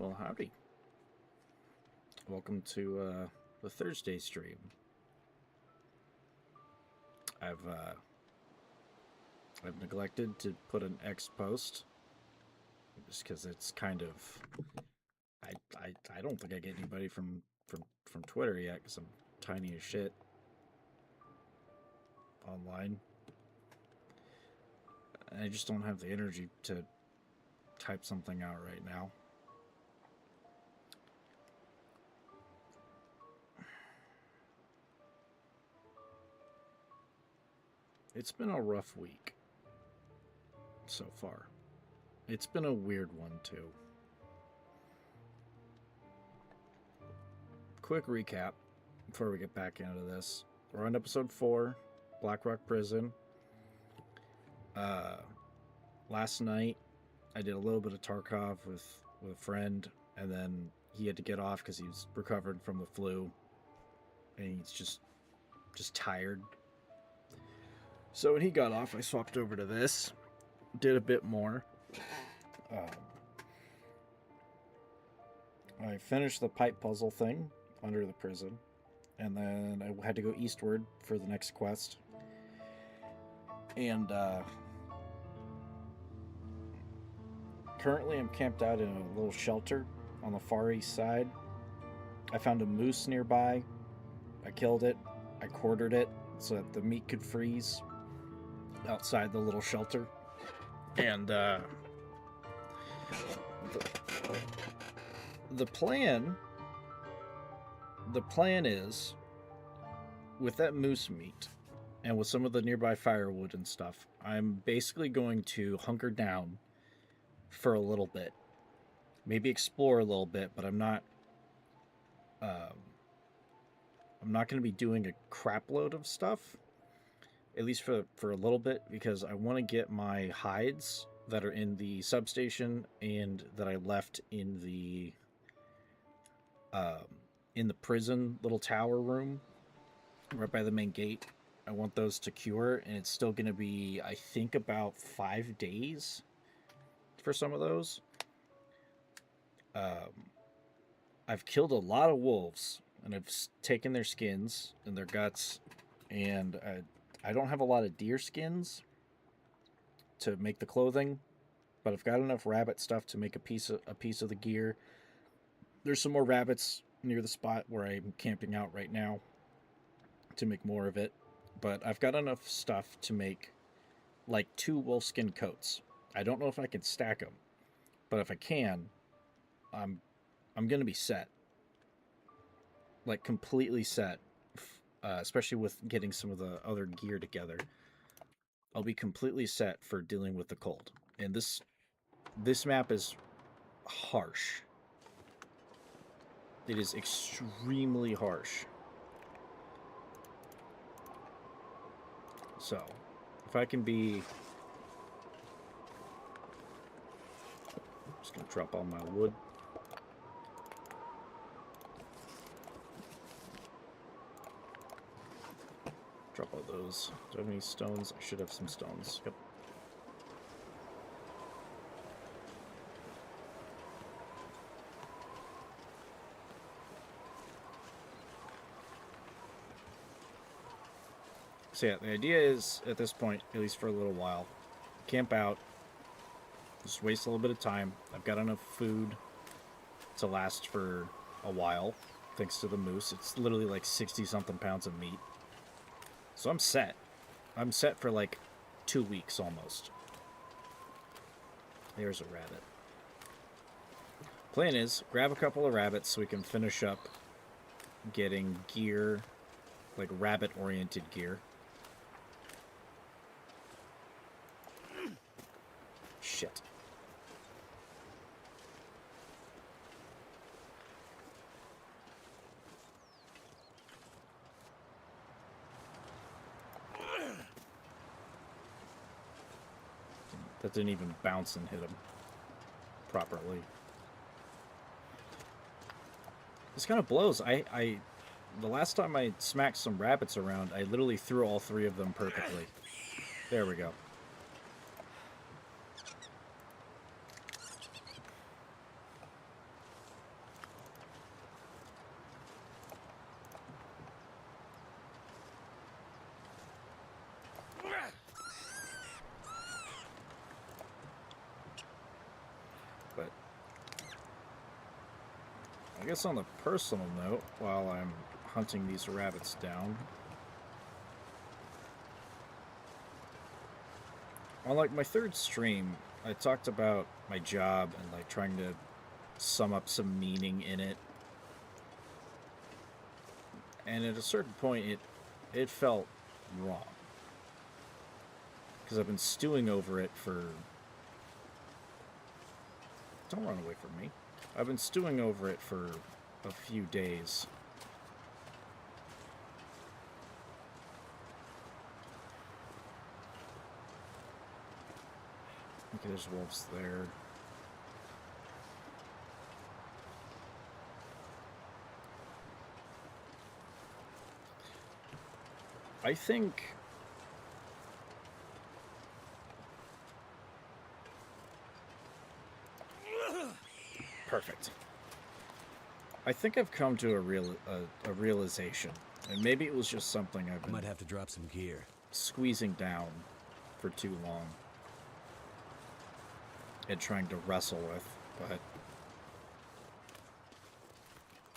Well, howdy. Welcome to the Thursday stream. I've neglected to put an X post just because it's kind of I don't think I get anybody from Twitter yet because I'm tiny as shit online. I just don't have the energy to type something out right now. It's been a rough week so far. It's been a weird one, too. Quick recap before we get back into this. We're on episode 4, Blackrock Prison. Last night, I did a little bit of Tarkov with a friend, and then he had to get off because he's recovered from the flu, and he's just tired. So when he got off, I swapped over to this, did a bit more. I finished the pipe puzzle thing under the prison, and then I had to go eastward for the next quest. And currently I'm camped out in a little shelter on the far east side. I found a moose nearby. I killed it. I quartered it so that the meat could freeze outside the little shelter. And the plan is, with that moose meat and with some of the nearby firewood and stuff, I'm basically going to hunker down for a little bit, maybe explore a little bit, but I'm not going to be doing a crap load of stuff, at least for a little bit, because I want to get my hides that are in the substation and that I left in the prison little tower room right by the main gate. I want those to cure, and it's still going to be, I think, about 5 days for some of those. I've killed a lot of wolves, and I've taken their skins and their guts, and I don't have a lot of deer skins to make the clothing, but I've got enough rabbit stuff to make a piece of the gear. There's some more rabbits near the spot where I'm camping out right now to make more of it, but I've got enough stuff to make like 2 wolfskin coats. I don't know if I can stack them, but if I can, I'm gonna be set, like completely set, especially with getting some of the other gear together. I'll be completely set for dealing with the cold. And this map is harsh. It is extremely harsh. So, if I can be... I'm just going to drop all my wood. Drop all those. Do I have any stones? I should have some stones. Yep. So yeah, the idea is, at this point, at least for a little while, camp out, just waste a little bit of time. I've got enough food to last for a while, thanks to the moose. It's literally like 60-something pounds of meat. So I'm set. I'm set for like 2 weeks almost. There's a rabbit. Plan is, grab a couple of rabbits so we can finish up getting gear, like rabbit-oriented gear. Shit. That didn't even bounce and hit him properly. This kind of blows. The last time I smacked some rabbits around, I literally threw all 3 of them perfectly. There we go. I guess on the personal note, while I'm hunting these rabbits down, on like my third stream, I talked about my job and like trying to sum up some meaning in it. And at a certain point, it felt wrong. Because I've been stewing over it for... Don't run away from me. I've been stewing over it for a few days. Okay, there's wolves there. I think... Perfect. I think I've come to a realization, and maybe it was just something I've been Might have to drop some gear. squeezing down for too long and trying to wrestle with, but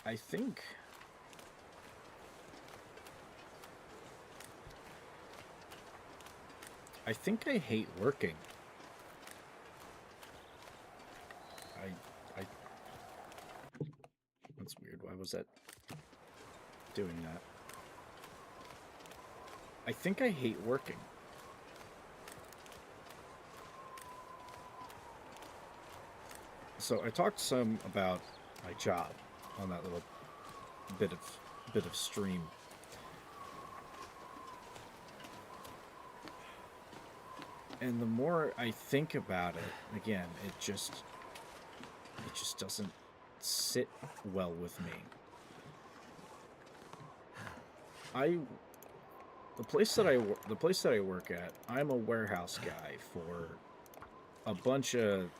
I think I hate working. I That's weird. Why was that doing that? I think I hate working. So I talked some about my job on that little bit of stream. And the more I think about it, again, it just doesn't sit well with me. The place that I work at, I'm a warehouse guy for a bunch of,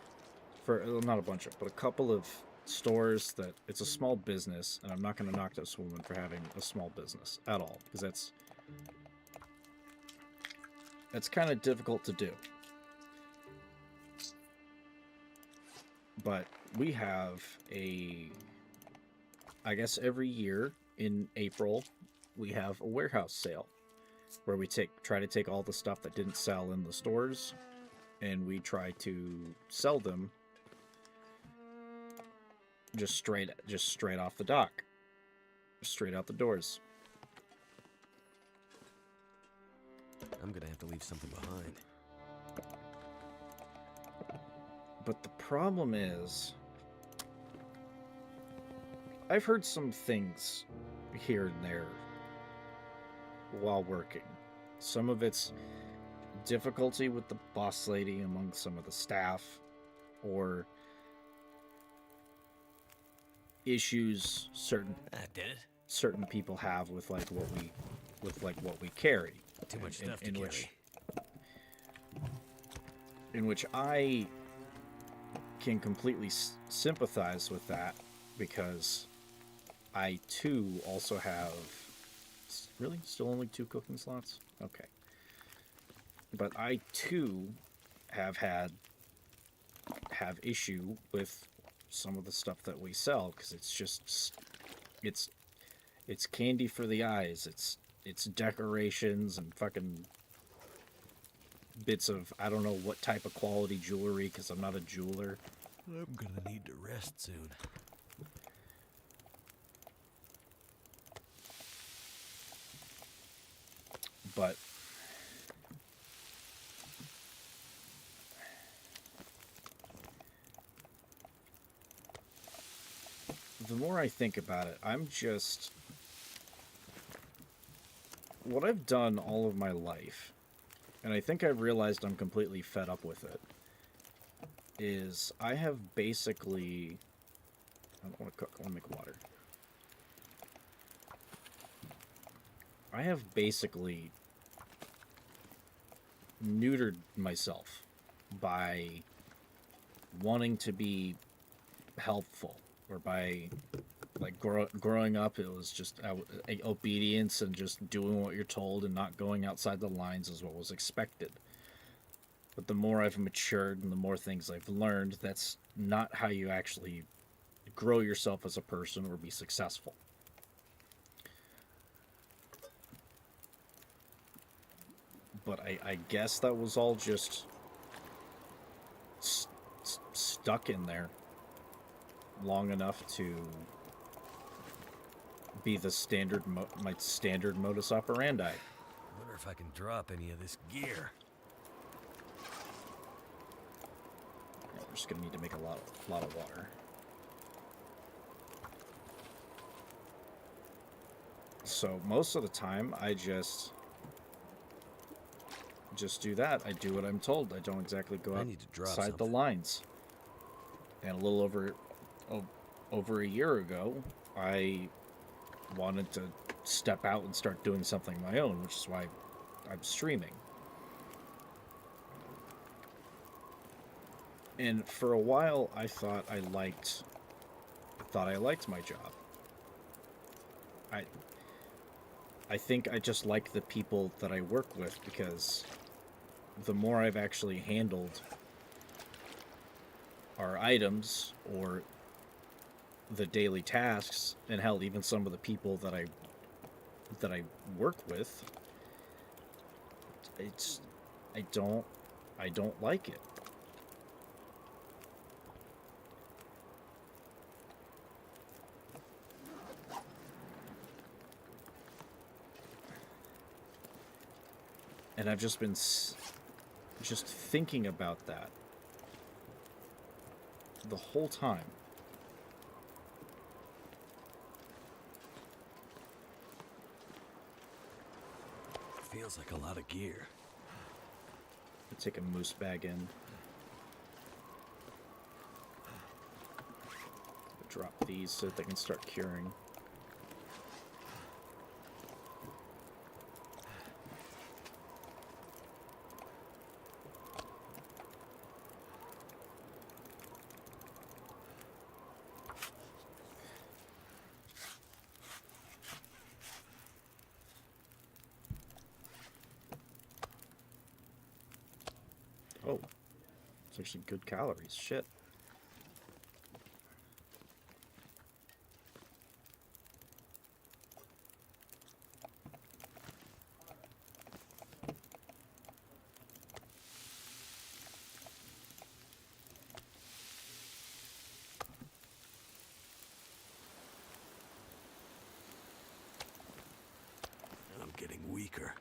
not a bunch of, but a couple of stores that it's a small business, and I'm not going to knock this woman for having a small business at all, because that's kind of difficult to do. But we have I guess every year in April, we have a warehouse sale where we try to take all the stuff that didn't sell in the stores and we try to sell them just straight off the dock, straight out the doors. I'm gonna have to leave something behind. But the problem is, I've heard some things here and there while working. Some of it's difficulty with the boss lady among some of the staff, or issues certain people have with what we carry. Too much stuff to carry. In which I can completely sympathize with that, because I too also have... Really? Still only 2 cooking slots? Okay. But I too have issue with some of the stuff that we sell, because it's just it's candy for the eyes. It's decorations and fucking bits of, I don't know what type of quality jewelry, because I'm not a jeweler. I'm gonna need to rest soon. But the more I think about it, what I've done all of my life, and I think I've realized I'm completely fed up with it, is I have basically... I don't want to cook, I want to make water. I have basically neutered myself by wanting to be helpful, or by like growing up, it was just obedience and just doing what you're told and not going outside the lines is what was expected. But the more I've matured and the more things I've learned, that's not how you actually grow yourself as a person or be successful. But I guess that was all just stuck in there long enough to be the standard my standard modus operandi. I wonder if I can drop any of this gear. Yeah, we're just gonna need to make a lot of water. So most of the time, I just do that. I do what I'm told. I don't exactly go outside the lines. And a little over a year ago, I wanted to step out and start doing something of my own, which is why I'm streaming. And for a while, I thought I liked my job. I think I just like the people that I work with, because the more I've actually handled our items or the daily tasks, and hell, even some of the people that I work with, I don't like it. And I've just been just thinking about that the whole time. Feels like a lot of gear. Take a moose bag in. Drop these so that they can start curing. Oh, it's actually good calories. Shit. I'm getting weaker.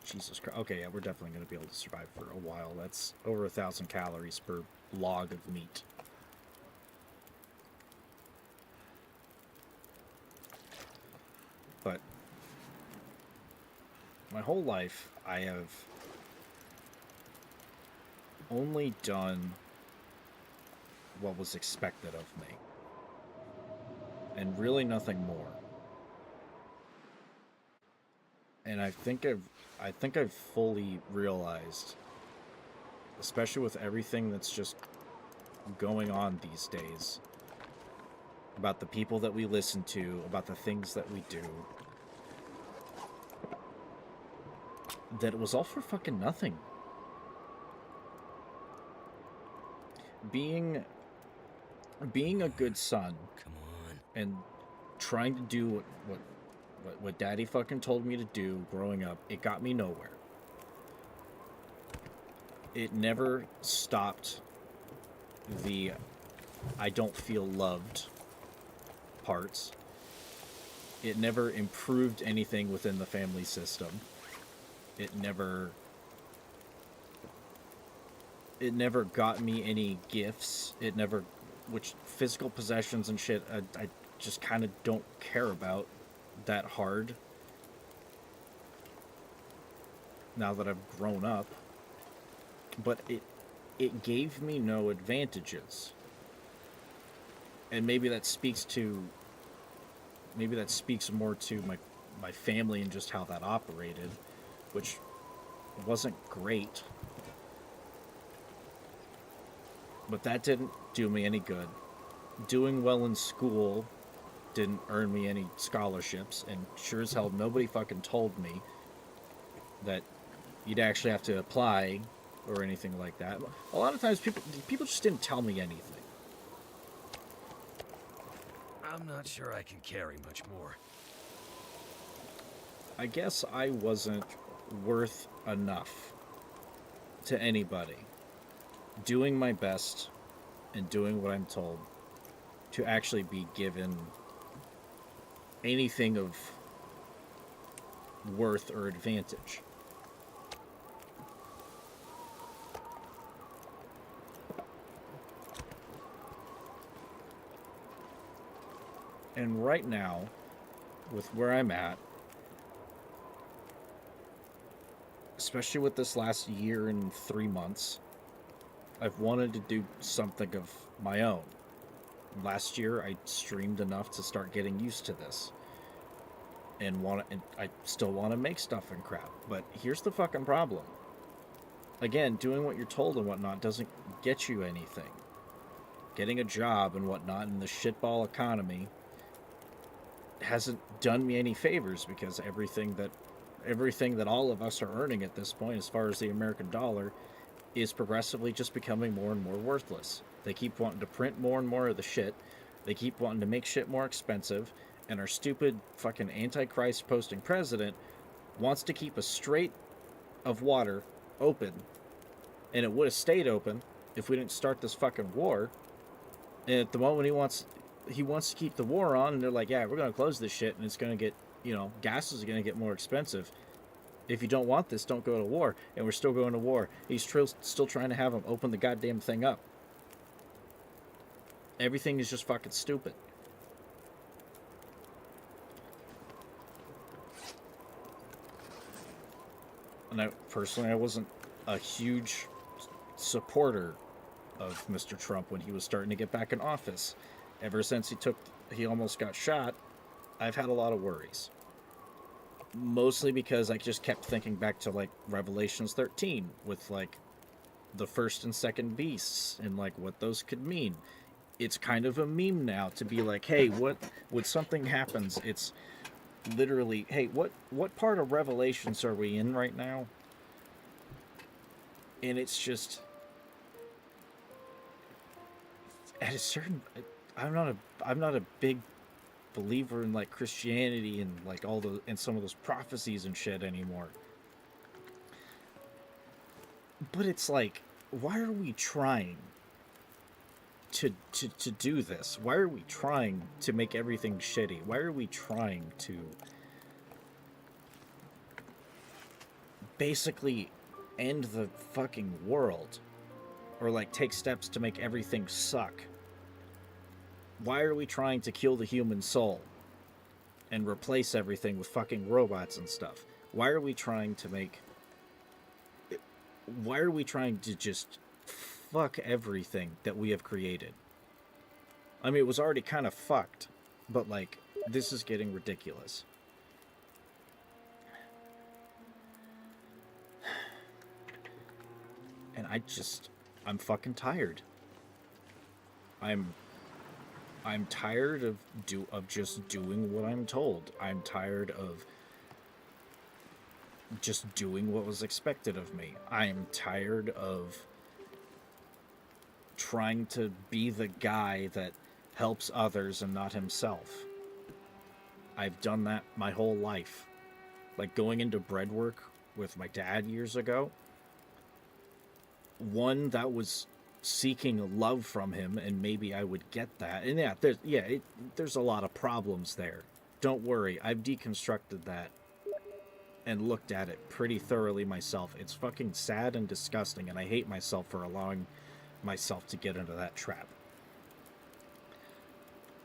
Jesus Christ. Okay, yeah, we're definitely going to be able to survive for a while. That's over 1,000 calories per log of meat. But my whole life, I have only done what was expected of me. And really nothing more. And I think I've fully realized, especially with everything that's just going on these days, about the people that we listen to, about the things that we do, that it was all for fucking nothing. Being a good son, Come on. and trying to do what Daddy fucking told me to do growing up, it got me nowhere. It never stopped the I don't feel loved parts. It never improved anything within the family system. It never got me any gifts. It never, which physical possessions and shit, I just kind of don't care about that hard now that I've grown up. But it gave me no advantages. And maybe that speaks more to my family and just how that operated, which wasn't great. But that didn't do me any good. Doing well in school didn't earn me any scholarships, and sure as hell nobody fucking told me that you'd actually have to apply or anything like that. A lot of times people just didn't tell me anything. I'm not sure I can carry much more. I guess I wasn't worth enough to anybody. Doing my best and doing what I'm told to actually be given anything of worth or advantage. And right now, with where I'm at, especially with this last year and 3 months, I've wanted to do something of my own. Last year, I streamed enough to start getting used to this, and I still want to make stuff and crap. But here's the fucking problem. Again, doing what you're told and whatnot doesn't get you anything. Getting a job and whatnot in the shitball economy hasn't done me any favors, because everything that all of us are earning at this point, as far as the American dollar, is progressively just becoming more and more worthless. They keep wanting to print more and more of the shit. They keep wanting to make shit more expensive, and our stupid fucking antichrist posting president wants to keep a strait of water open, and it would have stayed open if we didn't start this fucking war. And at the moment he wants to keep the war on, and they're like, yeah, we're going to close this shit, and it's going to get, gas is going to get more expensive. If you don't want this, don't go to war. And we're still going to war. He's still trying to have him open the goddamn thing up. Everything is just fucking stupid. And I wasn't a huge supporter of Mr. Trump when he was starting to get back in office. Ever since he almost got shot, I've had a lot of worries. Mostly because I just kept thinking back to, like, Revelations 13 with, like, the first and second beasts and, like, what those could mean. It's kind of a meme now to be like, hey, when something happens, it's literally, hey, what part of Revelations are we in right now? And it's just, at a certain, I'm not a big believer in, like, Christianity and, like, and some of those prophecies and shit anymore. But it's like, why are we trying to do this? Why are we trying to make everything shitty? Why are we trying to basically end the fucking world, or, like, take steps to make everything suck? Why are we trying to kill the human soul and replace everything with fucking robots and stuff? Why are we trying to just fuck everything that we have created? I mean, it was already kind of fucked, but, like, this is getting ridiculous. And I'm fucking tired. I'm tired of just doing what I'm told. I'm tired of just doing what was expected of me. I'm tired of trying to be the guy that helps others and not himself. I've done that my whole life. Like, going into bread work with my dad years ago. One, that was seeking love from him, and maybe I would get that. And there's a lot of problems there. Don't worry, I've deconstructed that and looked at it pretty thoroughly myself. It's fucking sad and disgusting, and I hate myself for allowing myself to get into that trap.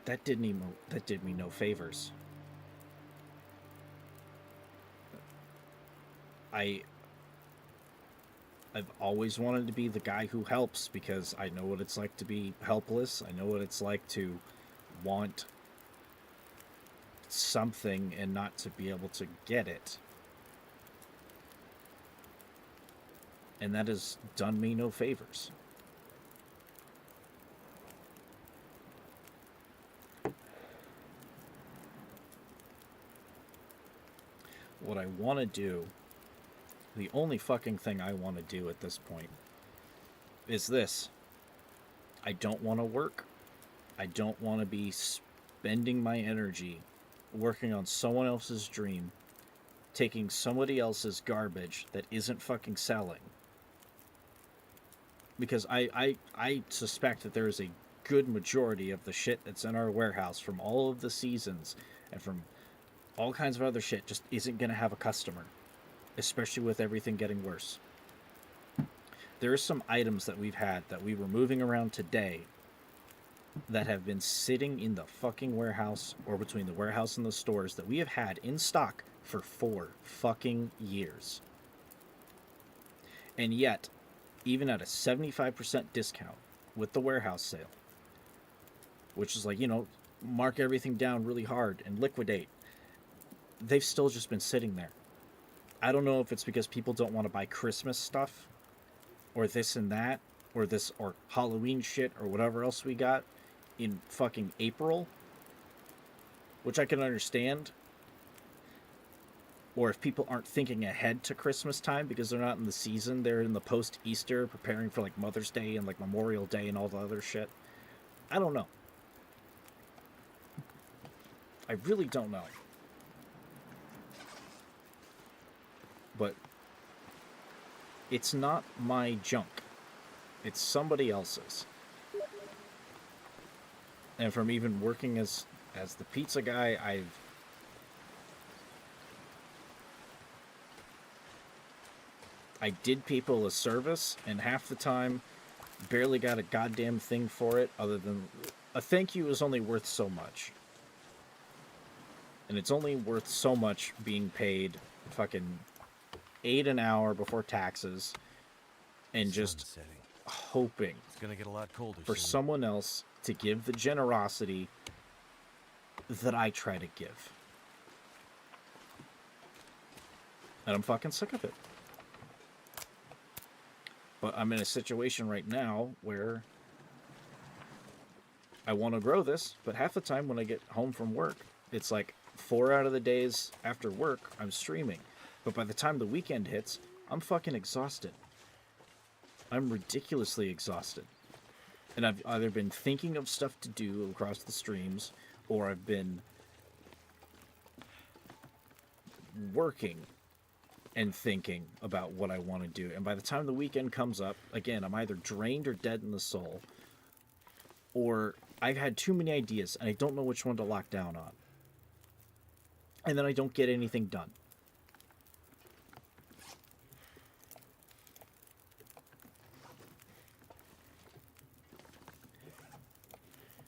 That did me no favors. I've always wanted to be the guy who helps, because I know what it's like to be helpless. I know what it's like to want something and not to be able to get it. And that has done me no favors. What I want to do The only fucking thing I want to do at this point is this. I don't want to work. I don't want to be spending my energy working on someone else's dream, taking somebody else's garbage that isn't fucking selling. Because I suspect that there is a good majority of the shit that's in our warehouse from all of the seasons and from all kinds of other shit just isn't going to have a customer, especially with everything getting worse. There are some items that we've had that we were moving around today that have been sitting in the fucking warehouse or between the warehouse and the stores that we have had in stock for 4 fucking years. And yet, even at a 75% discount with the warehouse sale, which is like, you know, mark everything down really hard and liquidate, they've still just been sitting there. I don't know if it's because people don't want to buy Christmas stuff or this and that or this or Halloween shit or whatever else we got in fucking April, which I can understand. Or if people aren't thinking ahead to Christmas time because they're not in the season, they're in the post-Easter preparing for like Mother's Day and like Memorial Day and all the other shit. I don't know. I really don't know. But it's not my junk. It's somebody else's. And from even working as the pizza guy, I did people a service, and half the time barely got a goddamn thing for it other than a thank you is only worth so much. And it's only worth so much being paid fucking $8 an hour before taxes and just Setting. hoping It's gonna get a lot colder for soon. someone else to give the generosity that I try to give. And I'm fucking sick of it. But I'm in a situation right now where I want to grow this, but half the time when I get home from work, it's like 4 out of the days after work, I'm streaming. But by the time the weekend hits, I'm fucking exhausted. I'm ridiculously exhausted. And I've either been thinking of stuff to do across the streams, or I've been working and thinking about what I want to do. And by the time the weekend comes up, again, I'm either drained or dead in the soul, or I've had too many ideas and I don't know which one to lock down on. And then I don't get anything done.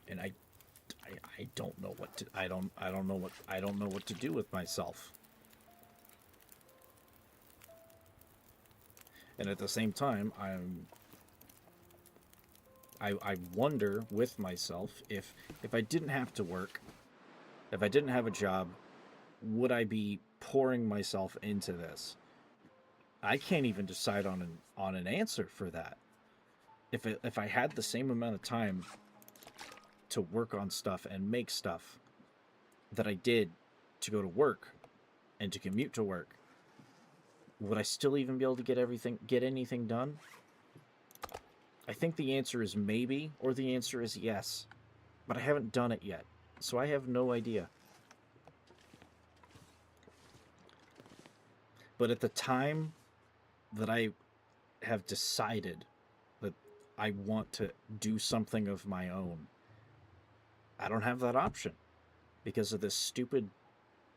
And I don't know what to I don't know what to do with myself. And at the same time, I wonder with myself if I didn't have to work, if I didn't have a job, would I be pouring myself into this? I can't even decide on an answer for that. If I had the same amount of time to work on stuff and make stuff that I did to go to work and to commute to work, would I still even be able to get anything done? I think the answer is maybe, or the answer is yes. But I haven't done it yet, so I have no idea. But at the time that I have decided that I want to do something of my own, I don't have that option because of this stupid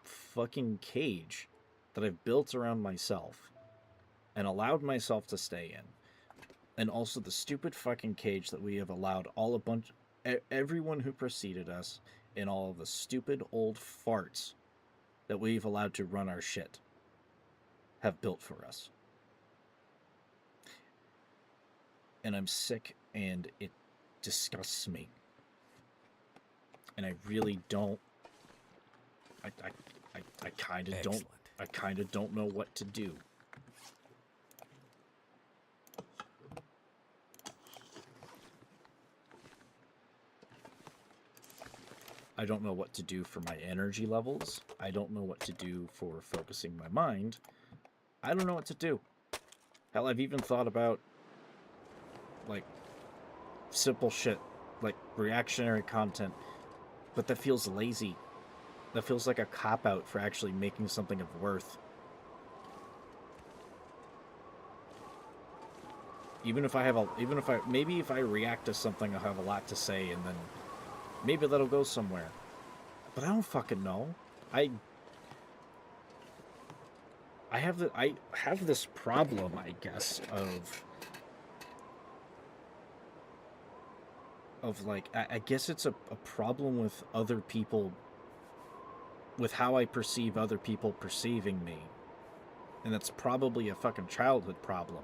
fucking cage that I've built around myself and allowed myself to stay in. And also the stupid fucking cage that we have allowed everyone who preceded us and all of the stupid old farts that we've allowed to run our shit have built for us. And I'm sick and it disgusts me. And I really don't. I kind of don't. I kind of don't know what to do. I don't know what to do for my energy levels. I don't know what to do for focusing my mind. I don't know what to do. Hell, I've even thought about, like, simple shit, like reactionary content, but that feels lazy. That feels like a cop-out for actually making something of worth. Even if maybe if I react to something, I'll have a lot to say, and then maybe that'll go somewhere. But I don't fucking know. I have this problem, I guess, of like, I guess it's a problem with other people, with how I perceive other people perceiving me. And that's probably a fucking childhood problem.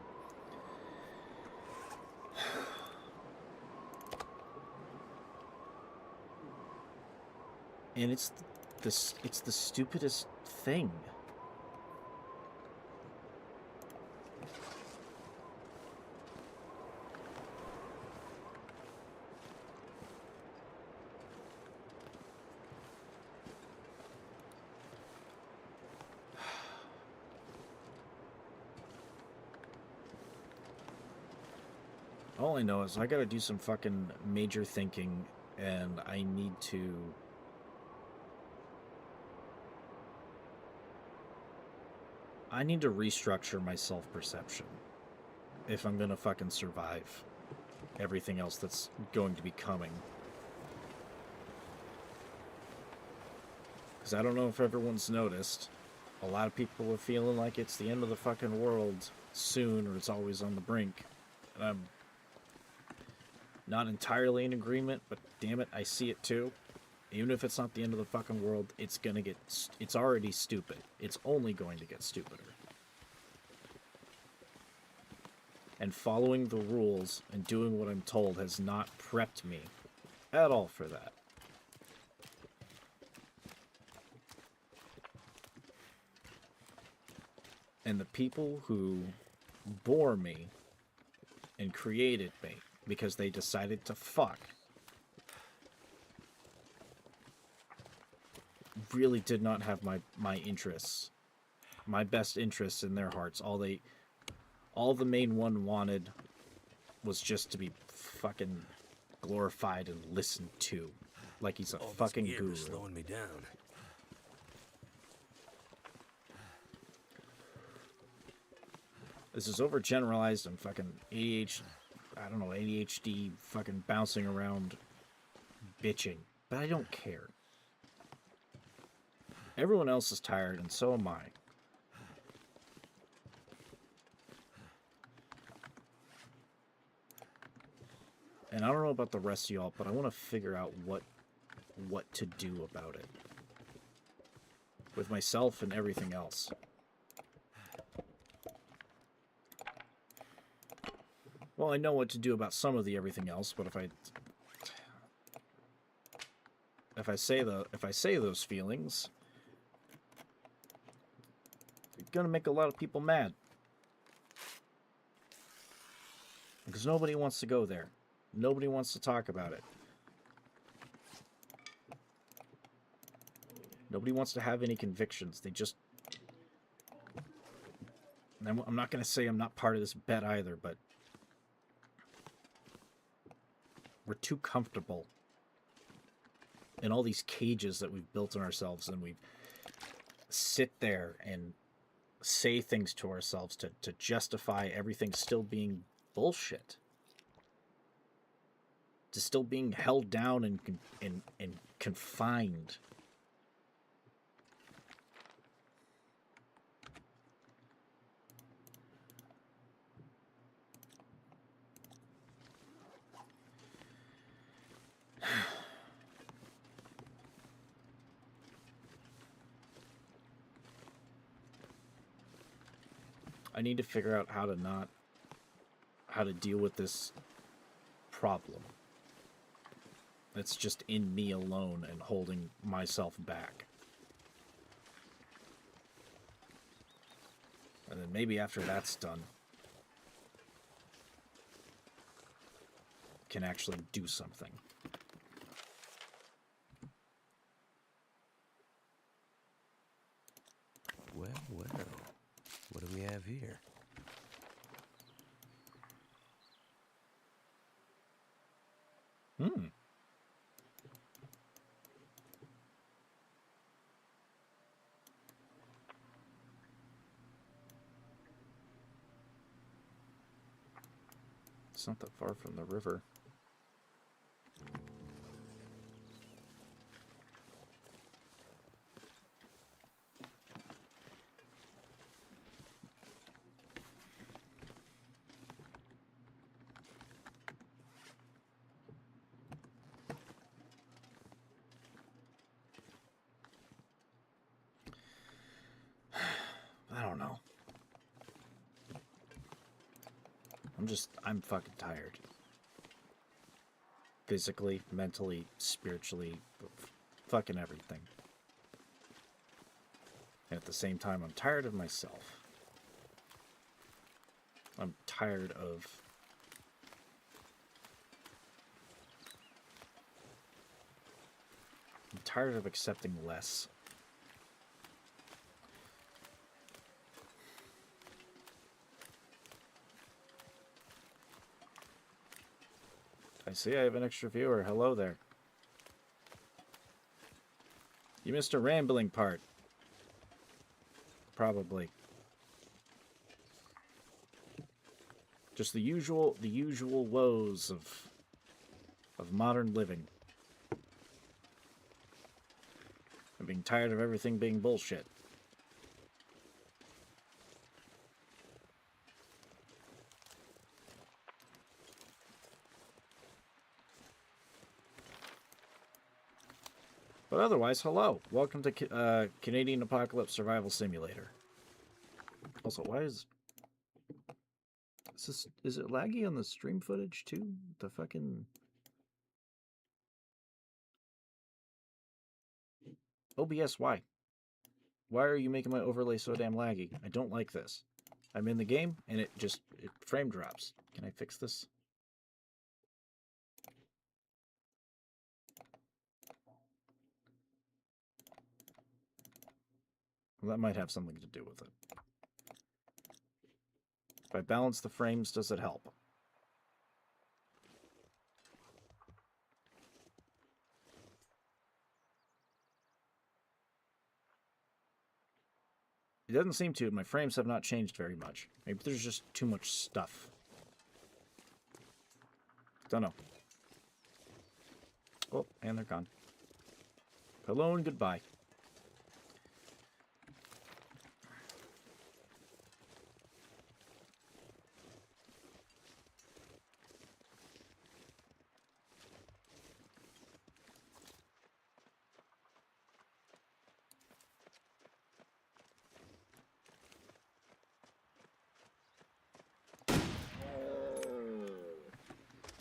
And it's the stupidest thing. All I know is I gotta do some fucking major thinking, and I need to... restructure my self-perception if I'm gonna fucking survive everything else that's going to be coming. Because I don't know if everyone's noticed, a lot of people are feeling like it's the end of the fucking world soon, or it's always on the brink. And I'm not entirely in agreement, but damn it, I see it too. Even if it's not the end of the fucking world, it's already stupid. It's only going to get stupider. And following the rules and doing what I'm told has not prepped me at all for that. And the people who bore me and created me because they decided to fuck really did not have my interests, my best interests in their hearts. All the main one wanted was just to be fucking glorified and listened to, like he's a fucking guru. Slowing me down. This is overgeneralized and fucking ADHD fucking bouncing around bitching, but I don't care. Everyone else is tired, and so am I. And I don't know about the rest of y'all, but I want to figure out what to do about it. With myself and everything else. Well, I know what to do about some of the everything else, but if I say those feelings, it's gonna make a lot of people mad. Because nobody wants to go there. Nobody wants to talk about it. Nobody wants to have any convictions. They just... I'm not going to say I'm not part of this bet either, but... we're too comfortable in all these cages that we've built in ourselves, and we sit there and say things to ourselves to justify everything still being bullshit. To still being held down and confined. I need to figure out how to deal with this problem. It's just in me alone and holding myself back. And then maybe after that's done, can actually do something. Well, what do we have have here? Hmm. It's not that far from the river. I don't know. I'm fucking tired. Physically, mentally, spiritually, fucking everything. And at the same time, I'm tired of myself. I'm tired of... I'm tired of accepting less. I see I have an extra viewer. Hello there. You missed a rambling part. Probably. Just the usual woes of modern living. I'm being tired of everything being bullshit. But otherwise, hello. Welcome to Canadian Apocalypse Survival Simulator. Also, why is it laggy on the stream footage too? The fucking OBS, why? Why are you making my overlay so damn laggy? I don't like this. I'm in the game and it frame drops. Can I fix this? Well, that might have something to do with it. If I balance the frames, does it help? It doesn't seem to. My frames have not changed very much. Maybe there's just too much stuff. Don't know. Oh, and they're gone. Hello and goodbye.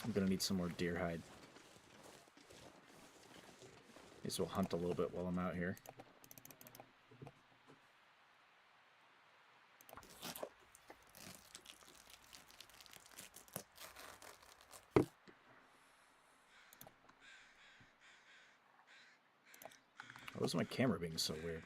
I'm gonna need some more deer hide. Guess we'll hunt a little bit while I'm out here. Why is my camera being so weird?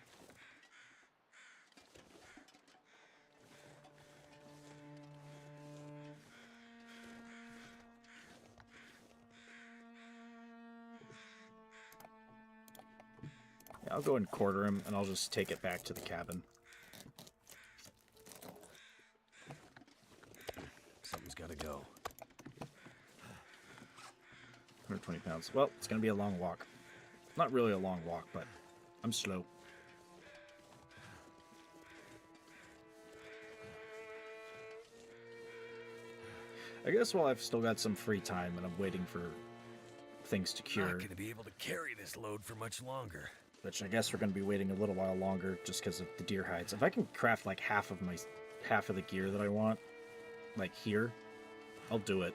Yeah, I'll go and quarter him, and I'll just take it back to the cabin. Something's gotta go. 120 pounds. Well, it's gonna be a long walk. Not really a long walk, but I'm slow. I guess while I've still got some free time and I'm waiting for things to cure, Not gonna be able to carry this load for much longer. which I guess we're going to be waiting a little while longer just because of the deer hides. If I can craft like half of the gear that I want, like here, I'll do it.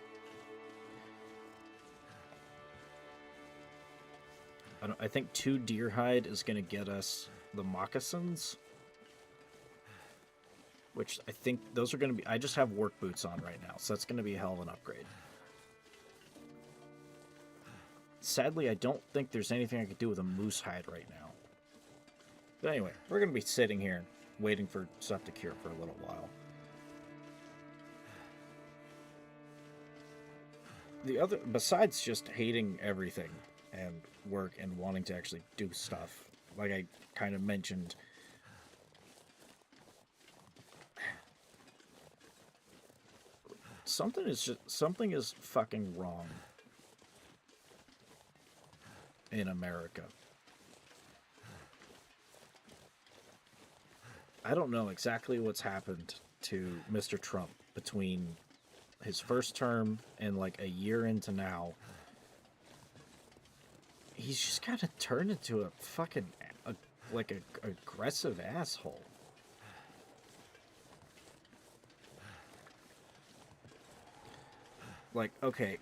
I think 2 deer hide is going to get us the moccasins, which I think those are going to be... I just have work boots on right now, so that's going to be a hell of an upgrade. Sadly, I don't think there's anything I could do with a moose hide right now. But anyway, we're going to be sitting here waiting for stuff to cure for a little while. the other, besides just hating everything and work and wanting to actually do stuff, like I kind of mentioned, something is fucking wrong in America. I don't know exactly what's happened to Mr. Trump between his first term and like a year into now. He's just kind of turned into a fucking aggressive asshole. Like, okay,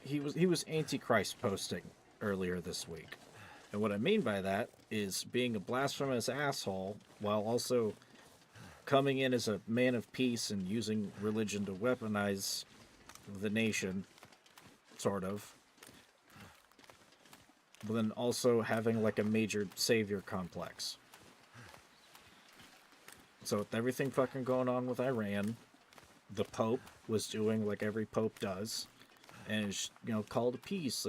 he was Antichrist posting earlier this week. And what I mean by that is being a blasphemous asshole while also coming in as a man of peace and using religion to weaponize the nation, sort of. But then also having like a major savior complex. So with everything fucking going on with Iran, the Pope was doing like every Pope does, and call to peace.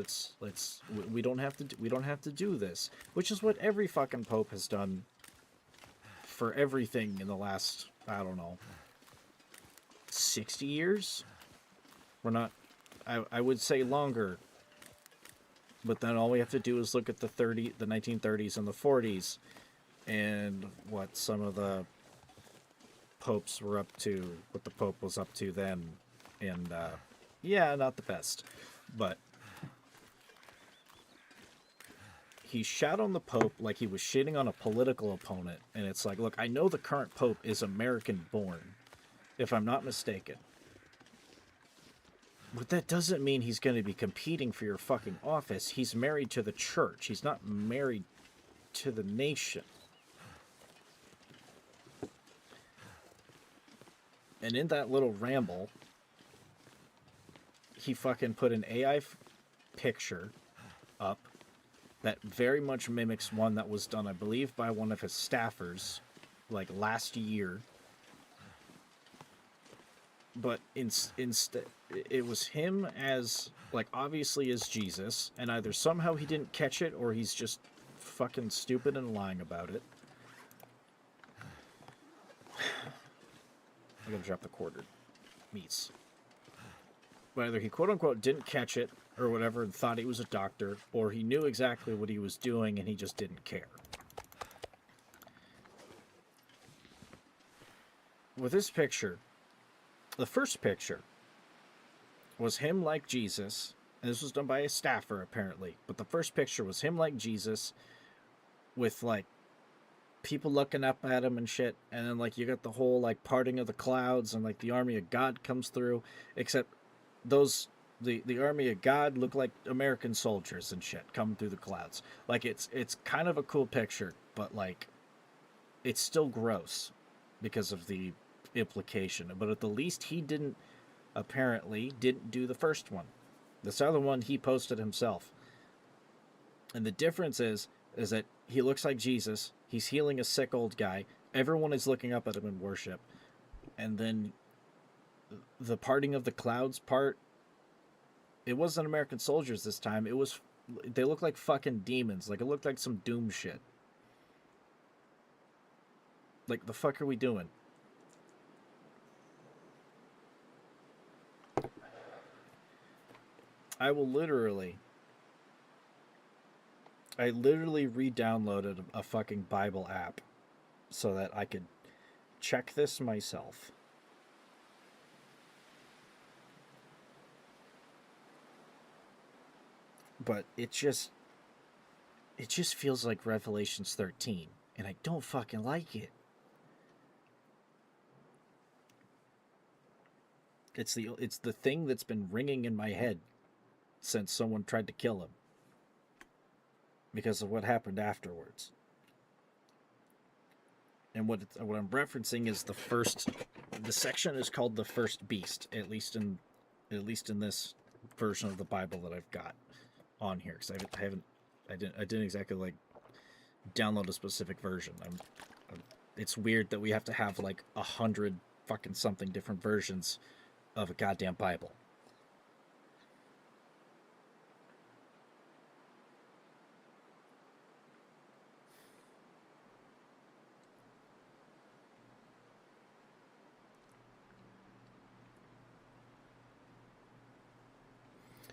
We don't have to do this, which is what every fucking Pope has done for everything in the last, I don't know, 60 years. We're not, I would say longer, but then all we have to do is look at the 1930s and the 40s, and what some of the popes were up to, what the Pope was up to then, and yeah, not the best, but he shat on the Pope like he was shitting on a political opponent, and it's like, look, I know the current Pope is American born, if I'm not mistaken, but that doesn't mean he's going to be competing for your fucking office. He's married to the church. He's not married to the nation. And in that little ramble, he fucking put an AI picture up that very much mimics one that was done, I believe, by one of his staffers, like last year. But instead, it was him as, like, obviously as Jesus, and either somehow he didn't catch it, or he's just fucking stupid and lying about it. I'm gonna drop the quartered meats. But either he quote-unquote didn't catch it, or whatever, and thought he was a doctor, or he knew exactly what he was doing and he just didn't care. With this picture, the first picture was him like Jesus, and this was done by a staffer apparently, but the first picture was him like Jesus with like people looking up at him and shit, and then like you got the whole like parting of the clouds and like the army of God comes through, except those the army of God look like American soldiers and shit coming through the clouds. Like it's kind of a cool picture, but like it's still gross because of the implication. But at the least he didn't do the first one. This other one he posted himself. And the difference is that he looks like Jesus. He's healing a sick old guy. Everyone is looking up at him in worship. And then the parting of the clouds part, it wasn't American soldiers this time. They look like fucking demons. Like, it looked like some Doom shit. Like, the fuck are we doing? I literally re-downloaded a fucking Bible app so that I could check this myself. But it just feels like Revelations 13, and I don't fucking like it. It's the thing that's been ringing in my head since someone tried to kill him, because of what happened afterwards. And what I'm referencing is the section is called the first beast, at least in this version of the Bible that I've got on here, because I didn't exactly like download a specific version. It's weird that we have to have like 100 fucking something different versions of a goddamn Bible.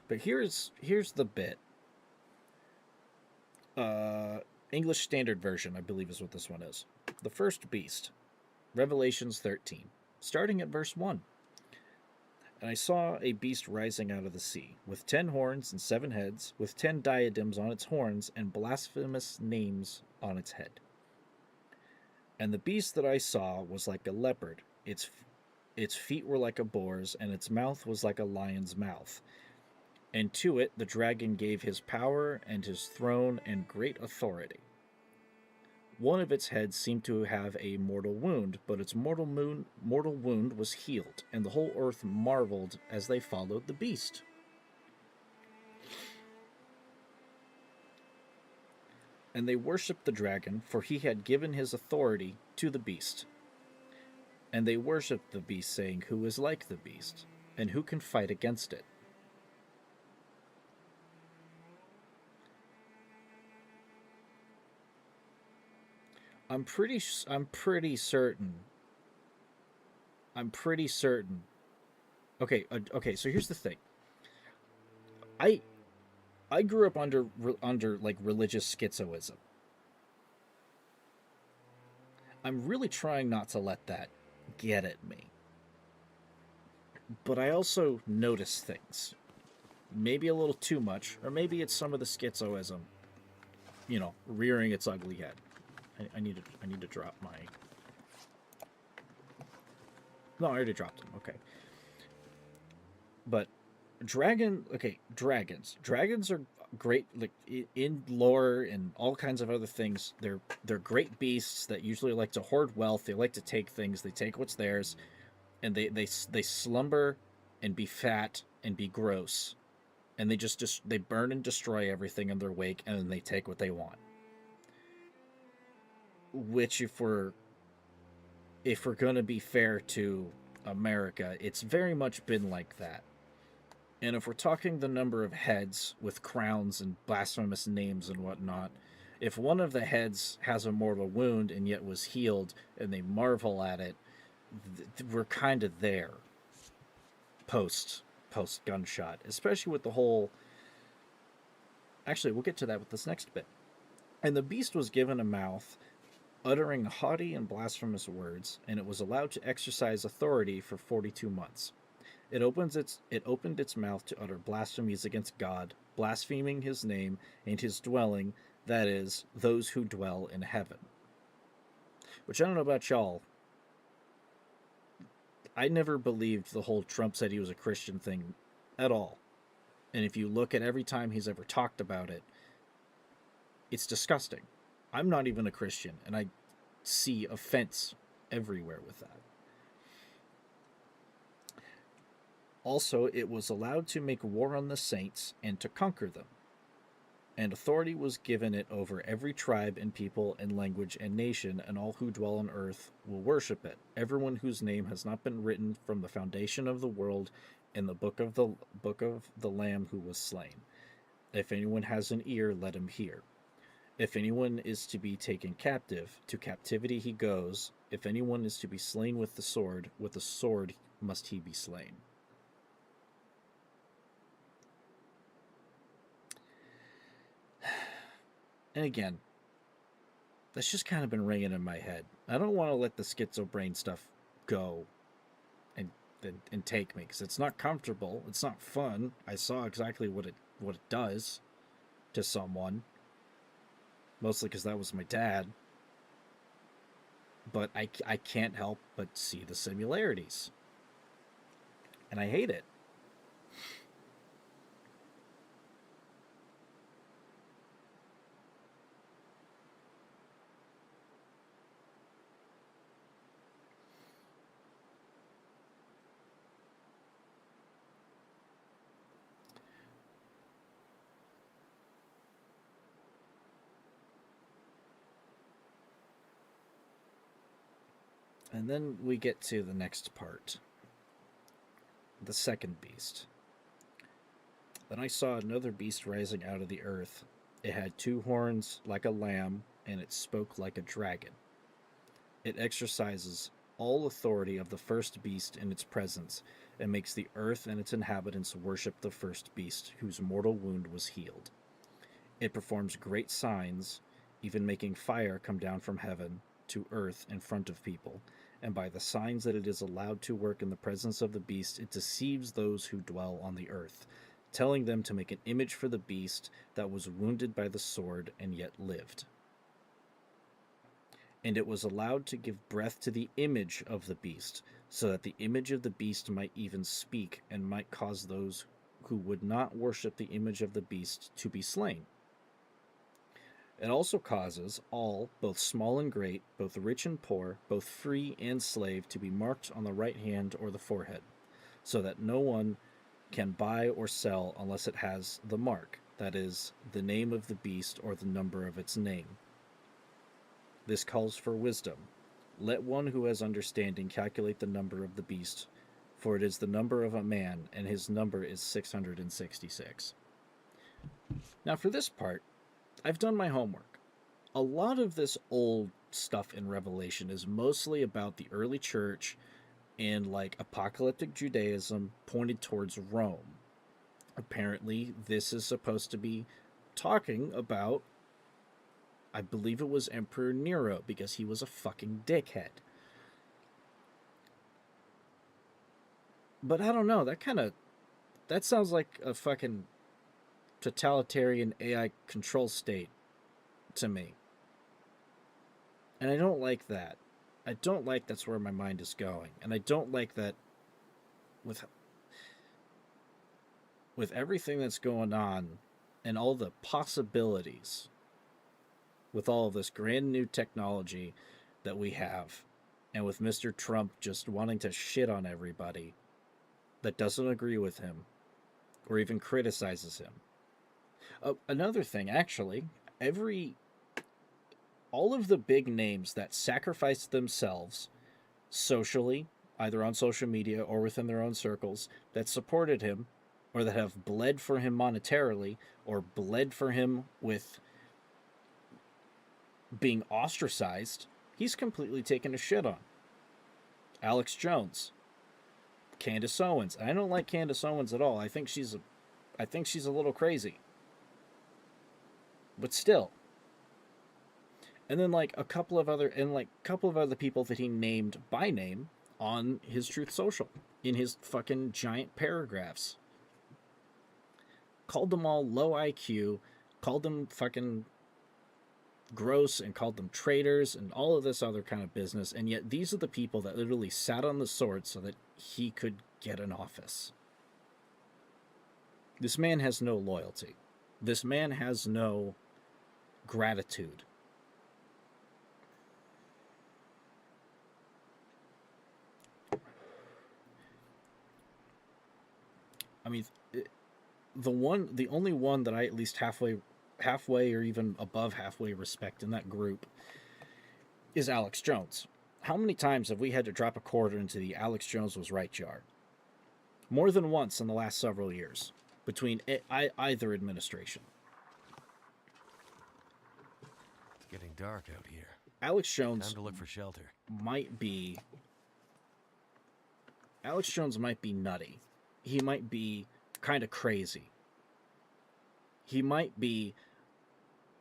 But here's the bit. English Standard Version, I believe, is what this one is. The first beast, Revelations 13, starting at verse 1. And I saw a beast rising out of the sea, with 10 horns and 7 heads, with 10 diadems on its horns, and blasphemous names on its head. And the beast that I saw was like a leopard. Its feet were like a boar's, and its mouth was like a lion's mouth. And to it the dragon gave his power and his throne and great authority. One of its heads seemed to have a mortal wound, but its mortal wound was healed, and the whole earth marveled as they followed the beast. And they worshipped the dragon, for he had given his authority to the beast. And they worshipped the beast, saying, "Who is like the beast, and who can fight against it?" I'm pretty certain. Okay, so here's the thing. I grew up under like religious schizoism. I'm really trying not to let that get at me. But I also notice things. Maybe a little too much, or maybe it's some of the schizoism, rearing its ugly head. I need to drop my... No, I already dropped them. Okay. But dragons. Dragons are great, like in lore and all kinds of other things. They're great beasts that usually like to hoard wealth. They like to take things. They take what's theirs, and they slumber and be fat and be gross, and they burn and destroy everything in their wake, and then they take what they want. Which, if we're gonna be fair to America, it's very much been like that. And if we're talking the number of heads with crowns and blasphemous names and whatnot, if one of the heads has a mortal wound and yet was healed, and they marvel at it, we're kind of there. Post gunshot, especially with the whole... Actually, we'll get to that with this next bit. And the beast was given a mouth, uttering haughty and blasphemous words, and it was allowed to exercise authority for 42 months. It opened its mouth to utter blasphemies against God, blaspheming his name and his dwelling, that is, those who dwell in heaven. Which, I don't know about y'all, I never believed the whole Trump said he was a Christian thing at all. And if you look at every time he's ever talked about it, it's disgusting. I'm not even a Christian, and I see offense everywhere with that. Also, it was allowed to make war on the saints and to conquer them. And authority was given it over every tribe and people and language and nation, and all who dwell on earth will worship it. Everyone whose name has not been written from the foundation of the world in the book of the Lamb who was slain. If anyone has an ear, let him hear. If anyone is to be taken captive, to captivity he goes. If anyone is to be slain with the sword must he be slain. And again, that's just kind of been ringing in my head. I don't want to let the schizo brain stuff go and take me, because it's not comfortable. It's not fun. I saw exactly what it does to someone. Mostly because that was my dad. But I can't help but see the similarities. And I hate it. And then we get to the next part. The second beast. Then I saw another beast rising out of the earth. It had 2 horns like a lamb, and it spoke like a dragon. It exercises all authority of the first beast in its presence, and makes the earth and its inhabitants worship the first beast, whose mortal wound was healed. It performs great signs, even making fire come down from heaven to earth in front of people, and by the signs that it is allowed to work in the presence of the beast, it deceives those who dwell on the earth, telling them to make an image for the beast that was wounded by the sword and yet lived. And it was allowed to give breath to the image of the beast, so that the image of the beast might even speak, and might cause those who would not worship the image of the beast to be slain. It also causes all, both small and great, both rich and poor, both free and slave, to be marked on the right hand or the forehead, so that no one can buy or sell unless it has the mark, that is, the name of the beast or the number of its name. This calls for wisdom. Let one who has understanding calculate the number of the beast, for it is the number of a man, and his number is 666. Now, for this part, I've done my homework. A lot of this old stuff in Revelation is mostly about the early church and like apocalyptic Judaism pointed towards Rome. Apparently, this is supposed to be talking about, I believe it was Emperor Nero, because he was a fucking dickhead. But I don't know, that sounds like a fucking totalitarian AI control state to me. And I don't like that. I don't like that's where my mind is going. And I don't like that with everything that's going on and all the possibilities with all of this grand new technology that we have, and with Mr. Trump just wanting to shit on everybody that doesn't agree with him or even criticizes him. Another thing, actually, all of the big names that sacrificed themselves socially, either on social media or within their own circles, that supported him, or that have bled for him monetarily, or bled for him with being ostracized, he's completely taken a shit on. Alex Jones, Candace Owens. I don't like Candace Owens at all. I think she's a little crazy. But still. And then a couple of other people that he named by name on his Truth Social in his fucking giant paragraphs. Called them all low IQ, called them fucking gross, and called them traitors and all of this other kind of business. And yet these are the people that literally sat on the sword so that he could get an office. This man has no loyalty. This man has no gratitude. I mean, the only one that I at least halfway or even above halfway respect in that group is Alex Jones. How many times have we had to drop a quarter into the Alex Jones was right jar? More than once in the last several years, between either administration. It's getting dark out here. Alex Jones Time to look for shelter. Alex Jones might be nutty. He might be kind of crazy. He might be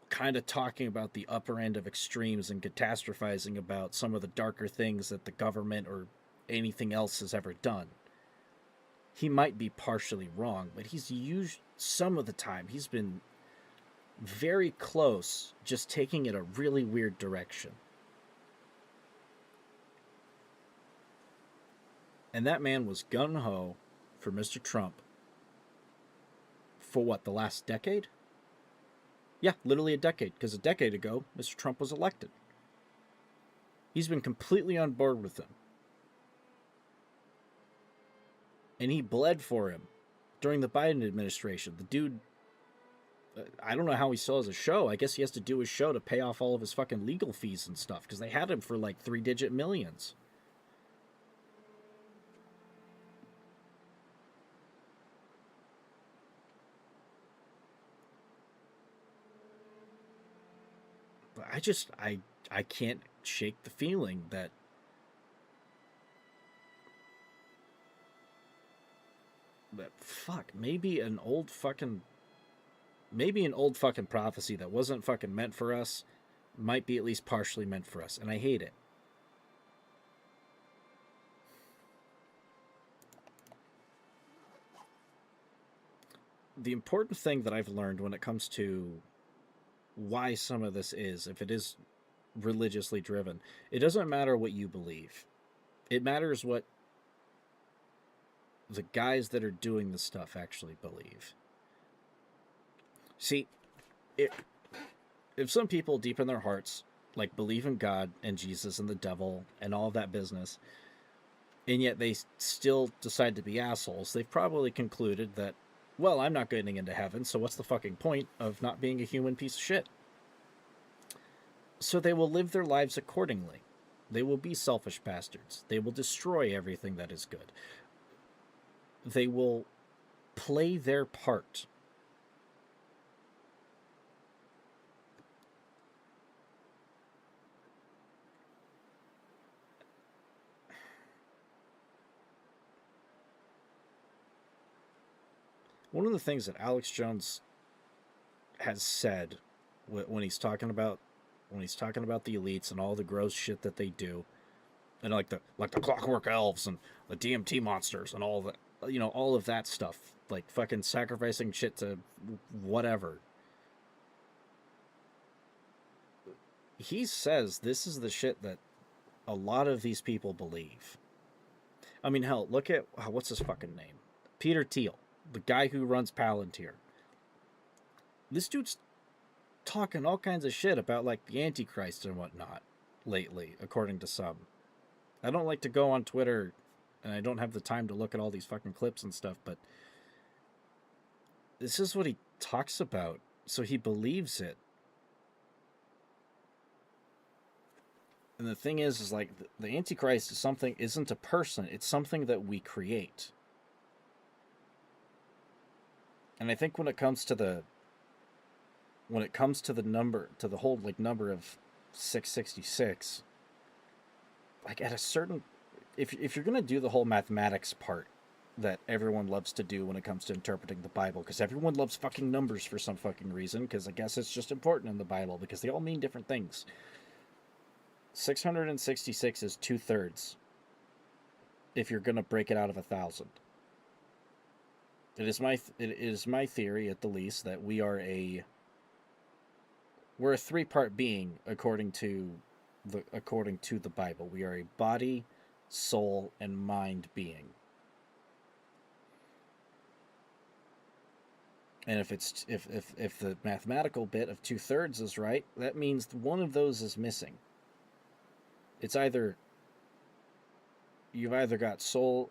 kind of talking about the upper end of extremes and catastrophizing about some of the darker things that the government or anything else has ever done. He might be partially wrong, but he's used some of the time. He's been very close, just taking it a really weird direction. And that man was gung-ho for Mr. Trump for what, the last decade? Yeah, literally a decade, because a decade ago, Mr. Trump was elected. He's been completely on board with him. And he bled for him during the Biden administration. The dude, I don't know how he still has a show. I guess he has to do his show to pay off all of his fucking legal fees and stuff, because they had him for like 3-digit millions. But I can't shake the feeling that fuck, maybe an old fucking prophecy that wasn't fucking meant for us might be at least partially meant for us, and I hate it. The important thing that I've learned when it comes to why some of this is, if it is religiously driven, it doesn't matter what you believe. It matters what the guys that are doing the stuff actually believe. See, if some people deep in their hearts like believe in God and Jesus and the devil and all of that business, and yet they still decide to be assholes, they've probably concluded that, well, I'm not getting into heaven, so what's the fucking point of not being a human piece of shit? So they will live their lives accordingly. They will be selfish bastards. They will destroy everything that is good. They will play their part. One of the things that Alex Jones has said when he's talking about the elites and all the gross shit that they do, and like the Clockwork Elves and the DMT monsters and all that, all of that stuff, like fucking sacrificing shit to whatever. He says this is the shit that a lot of these people believe. I mean, hell, look at what's his fucking name, Peter Thiel, the guy who runs Palantir. This dude's talking all kinds of shit about like the Antichrist and whatnot lately, according to some. I don't like to go on Twitter, and I don't have the time to look at all these fucking clips and stuff, but this is what he talks about, so he believes it. And the thing is like the Antichrist isn't a person, it's something that we create. And I think when it comes to the whole like number of 666, like at a certain, if you're gonna do the whole mathematics part that everyone loves to do when it comes to interpreting the Bible, because everyone loves fucking numbers for some fucking reason, because I guess it's just important in the Bible because they all mean different things. 666 is 2/3 if you're gonna break it out of 1,000. It is my theory, at the least, that we're a 3-part being according to the Bible. We are a body, soul, and mind being. And if the mathematical bit of 2/3 is right, that means one of those is missing. It's you've either got soul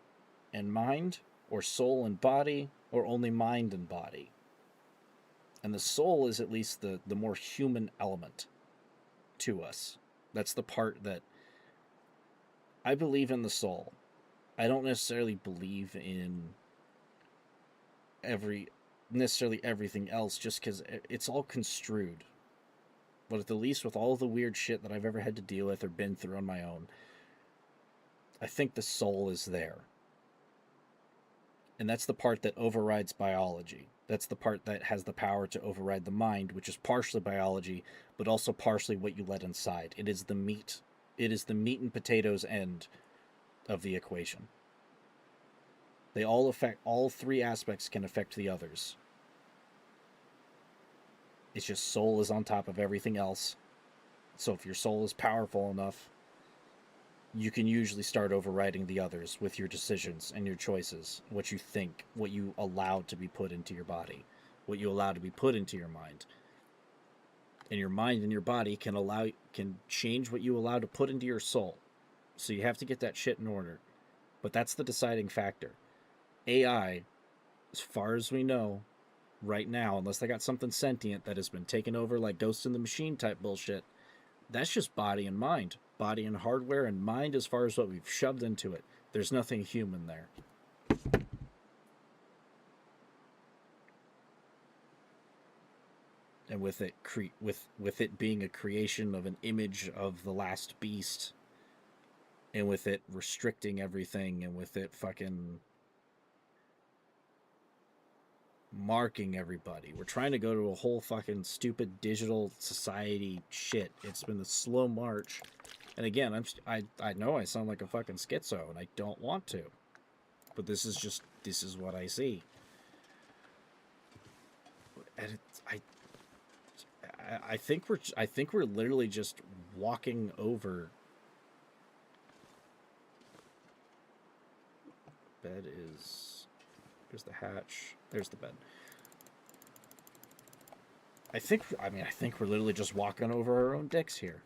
and mind, or soul and body, or only mind and body. And the soul is at least the more human element to us. That's the part that I believe in. The soul. I don't necessarily believe in necessarily everything else, just because it's all construed. But at the least with all the weird shit that I've ever had to deal with or been through on my own, I think the soul is there. And that's the part that overrides biology. That's the part that has the power to override the mind, which is partially biology, but also partially what you let inside. It is the meat. It is the meat and potatoes end of the equation. They all affect, all three aspects can affect the others. It's just soul is on top of everything else. So if your soul is powerful enough, you can usually start overriding the others with your decisions and your choices, what you think, what you allow to be put into your body, what you allow to be put into your mind. And your mind and your body can change what you allow to put into your soul. So you have to get that shit in order. But that's the deciding factor. AI, as far as we know, right now, unless they got something sentient that has been taken over like Ghost in the Machine type bullshit, that's just body and mind. Body and hardware, and mind as far as what we've shoved into it. There's nothing human there. And with it with it being a creation of an image of the last beast, and with it restricting everything, and with it fucking marking everybody. We're trying to go to a whole fucking stupid digital society shit. It's been a slow march. And again, I know I sound like a fucking schizo, and I don't want to. But this is what I see. And I think we're literally just walking over. Bed is, there's the hatch. There's the bed. I think we're literally just walking over our own dicks here.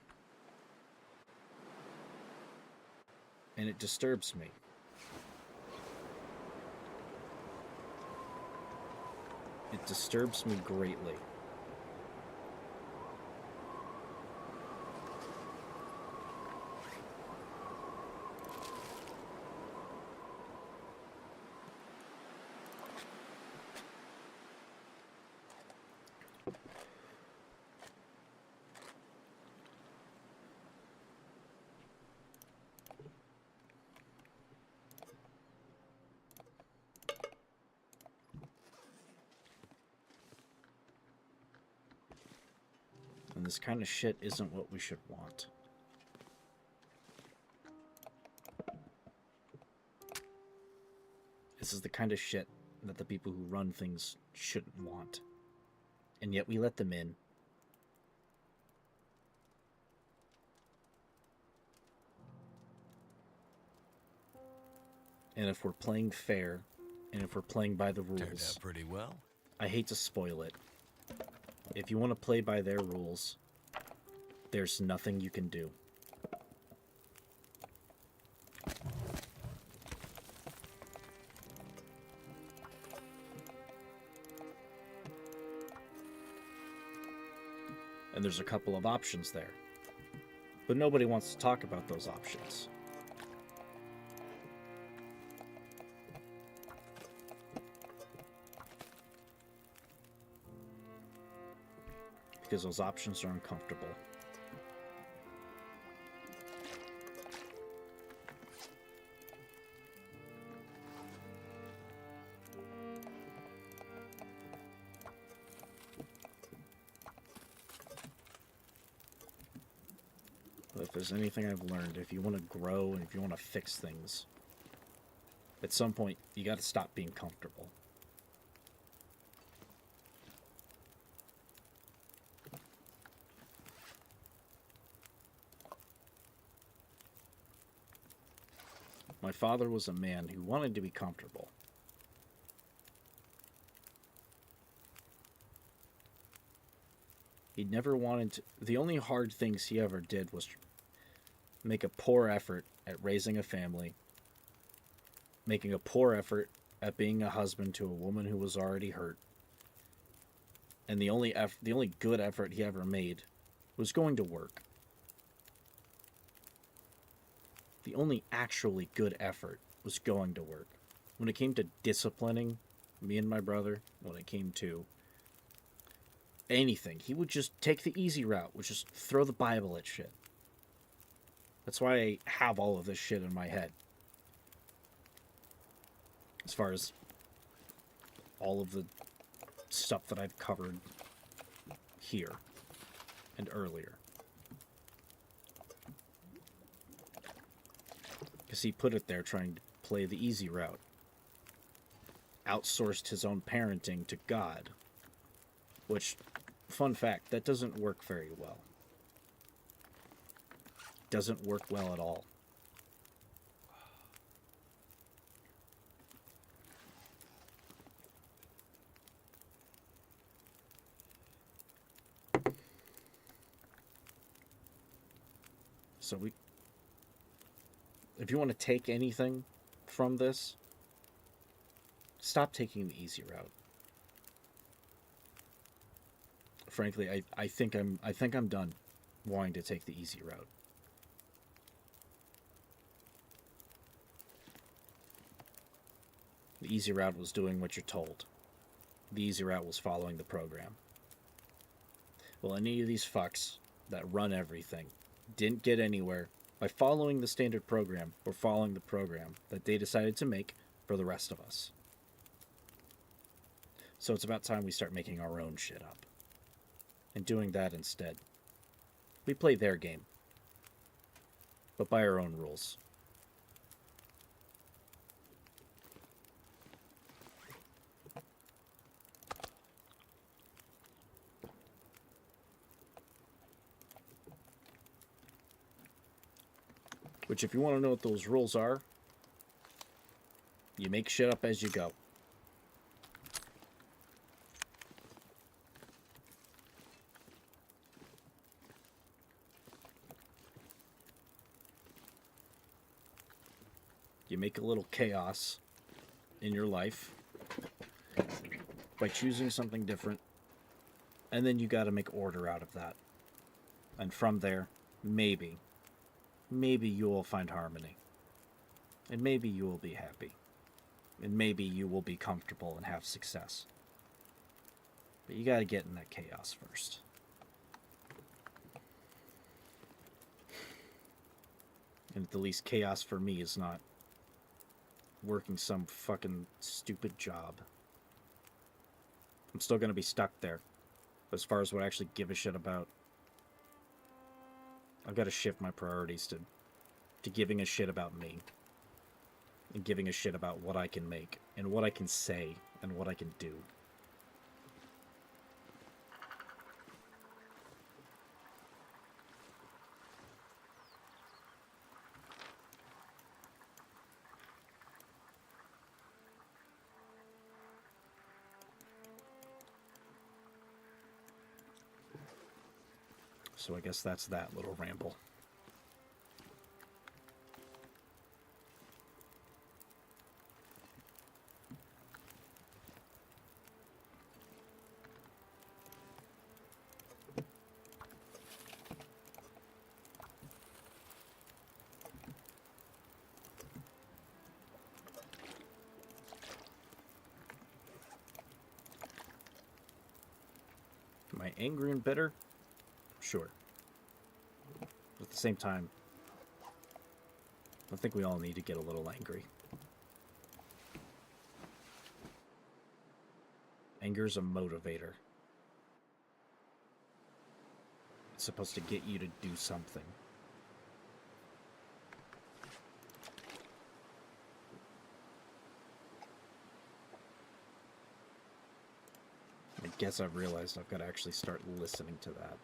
And it disturbs me. It disturbs me greatly. And this kind of shit isn't what we should want. This is the kind of shit that the people who run things shouldn't want. And yet we let them in. And if we're playing fair, and if we're playing by the rules... Turned out pretty well. I hate to spoil it. If you want to play by their rules, there's nothing you can do. And there's a couple of options there. But nobody wants to talk about those options. Because those options are uncomfortable. But if there's anything I've learned, if you want to grow and if you want to fix things, at some point you got to stop being comfortable. My father was a man who wanted to be comfortable. He never wanted to... The only hard things he ever did was make a poor effort at raising a family, making a poor effort at being a husband to a woman who was already hurt. And the only good effort he ever made was going to work. The only actually good effort was going to work. When it came to disciplining me and my brother, when it came to anything, he would just take the easy route, which is throw the Bible at shit. That's why I have all of this shit in my head. As far as all of the stuff that I've covered here and earlier. Because he put it there trying to play the easy route. Outsourced his own parenting to God. Which, fun fact, that doesn't work very well. Doesn't work well at all. So if you want to take anything from this, stop taking the easy route. Frankly, I think I'm done wanting to take the easy route. The easy route was doing what you're told. The easy route was following the program. Well, any of these fucks that run everything didn't get anywhere by following the standard program or following the program that they decided to make for the rest of us. So it's about time we start making our own shit up. And doing that instead. We play their game. But by our own rules. Which, if you want to know what those rules are, you make shit up as you go. You make a little chaos in your life by choosing something different, and then you got to make order out of that. And from there, maybe you will find harmony. And maybe you will be happy. And maybe you will be comfortable and have success. But you got to get in that chaos first. And at the least, chaos for me is not working some fucking stupid job. I'm still going to be stuck there. As far as what I actually give a shit about, I've got to shift my priorities to giving a shit about me. And giving a shit about what I can make, and what I can say, and what I can do. So I guess that's that little ramble. Am I angry and bitter? Sure. At the same time, I think we all need to get a little angry. Anger is a motivator. It's supposed to get you to do something. I guess I've realized I've got to actually start listening to that.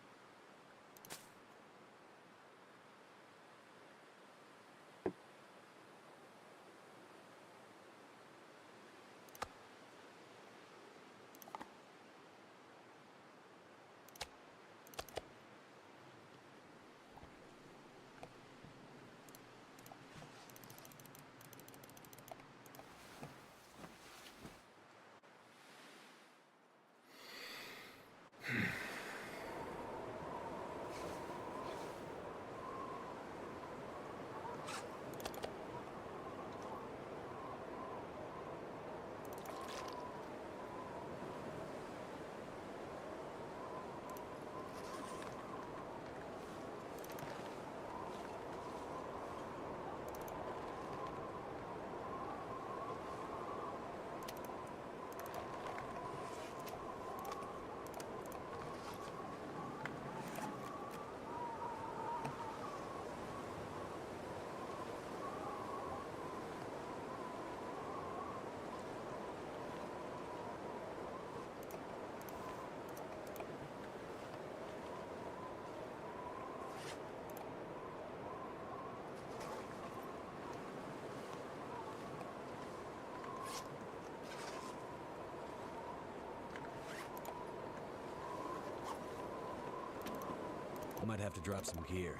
I might have to drop some gear.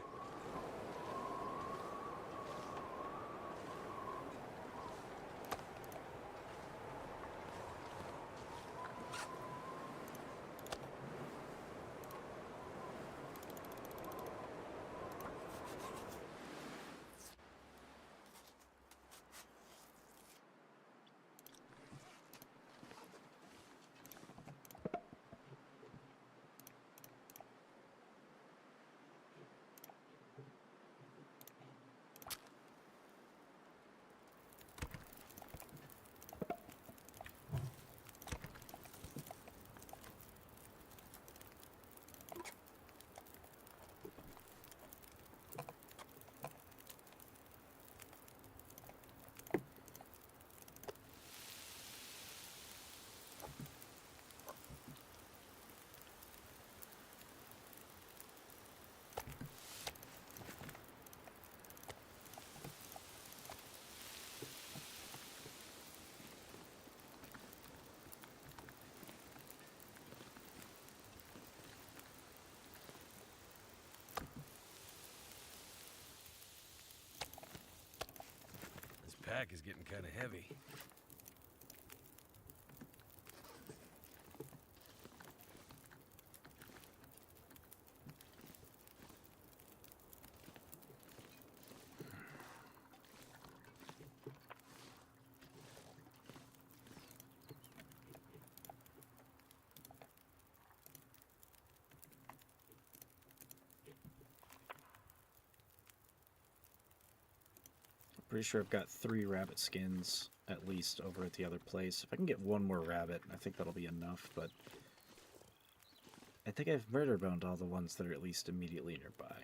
pack is getting kind of heavy. Pretty sure I've got 3 rabbit skins at least over at the other place. If I can get one more rabbit, I think that'll be enough, but I think I've murder boned all the ones that are at least immediately nearby.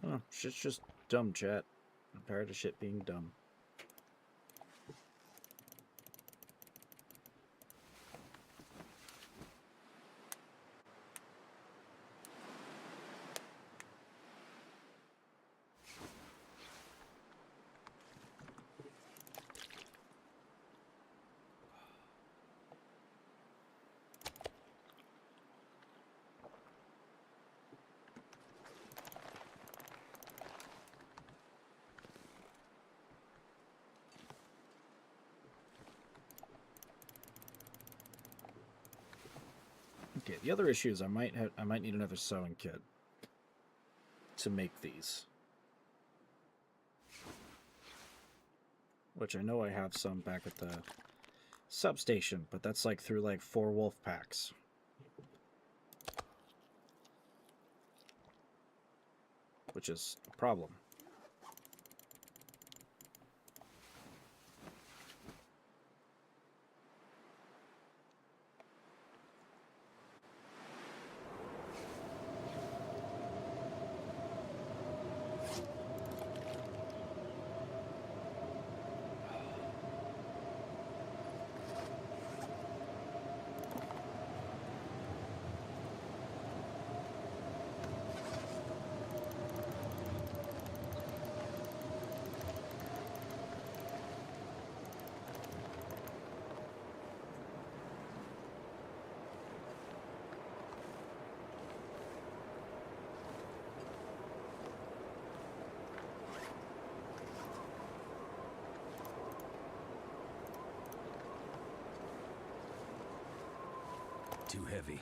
Oh, shit's just dumb, chat. I'm tired of shit being dumb. Okay, the other issue is I might need another sewing kit to make these. Which I know I have some back at the substation, but that's like through like 4 wolf packs. Which is a problem. Too heavy.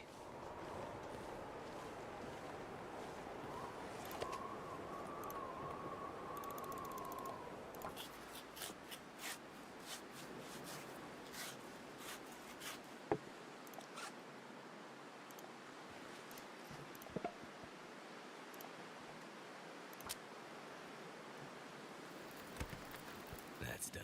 That's done.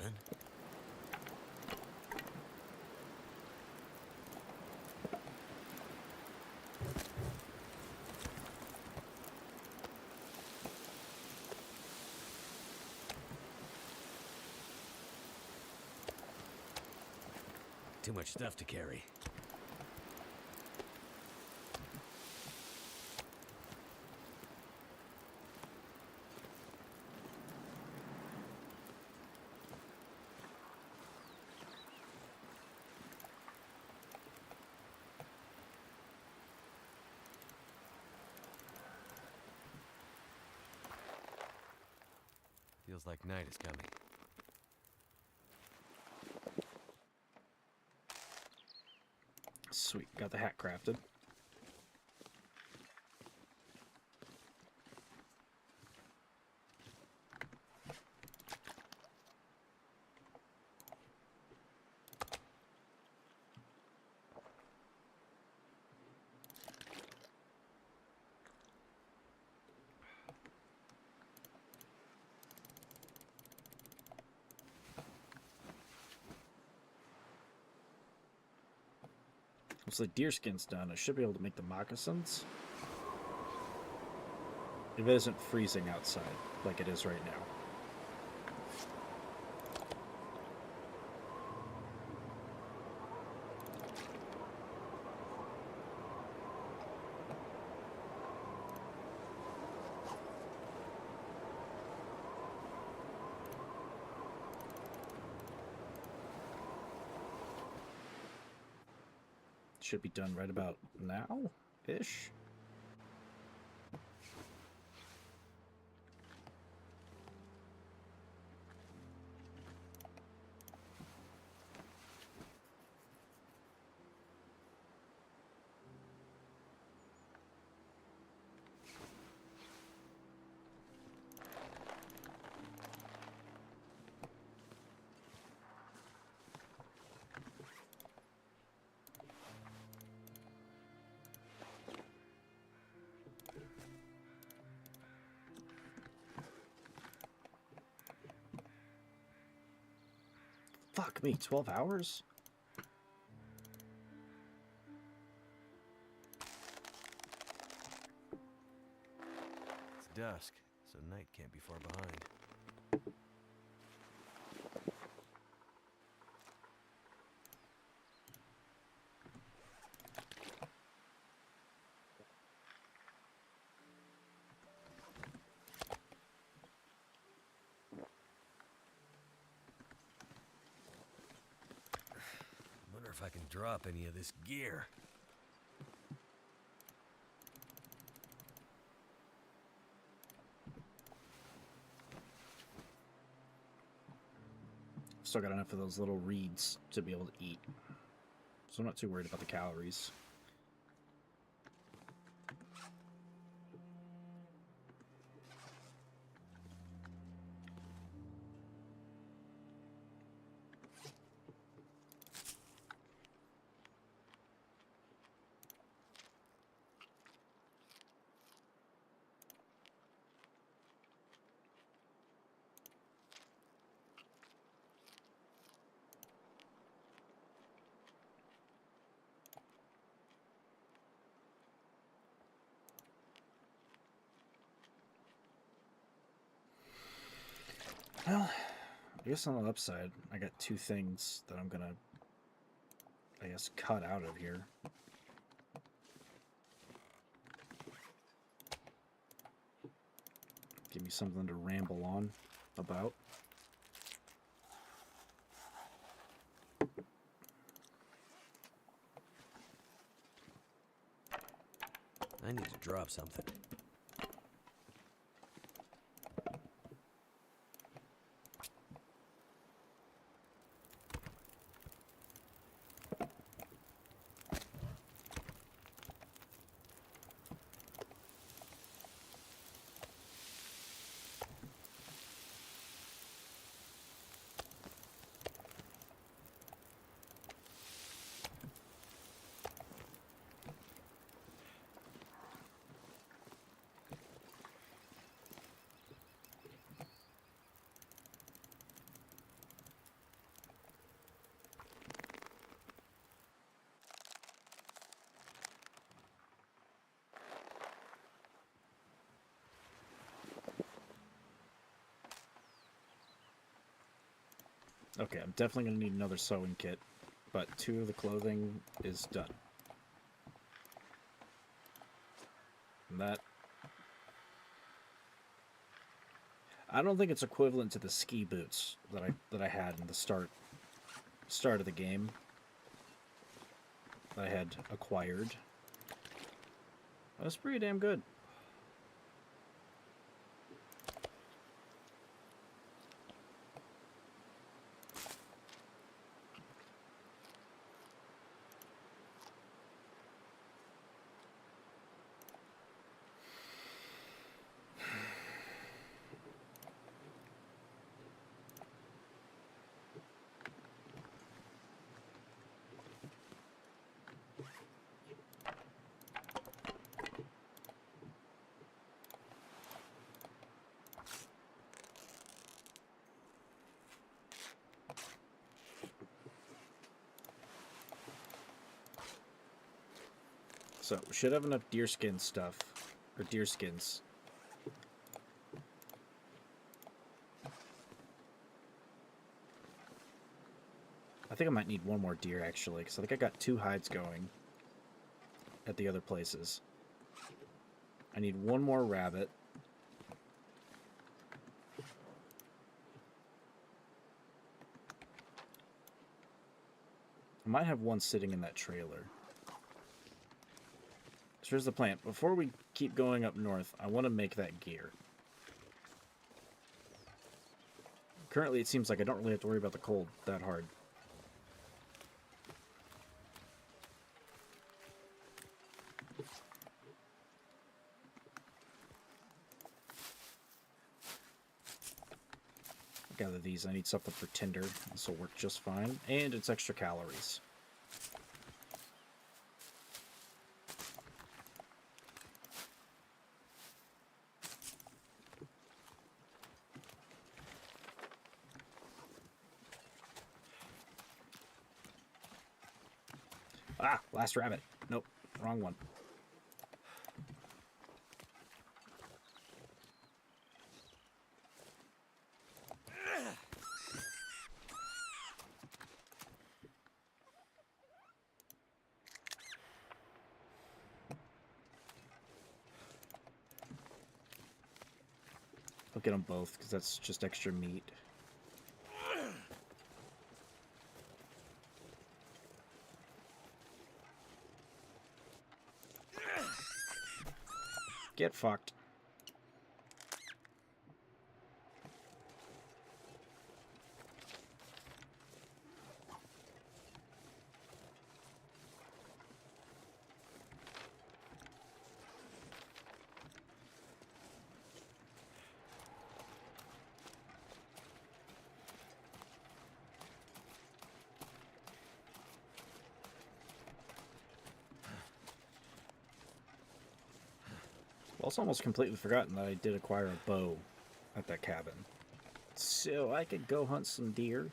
Too much stuff to carry. Feels like night is coming. Sweet, got the hat crafted. Once the deer skin's done, I should be able to make the moccasins. If it isn't freezing outside, like it is right now. Should be done right about now-ish. Fuck me, 12 hours? It's dusk, so night can't be far behind. Wonder if I can drop any of this gear. Still got enough of those little reeds to be able to eat. So I'm not too worried about the calories. Well, I guess on the upside, I got two things that I'm gonna, I guess, cut out of here. Give me something to ramble on about. I need to drop something. Okay, I'm definitely going to need another sewing kit, but 2 of the clothing is done. And that... I don't think it's equivalent to the ski boots that I had in the start of the game that I had acquired. That's pretty damn good. So, we should have enough deerskin stuff. Or deer skins. I think I might need one more deer, actually, because I think I got 2 hides going at the other places. I need one more rabbit. I might have one sitting in that trailer. So here's the plan. Before we keep going up north, I want to make that gear. Currently, it seems like I don't really have to worry about the cold that hard. Gather these. I need something for tinder. This will work just fine. And it's extra calories. Ah, last rabbit. Nope, wrong one. I'll get them both, because that's just extra meat. Get fucked. Also, almost completely forgotten that I did acquire a bow at that cabin. So I could go hunt some deer.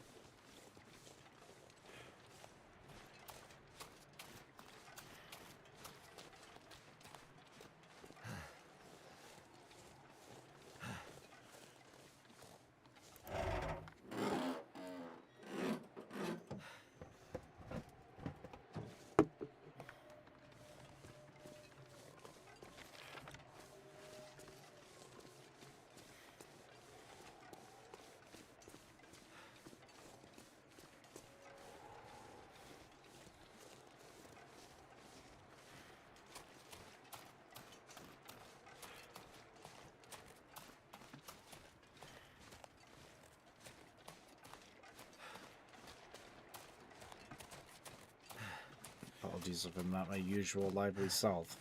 Apologies if I'm not my usual lively self.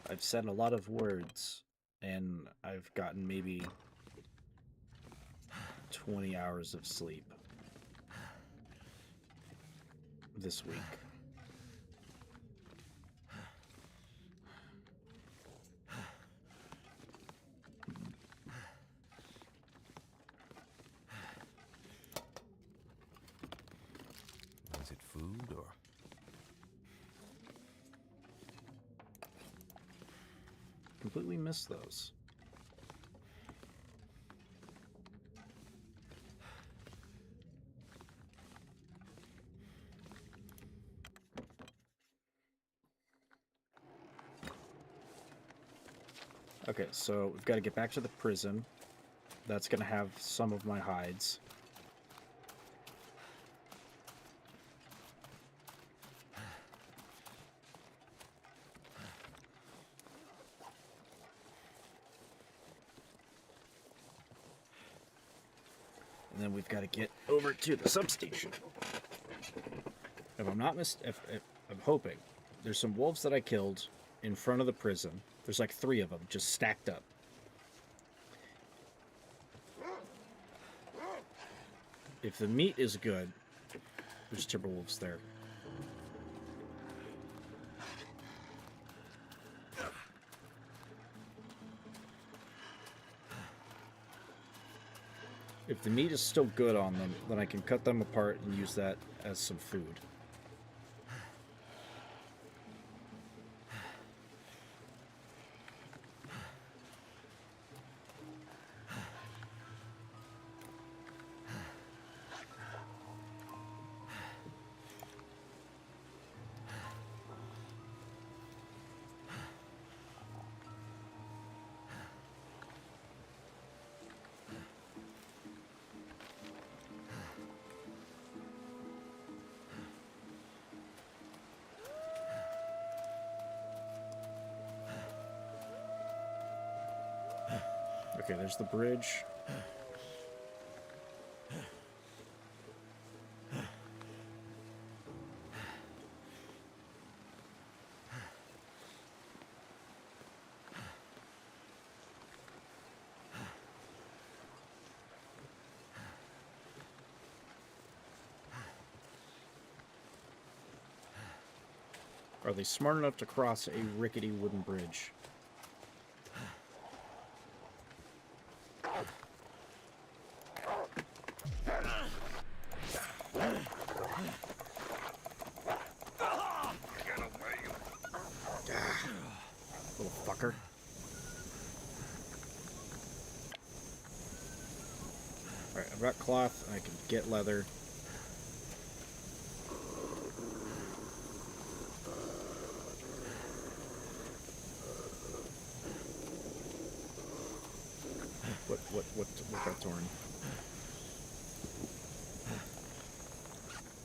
I've said a lot of words, and I've gotten maybe 20 hours of sleep this week. Is it food or... Completely missed those. Okay, so we've got to get back to the prison. That's going to have some of my hides. And then we've got to get over to the substation. If I'm not if I'm hoping, there's some wolves that I killed in front of the prison. There's like 3 of them just stacked up. If the meat is good, there's timberwolves there. If the meat is still good on them, then I can cut them apart and use that as some food. Okay, there's the bridge. Are they smart enough to cross a rickety wooden bridge? Little fucker. Alright, I've got cloth. I can get leather. What got torn?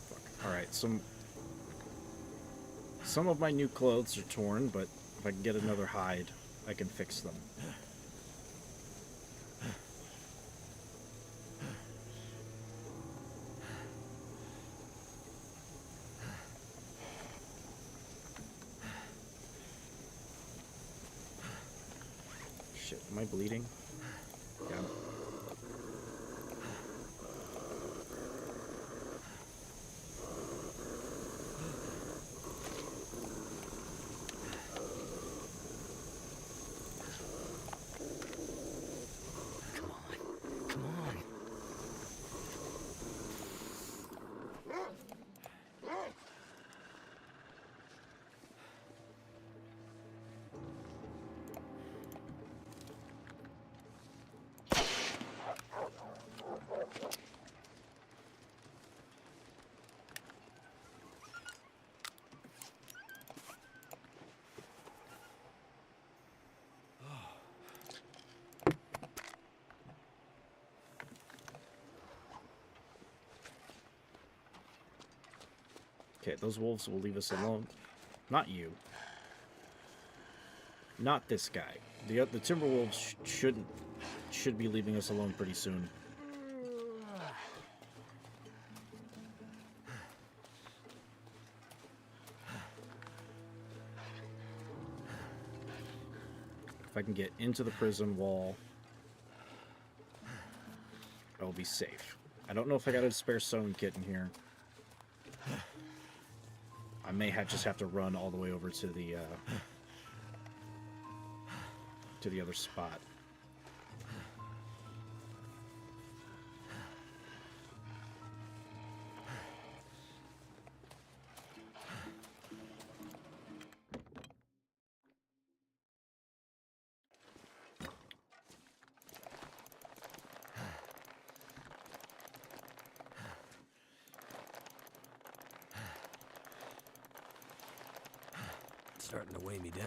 Fuck. Alright, some of my new clothes are torn, but if I can get another hide, I can fix them. Shit, am I bleeding? Yeah. Come on. Okay, those wolves will leave us alone. Not you. Not this guy. The timber wolves should be leaving us alone pretty soon. If I can get into the prison wall, I'll be safe. I don't know if I got a spare sewing kit in here. I may just have to run all the way over to the other spot. It's starting to weigh me down.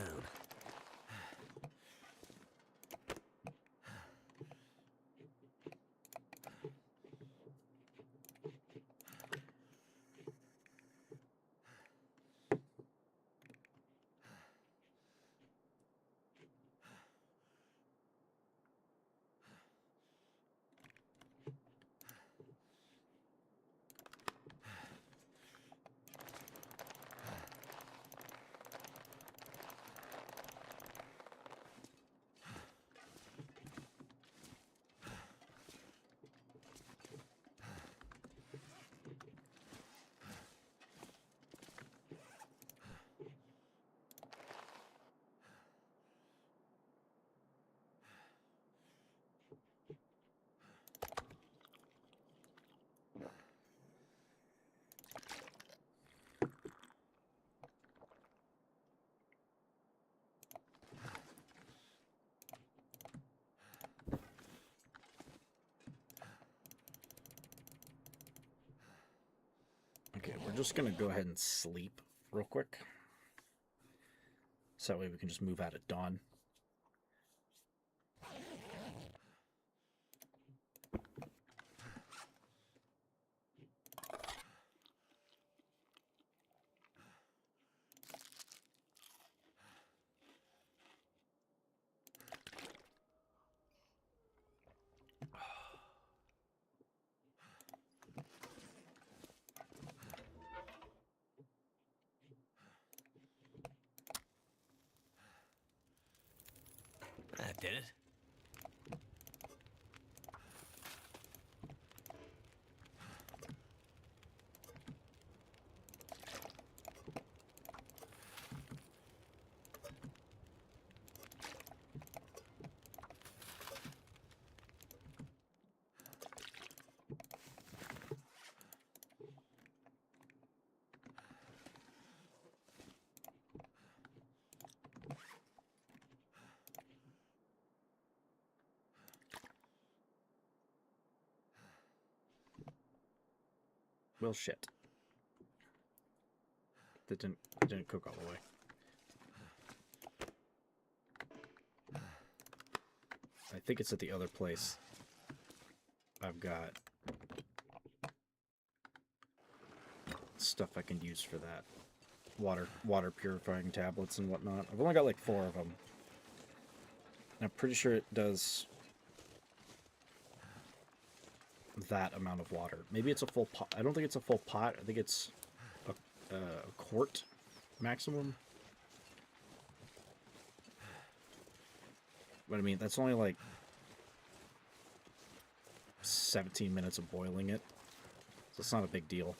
Okay, we're just gonna go ahead and sleep real quick. So that way we can just move out at dawn. That did it. Well, shit. That didn't cook all the way. I think it's at the other place. I've got stuff I can use for that. Water purifying tablets and whatnot. I've only got like 4 of them. And I'm pretty sure it does that amount of water. Maybe it's a full pot. I don't think it's a full pot. I think it's a quart maximum. But I mean, that's only like 17 minutes of boiling it. So it's not a big deal.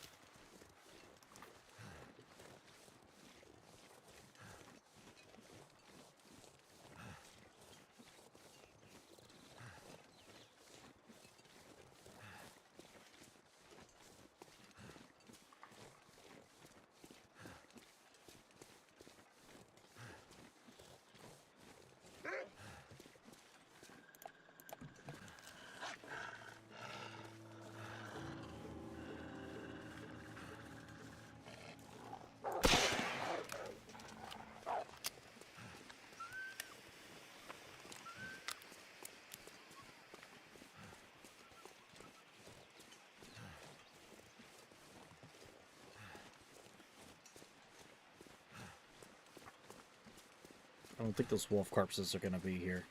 I don't think those wolf corpses are going to be here.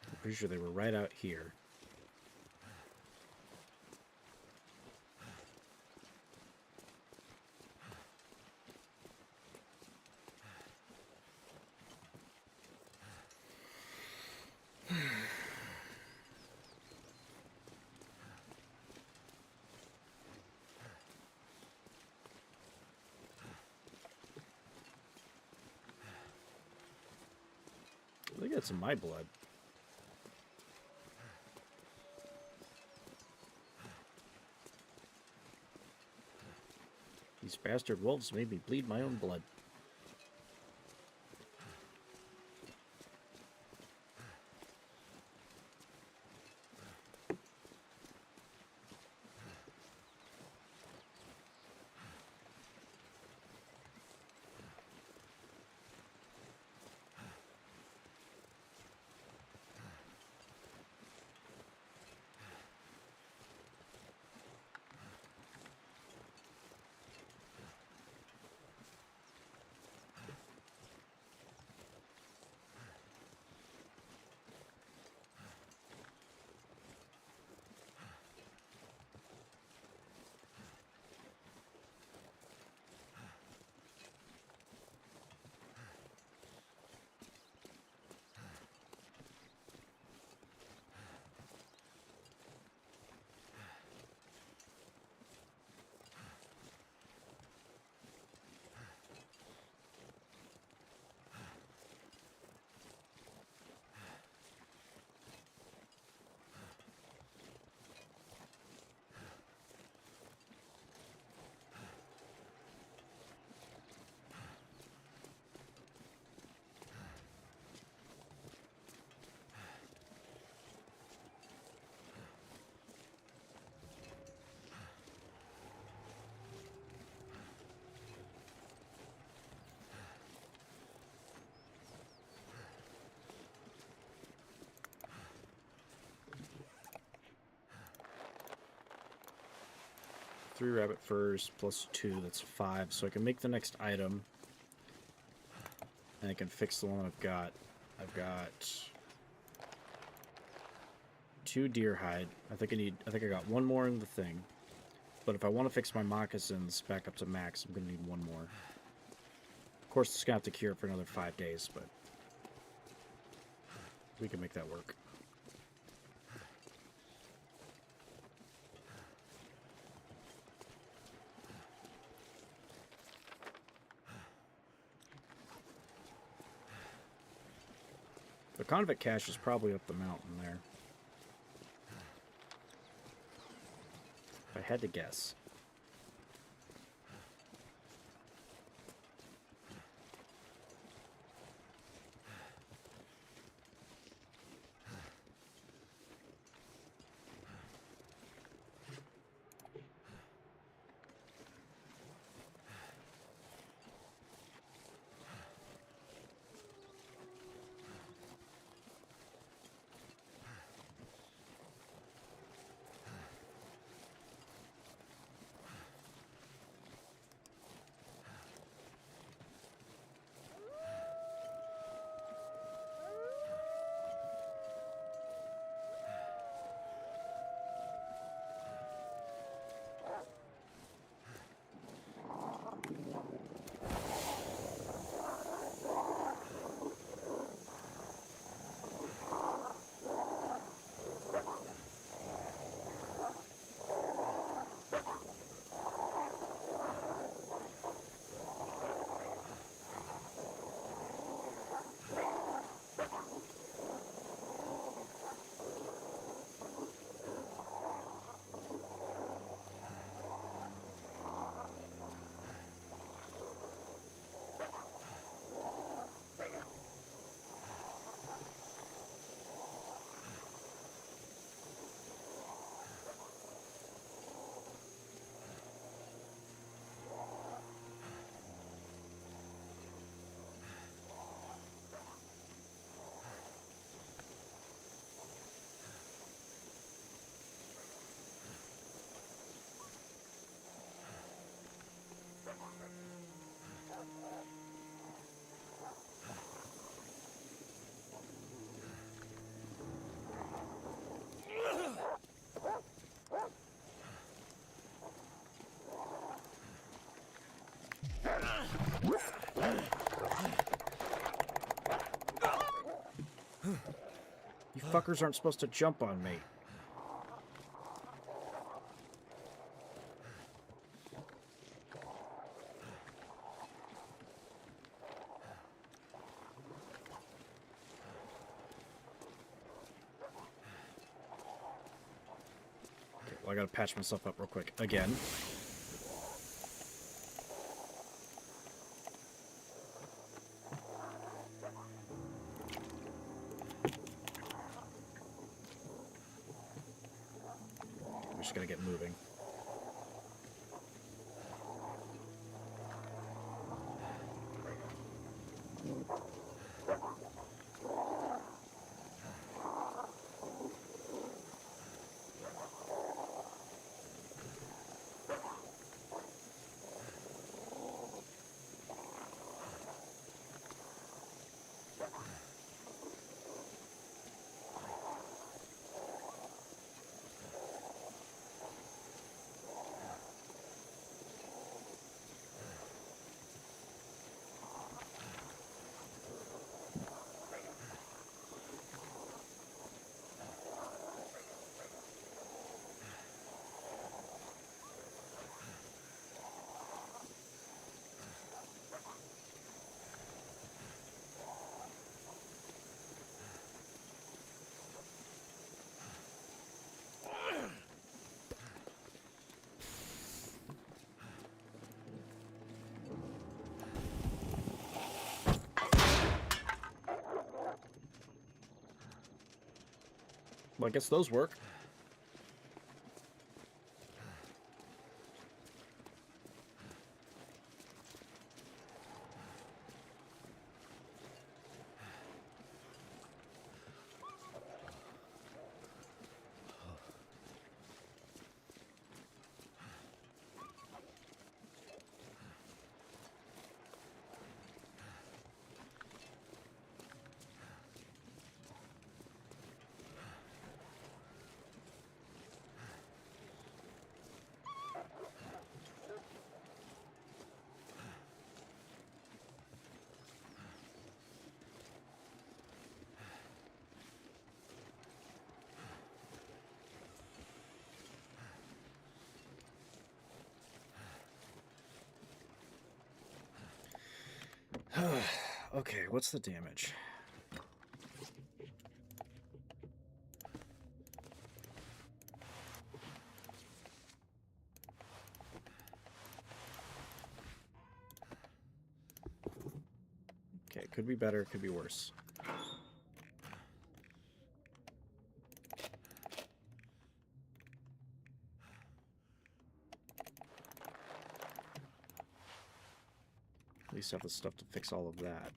I'm pretty sure they were right out here. They got some of my blood. These bastard wolves made me bleed my own blood. Three rabbit furs plus 2, that's 5. So I can make the next item. And I can fix the one I've got. I've got 2 deer hide. I think I got 1 more in the thing. But if I want to fix my moccasins back up to max, I'm going to need 1 more. Of course, it's going to have to cure for another 5 days, but we can make that work. The convict cache is probably up the mountain there. If I had to guess. You fuckers aren't supposed to jump on me. Okay, well, I gotta patch myself up real quick. Again. We just gotta get moving. Well, I guess those work. Okay, what's the damage? Okay, could be better, could be worse. At least have the stuff to fix all of that.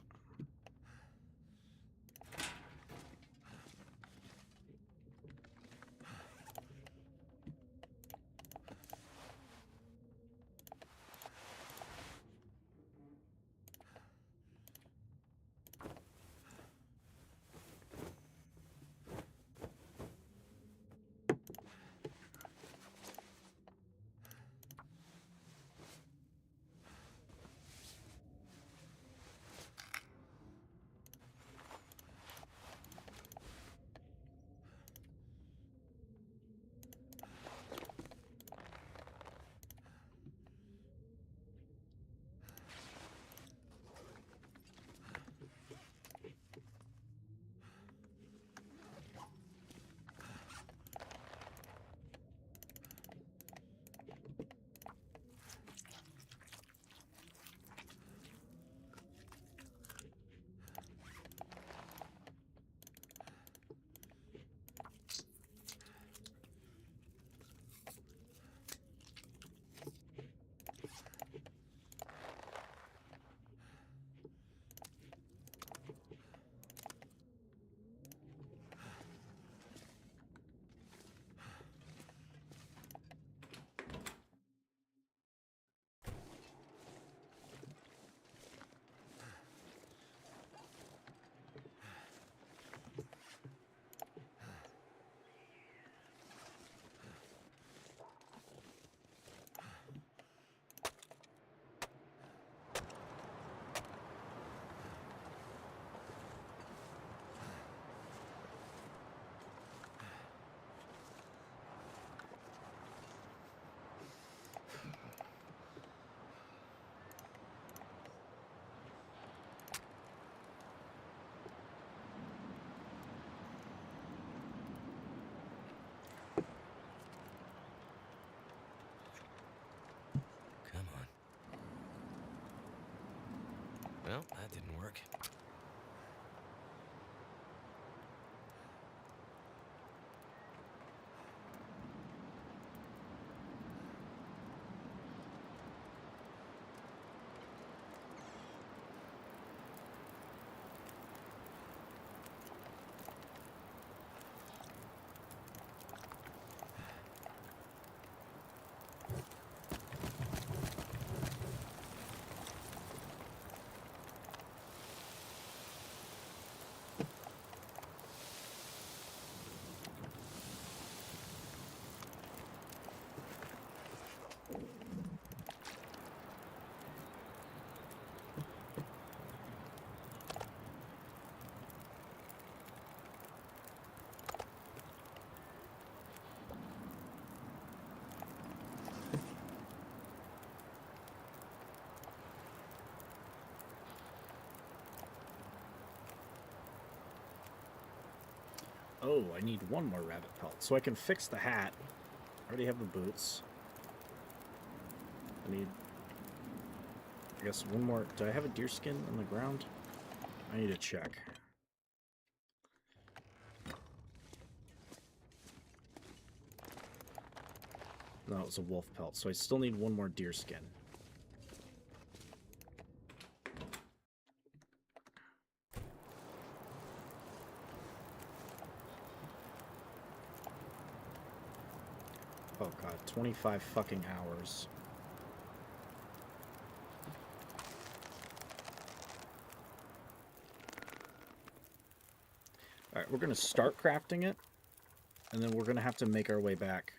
Come on. Well, that didn't work. Oh, I need one more rabbit pelt. So I can fix the hat. I already have the boots. I need, I guess, one more. Do I have a deer skin on the ground? I need to check. No, it was a wolf pelt. So I still need one more deer skin. Oh god, 25 fucking hours. Alright, we're gonna start crafting it, and then we're gonna have to make our way back.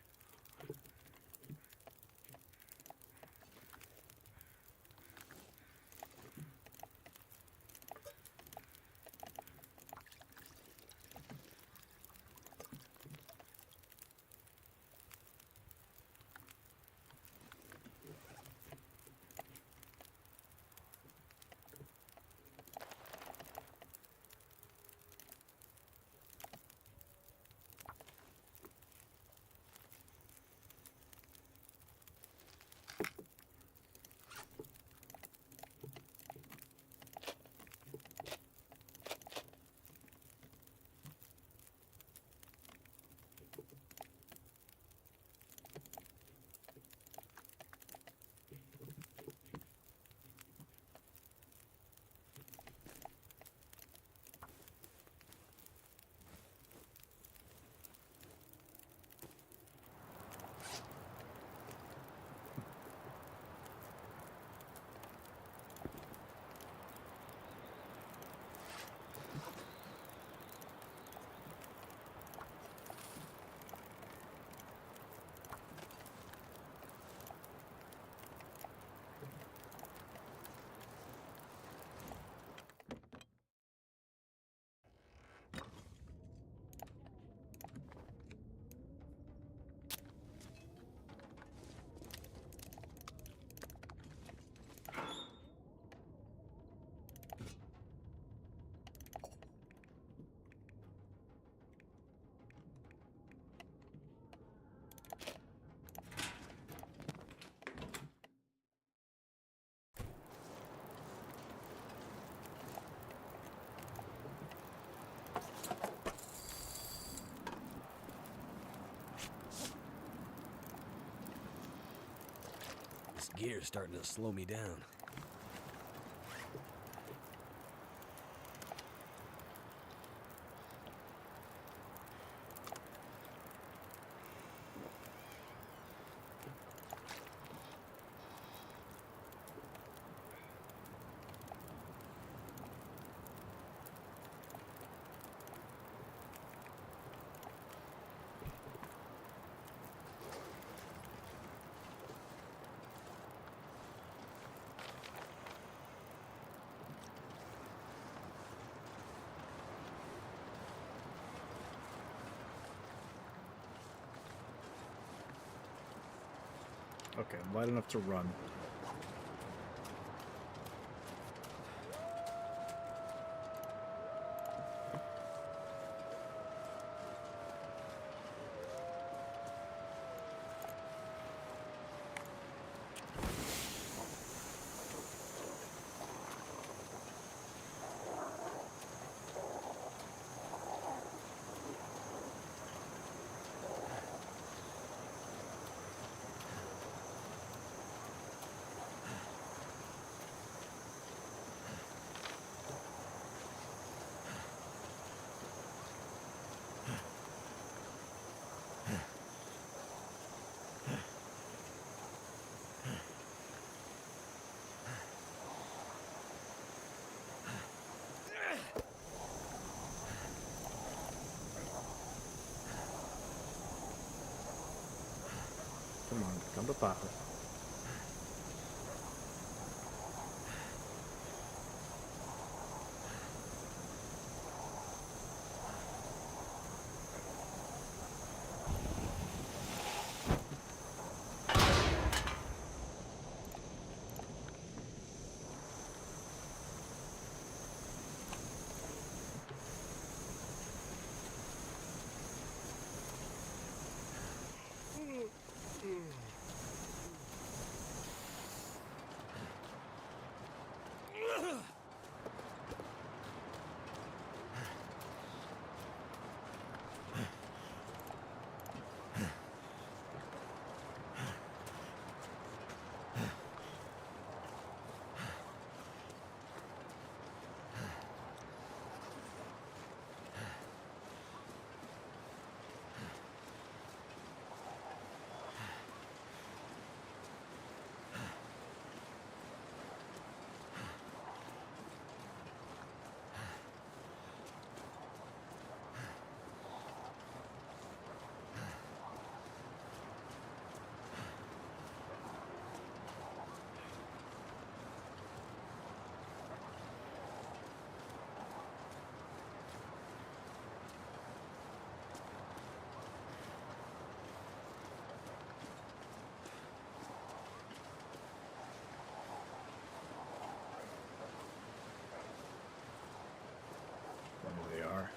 gear's starting to slow me down. Okay, I'm light enough to run. Come on, come to Papa. There they are.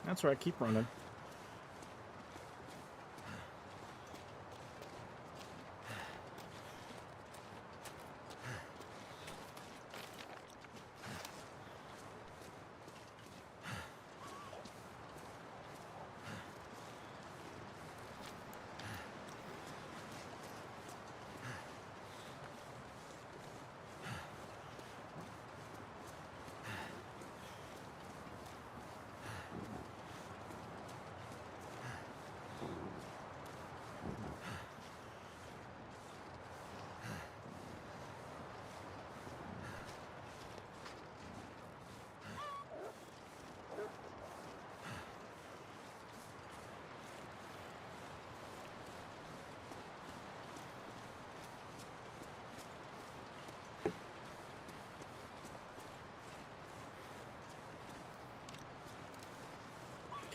That's right, keep running.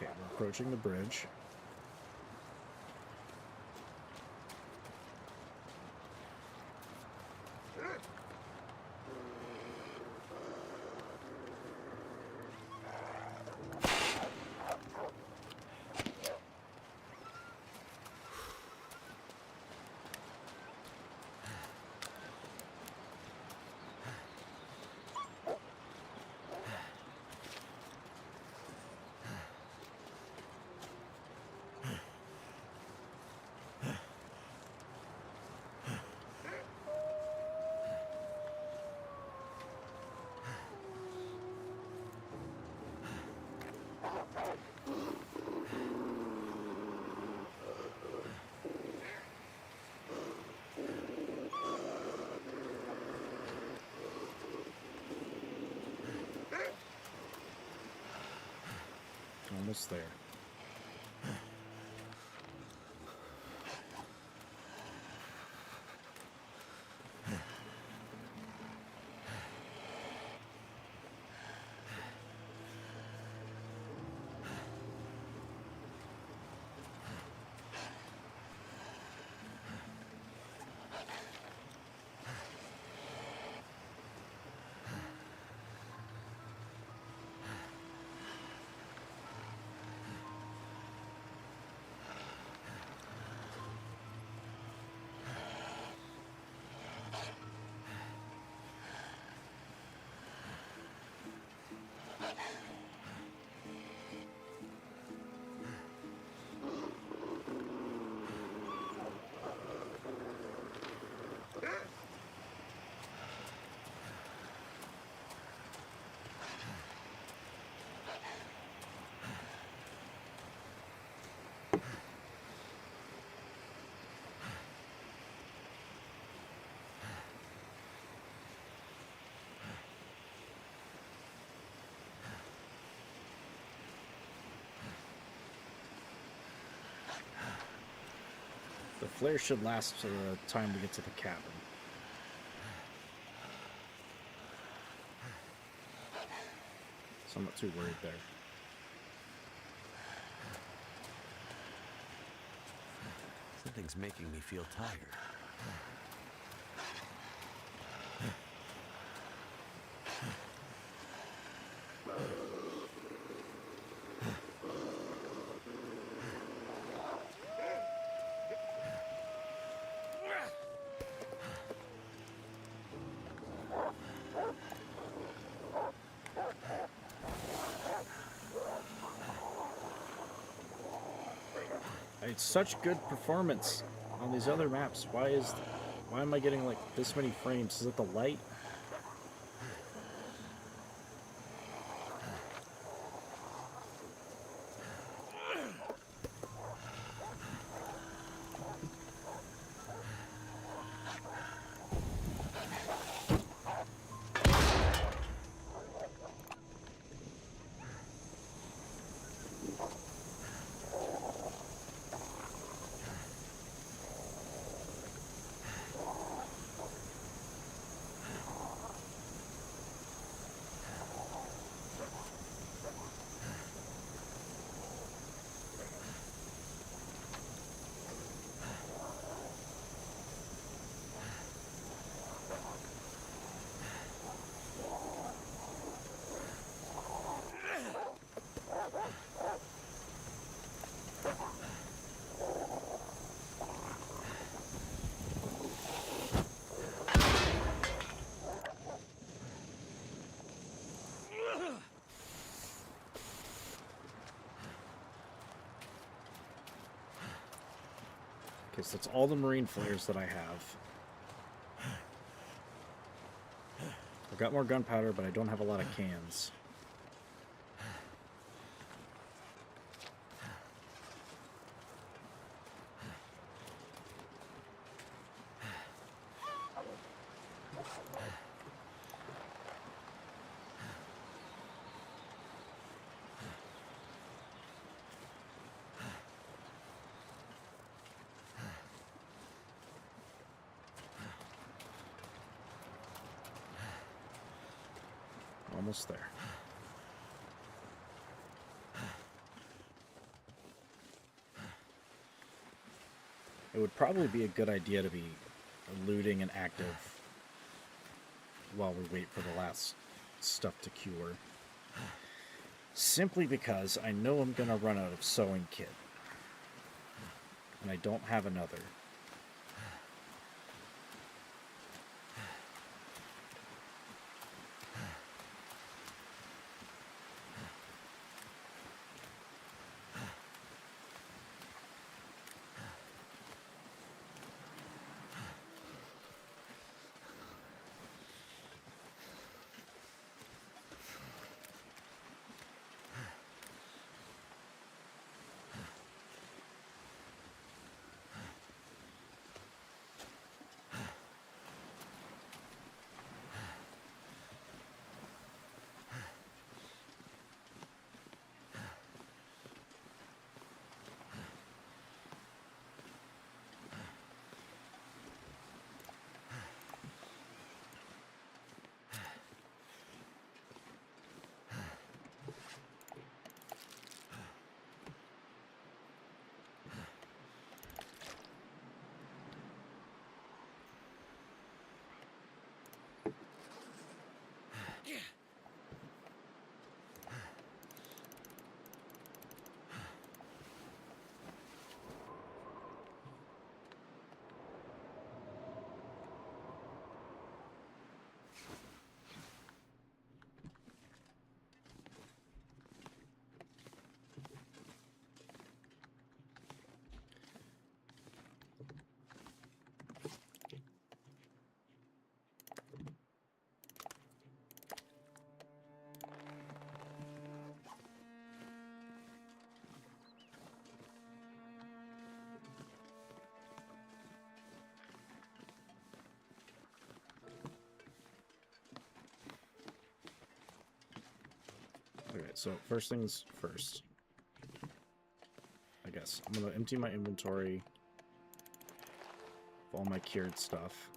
Okay, we're approaching the bridge. Almost there. The flare should last to the time we get to the cabin. So I'm not too worried there. Something's making me feel tired. It's such good performance on these other maps. Why am I getting like this many frames? Is it the light? Okay, so that's all the marine flares that I have. I've got more gunpowder, but I don't have a lot of cans. Almost there. would probably be a good idea to be looting and active while we wait for the last stuff to cure. Simply because I know I'm gonna run out of sewing kit. And I don't have another. Okay, so first things first. I guess I'm gonna empty my inventory of all my cured stuff.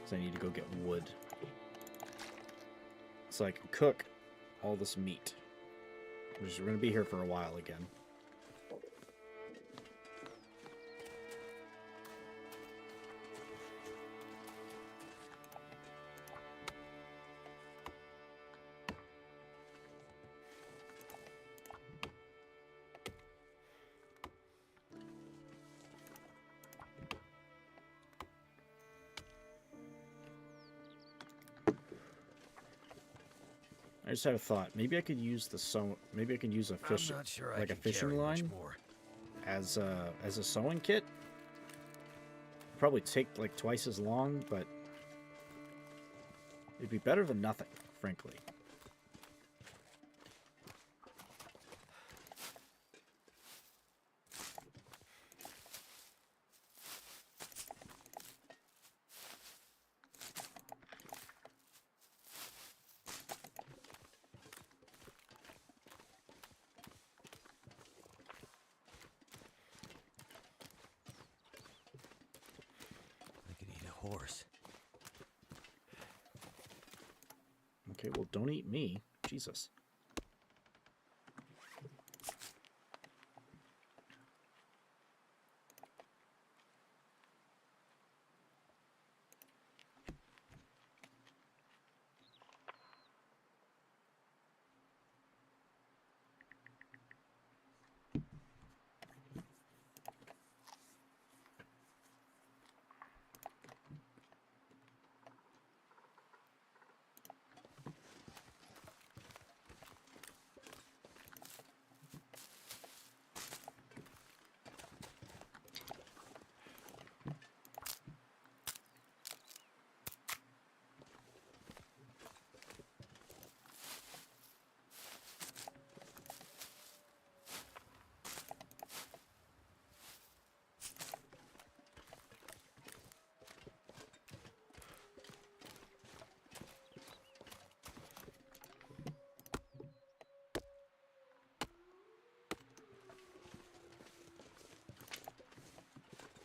So I need to go get wood. So I can cook all this meat. We're gonna be here for a while again. I just had a thought. Maybe I could use maybe I could use a fish, I'm not sure like I a can fishing carry much line, more. as a sewing kit. Probably take like twice as long, but it'd be better than nothing, frankly. I could eat a horse. Okay, well, don't eat me. Jesus.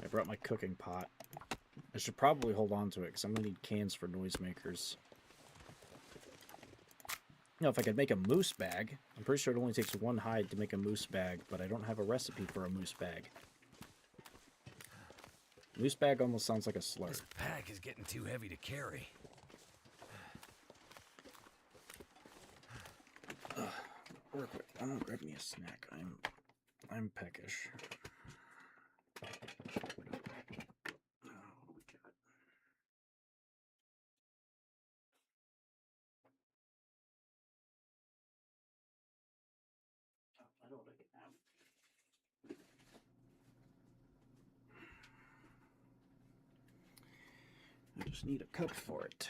I brought my cooking pot. I should probably hold on to it because I'm gonna need cans for noisemakers. You know, if I could make a moose bag, I'm pretty sure it only takes one hide to make a moose bag, but I don't have a recipe for a moose bag. Moose bag almost sounds like a slur. This pack is getting too heavy to carry. Real quick, I'm gonna grab me a snack. I'm peckish. Oh, what we got? Oh, I know what I can have. I just need a cup for it.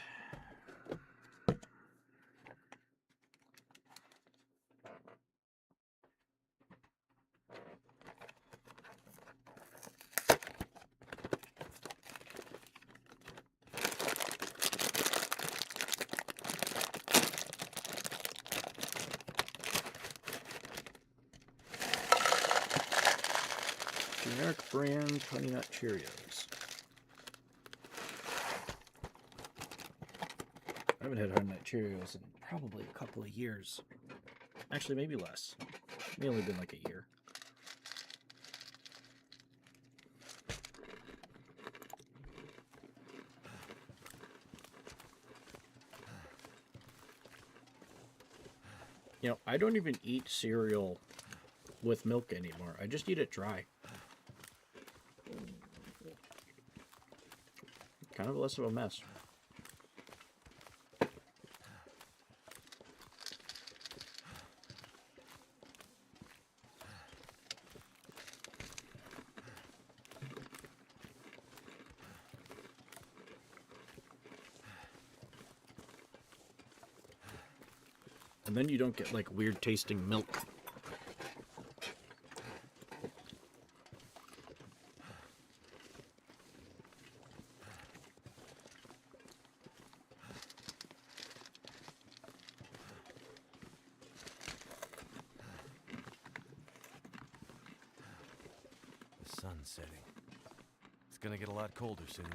Generic brand Honey Nut Cheerios. I haven't had Honey Nut Cheerios in probably a couple of years. Actually, maybe less. Maybe only been like a year. You know, I don't even eat cereal with milk anymore. I just eat it dry. Kind of less of a mess. And then you don't get like weird tasting milk. The sun's setting. It's gonna get a lot colder soon.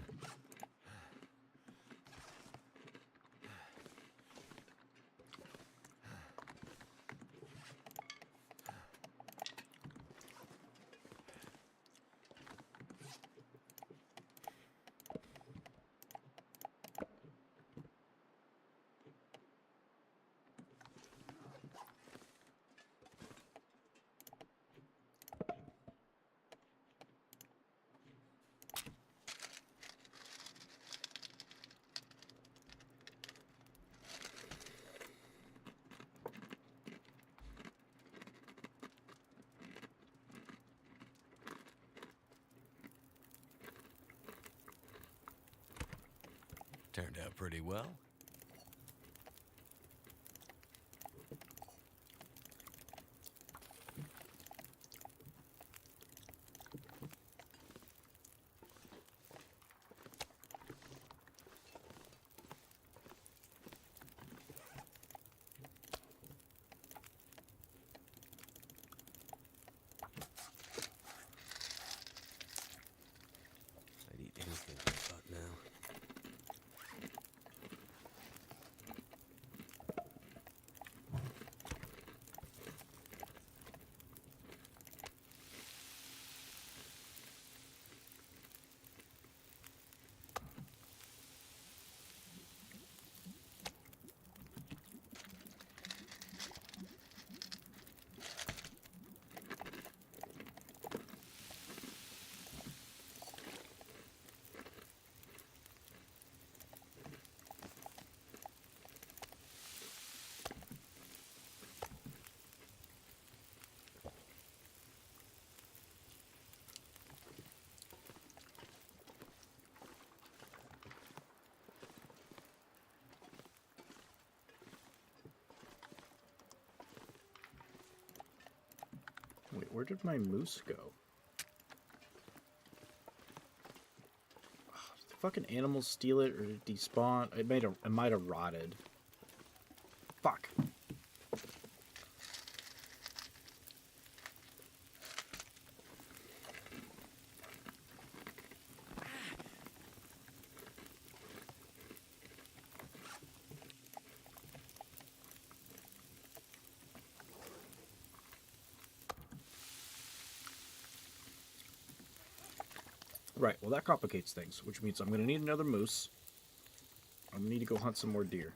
Turned out pretty well. I'd eat anything about now. Wait, where did my moose go? Did the fucking animals steal it or did it despawn? It might have rotted. Fuck. Right, well that complicates things, which means I'm going to need another moose. I'm going to need to go hunt some more deer.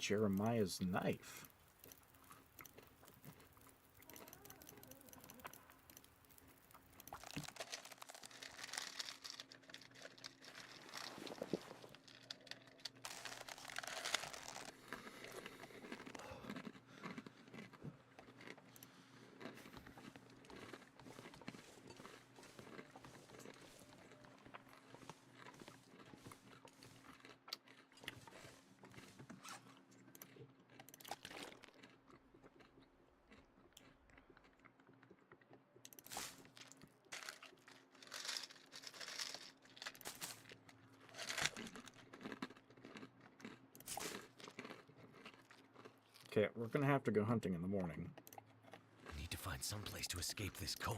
Jeremiah's knife. Okay, we're gonna have to go hunting in the morning. I need to find some place to escape this cold.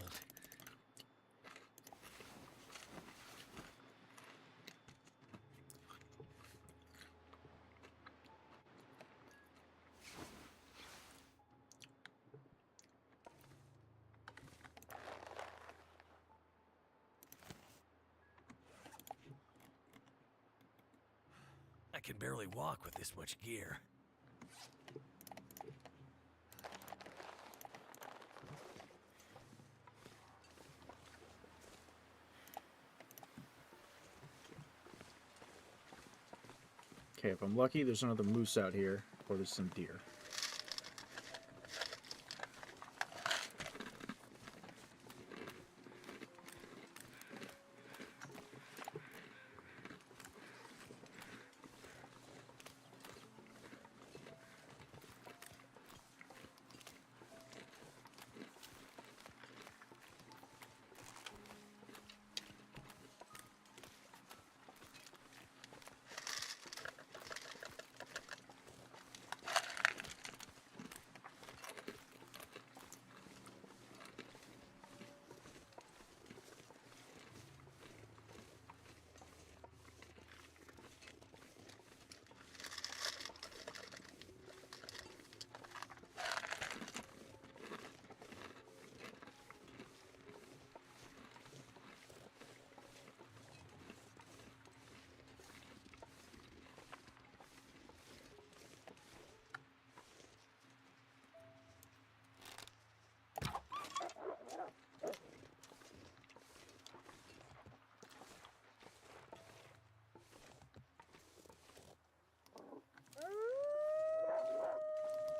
I can barely walk with this much gear. Okay, if I'm lucky, there's another moose out here, or there's some deer.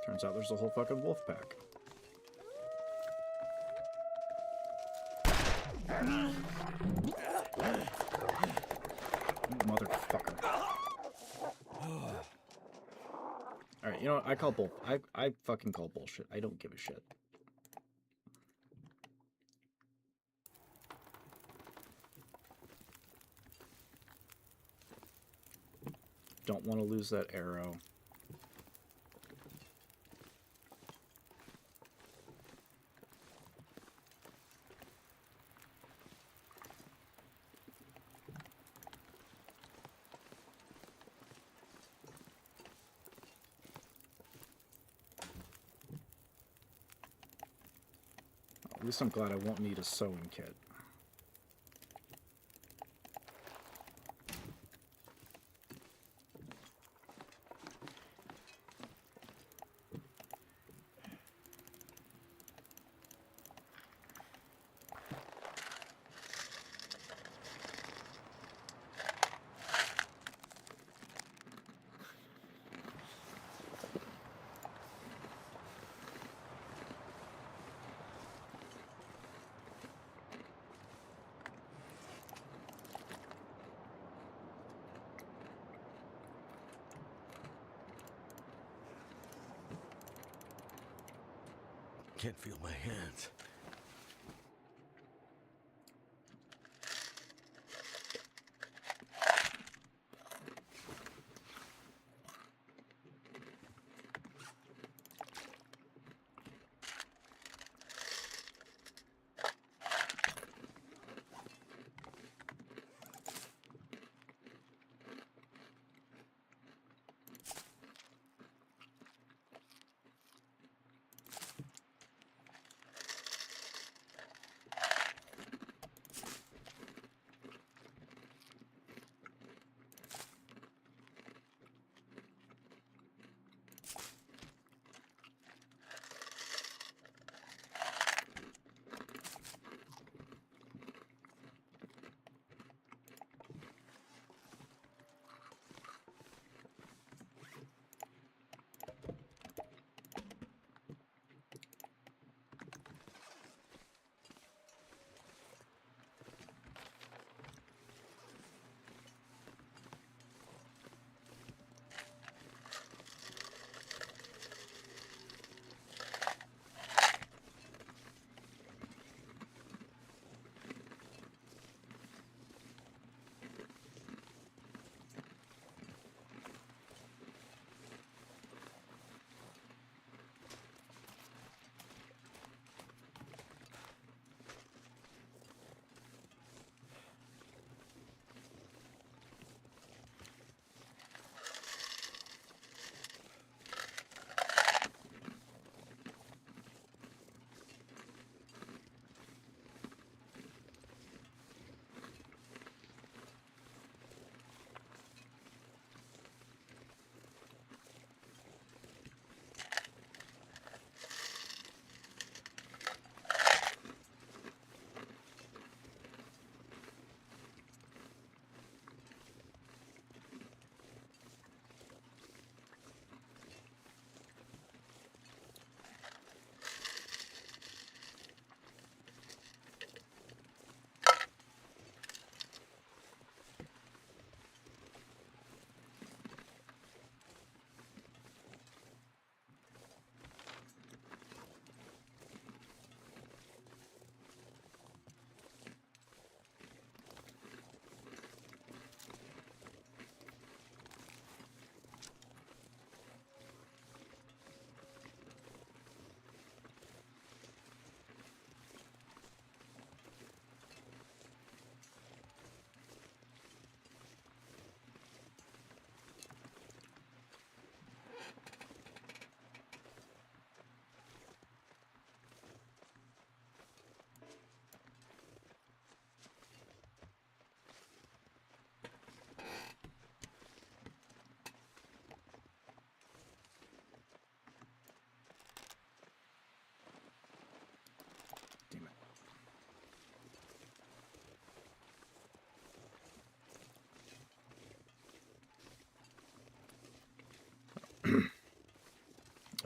Turns out there's a whole fucking wolf pack. Motherfucker. Alright, you know what? I call bull. I fucking call bullshit. I don't give a shit. Don't want to lose that arrow. At least I'm glad I won't need a sewing kit. Can't feel my hands.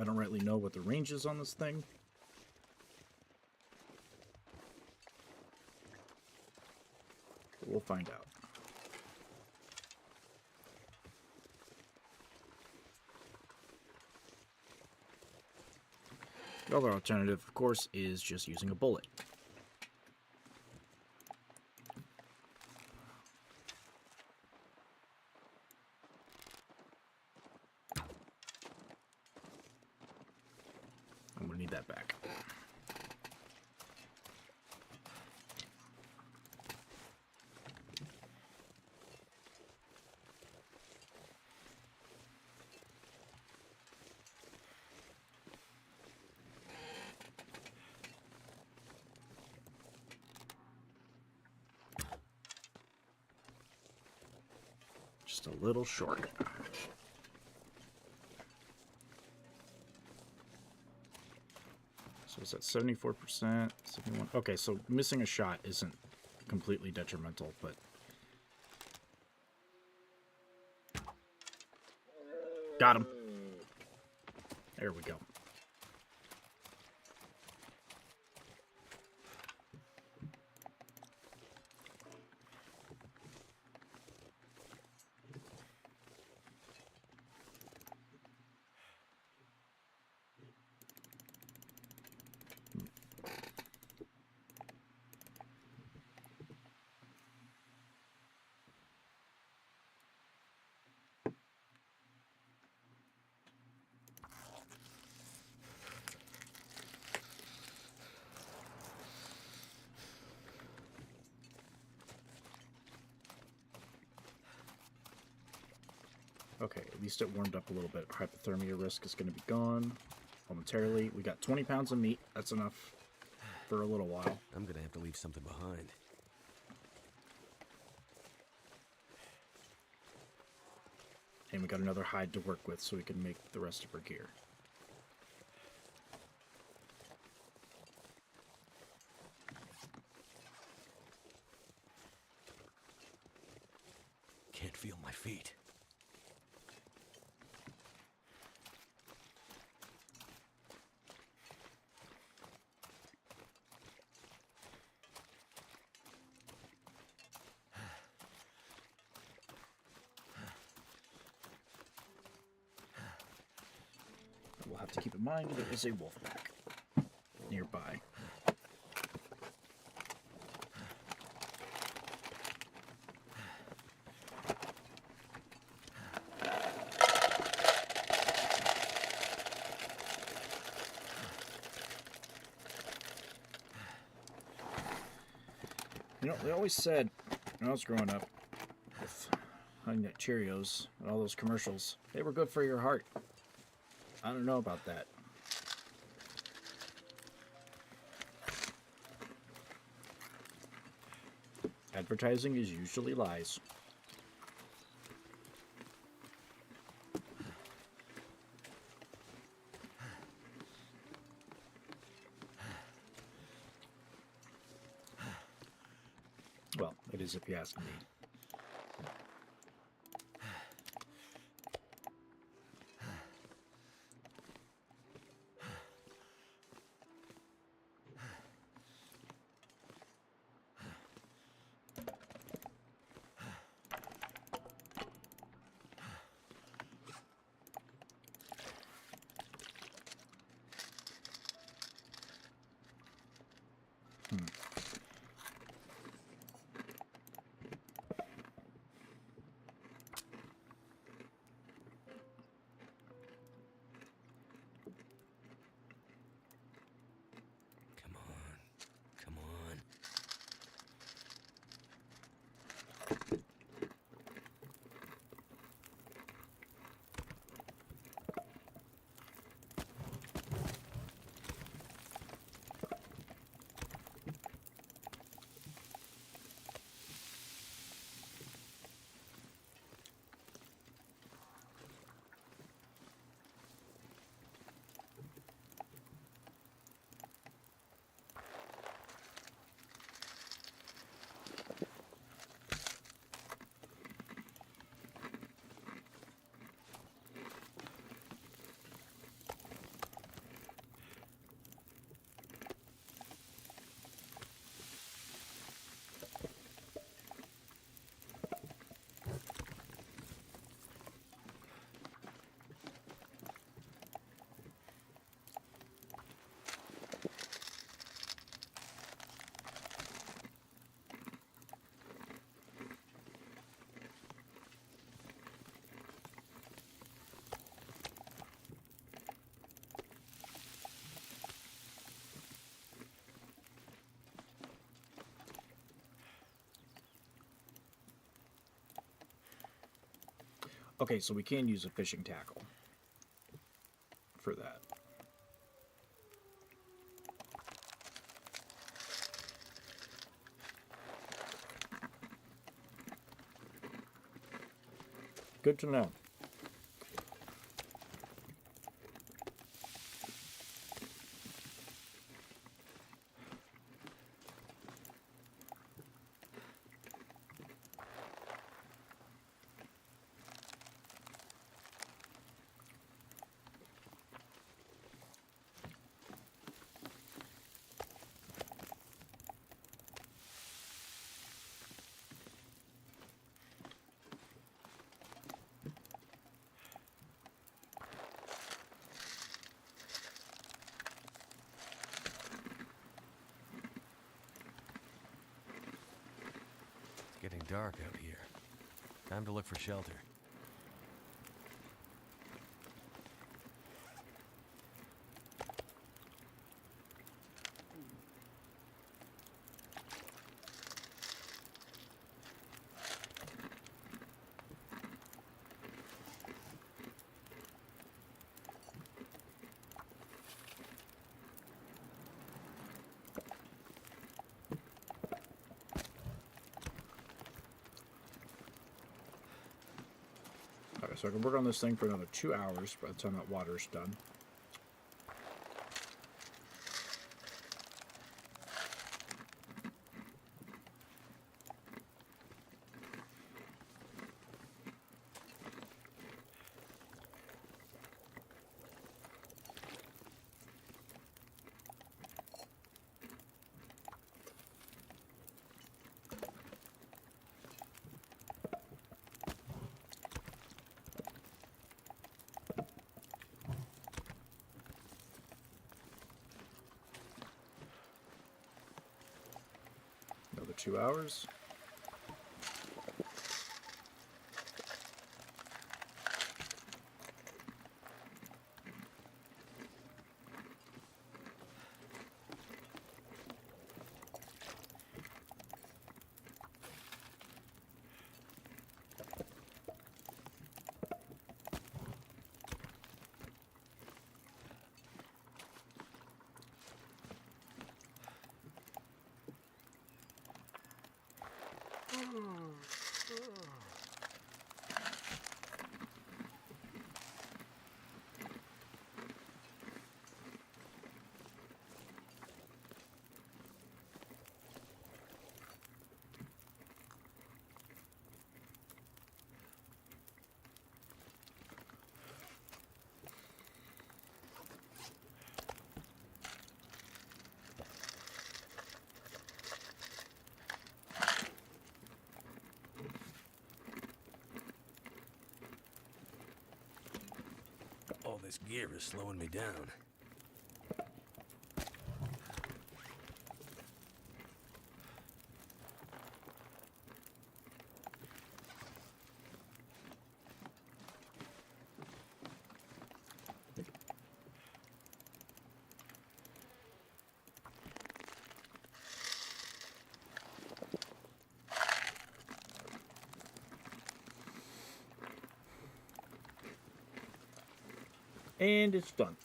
I don't rightly know what the range is on this thing. But we'll find out. The other alternative, of course, is just using a bullet. I'm going to need that back. Just a little short. So is that 74%? 71? Okay, so missing a shot isn't completely detrimental, but... Got him. There we go. Okay, at least it warmed up a little bit. Hypothermia risk is going to be gone momentarily. We got 20 pounds of meat. That's enough for a little while. I'm gonna have to leave something behind. And we got another hide to work with so we can make the rest of our gear. Can't feel my feet. We'll have to keep in mind there is a wolf pack nearby. You know, they always said when I was growing up with Honey Nut Cheerios and all those commercials, they were good for your heart. I don't know about that. Advertising is usually lies. Well, it is if you ask me. Come on. Come on. Okay, so we can use a fishing tackle for that. Good to know. It's getting dark out here. Time to look for shelter. Okay, so I can work on this thing for another 2 hours by the time that water's done. Another 2 hours. All this gear is slowing me down. And it's done.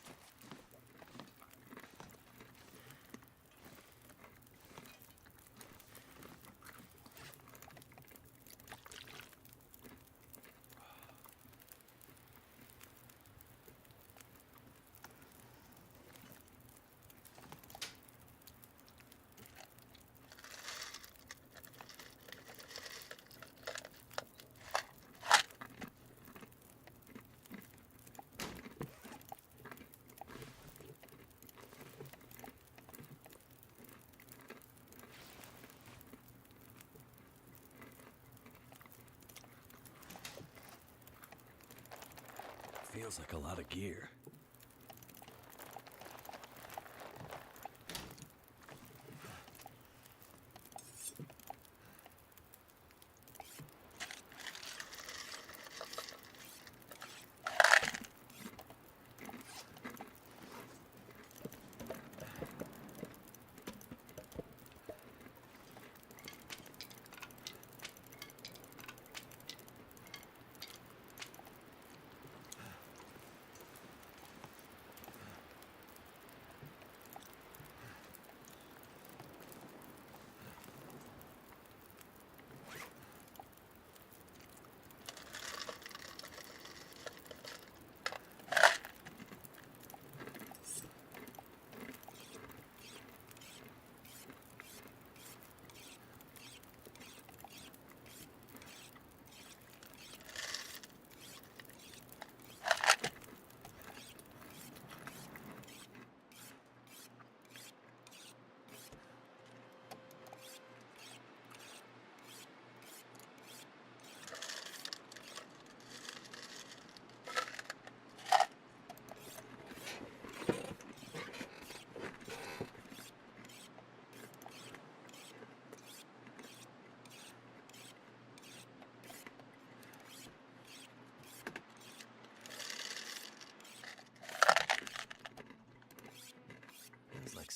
Feels like a lot of gear.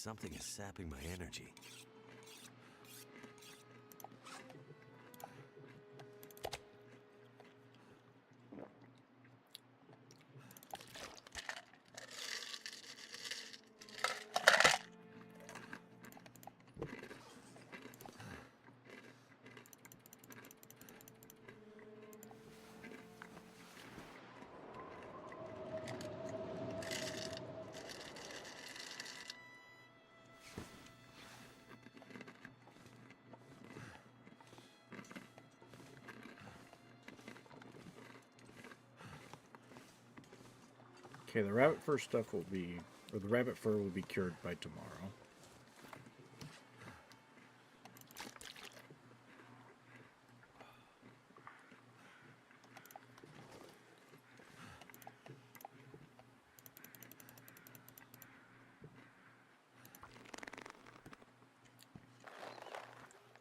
Something is sapping my energy. Okay, the rabbit fur stuff will be, or the rabbit fur will be cured by tomorrow.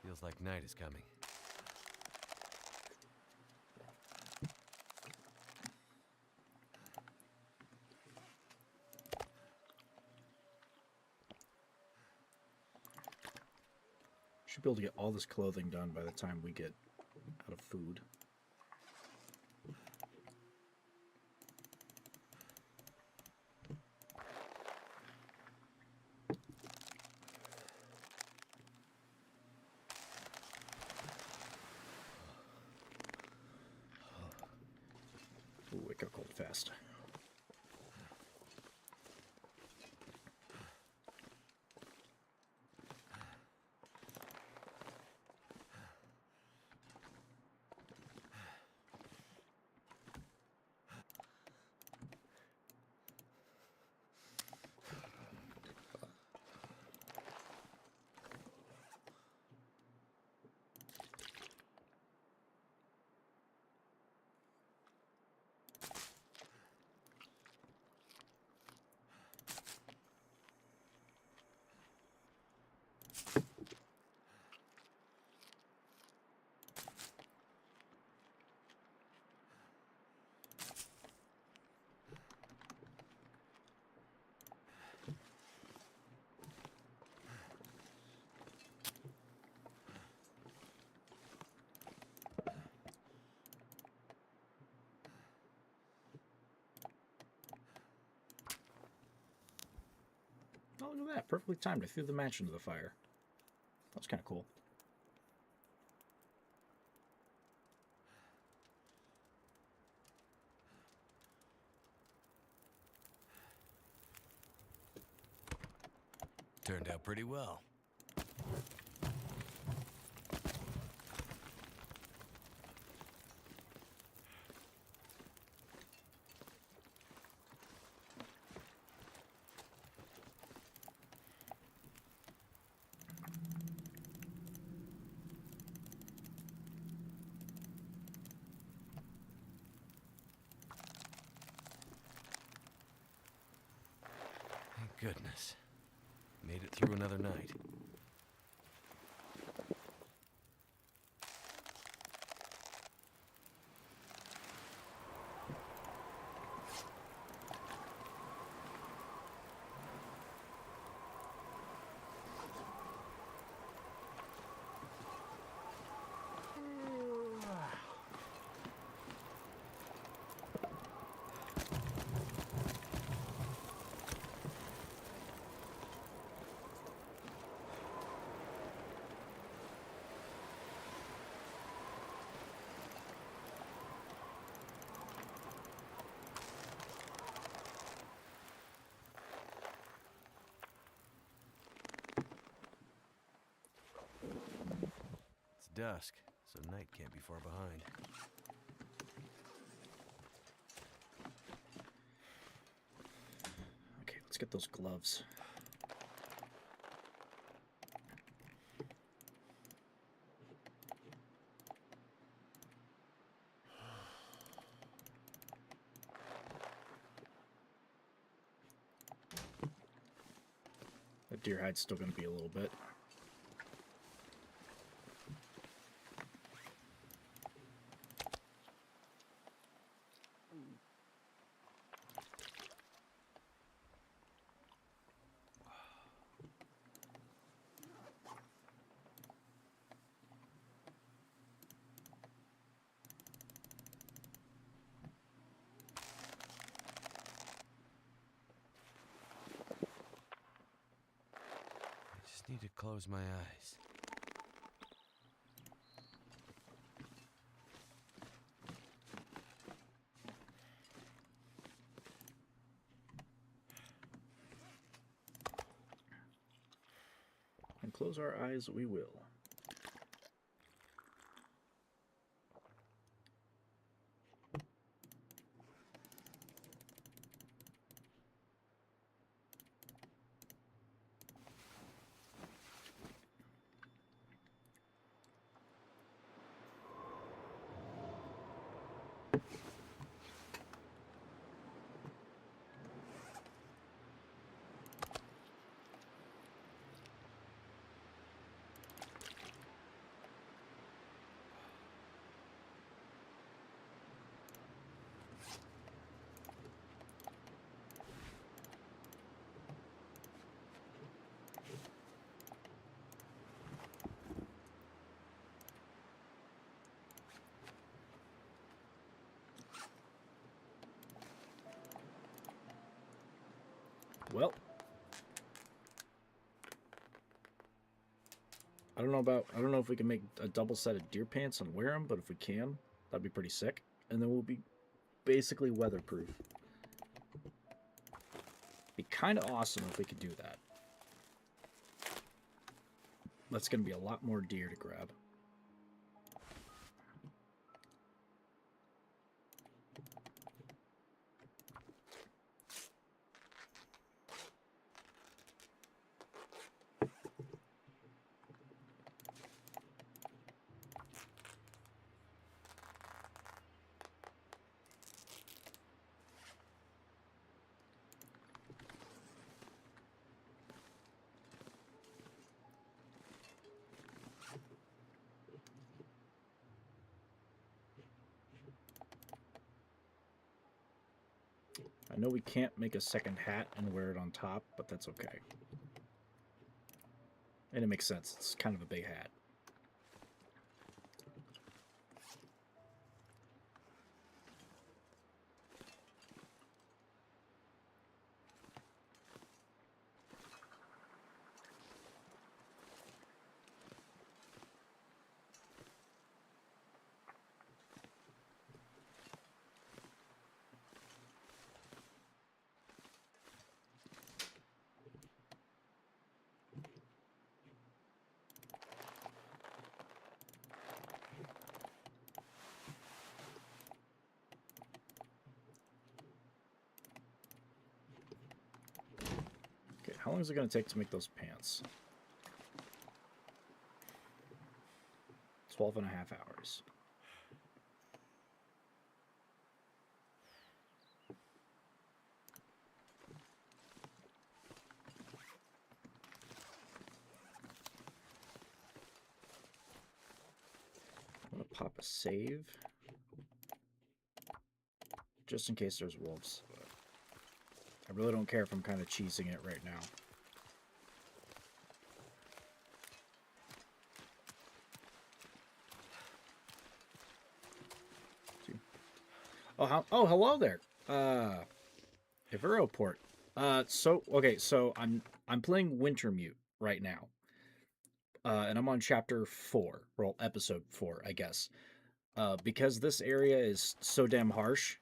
Feels like night is coming. Should be able to get all this clothing done by the time we get out of food. Ooh, it got cold fast. Oh, look at that. Perfectly timed. I threw the match into the fire. That's kind of cool. Turned out pretty well. Thank goodness. Made it through another night. It's dusk, so night can't be far behind. Okay, let's get those gloves. That deer hide's still going to be a little bit. Just need to close my eyes. And close our eyes we will. Well, I don't know if we can make a double set of deer pants and wear them, but if we can, that'd be pretty sick. And then we'll be basically weatherproof. Be kind of awesome if we could do that. That's going to be a lot more deer to grab. I know we can't make a second hat and wear it on top, but that's okay. And it makes sense. It's kind of a big hat. How long is it going to take to make those pants? 12 and a half hours. I'm going to pop a save. Just in case there's wolves. I really don't care if I'm kind of cheesing it right now. Oh, hello there. Everoport. So I'm playing Wintermute right now. And I'm on chapter 4, well, episode 4, I guess. Because this area is so damn harsh,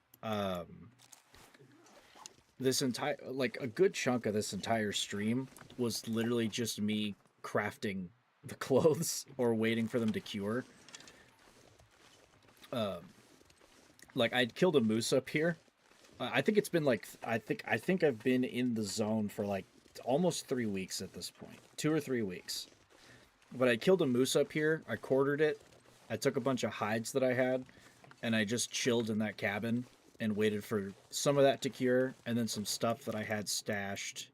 this entire, like, a good chunk of this entire stream was literally just me crafting the clothes or waiting for them to cure. Like, I'd killed a moose up here. I think it's been like, I think I've been in the zone for like almost 3 weeks at this point. 2 or 3 weeks. But I killed a moose up here. I quartered it. I took a bunch of hides that I had, and I just chilled in that cabin and waited for some of that to cure, and then some stuff that I had stashed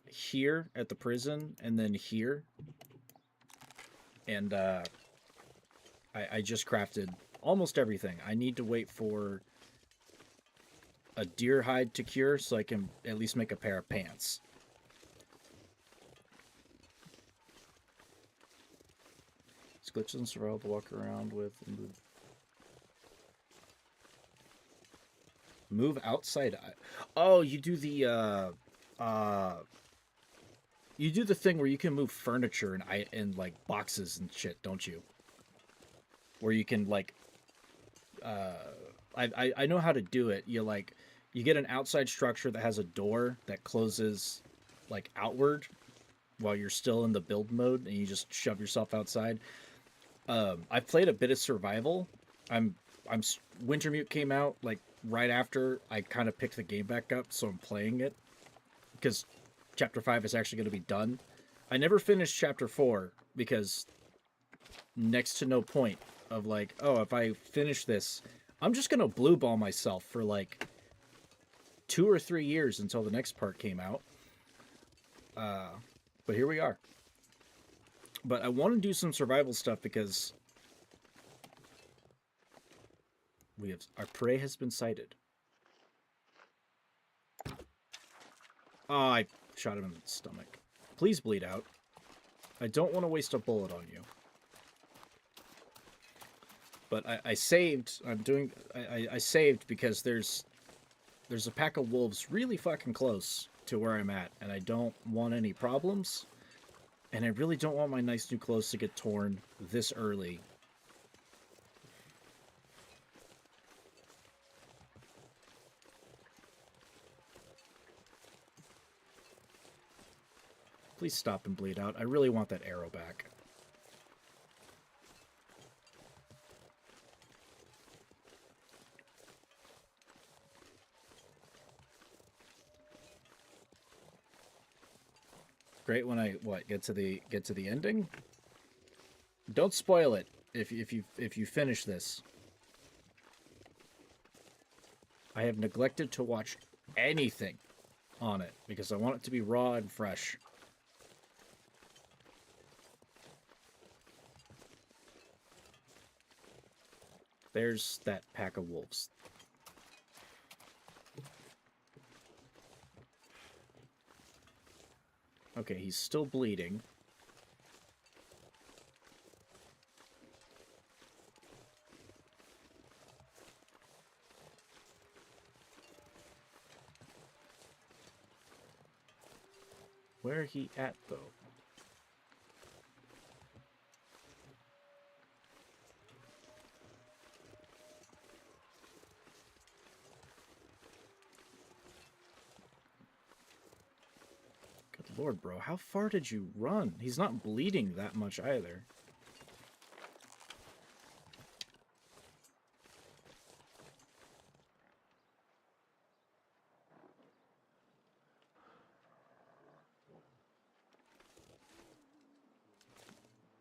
here at the prison, and then here. And I just crafted almost everything. I need to wait for a deer hide to cure so I can at least make a pair of pants. Glitches and survival to walk around with and move outside. Oh, you do the You do the thing where you can move furniture and like boxes and shit, don't you? Where you can like, I know how to do it. You get an outside structure that has a door that closes like outward while you're still in the build mode, and you just shove yourself outside. I've played a bit of survival. I'm Wintermute came out like right after I kind of picked the game back up, so I'm playing it because chapter 5 is actually going to be done. I never finished chapter 4 because next to no point of like, oh, if I finish this, I'm just going to blue ball myself for like 2 or 3 years until the next part came out. But here we are. But I want to do some survival stuff because our prey has been sighted. Oh, I shot him in the stomach. Please bleed out. I don't want to waste a bullet on you. But I saved. I saved because there's a pack of wolves really fucking close to where I'm at, and I don't want any problems. And I really don't want my nice new clothes to get torn this early. Please stop and bleed out. I really want that arrow back. Great when I get to the ending. Don't spoil it if you finish this. I have neglected to watch anything on it because I want it to be raw and fresh. There's that pack of wolves. Okay, he's still bleeding. Where he at, though? Good lord, bro. How far did you run? He's not bleeding that much either.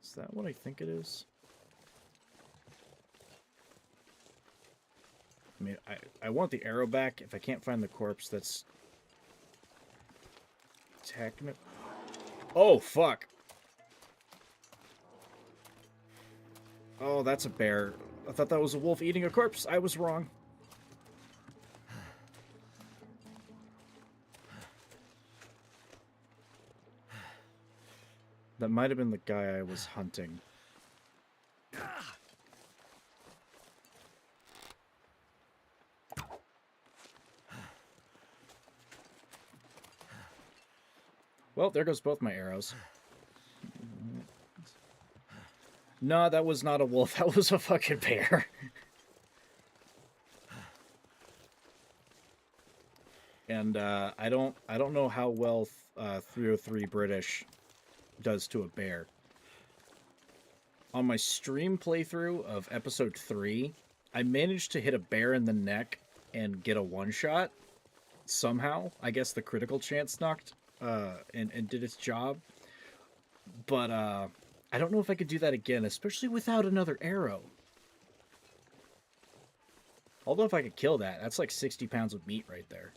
Is that what I think it is? I mean, I want the arrow back. If I can't find the corpse, that's... Oh, fuck. Oh, that's a bear. I thought that was a wolf eating a corpse. I was wrong. That might have been the guy I was hunting. Well, there goes both my arrows. No, that was not a wolf. That was a fucking bear. And I don't know how well 303 British does to a bear. On my stream playthrough of episode 3, I managed to hit a bear in the neck and get a one-shot. Somehow. I guess the critical chance knocked and did its job. But I don't know if I could do that again, especially without another arrow. Although if I could kill that, that's like 60 pounds of meat right there.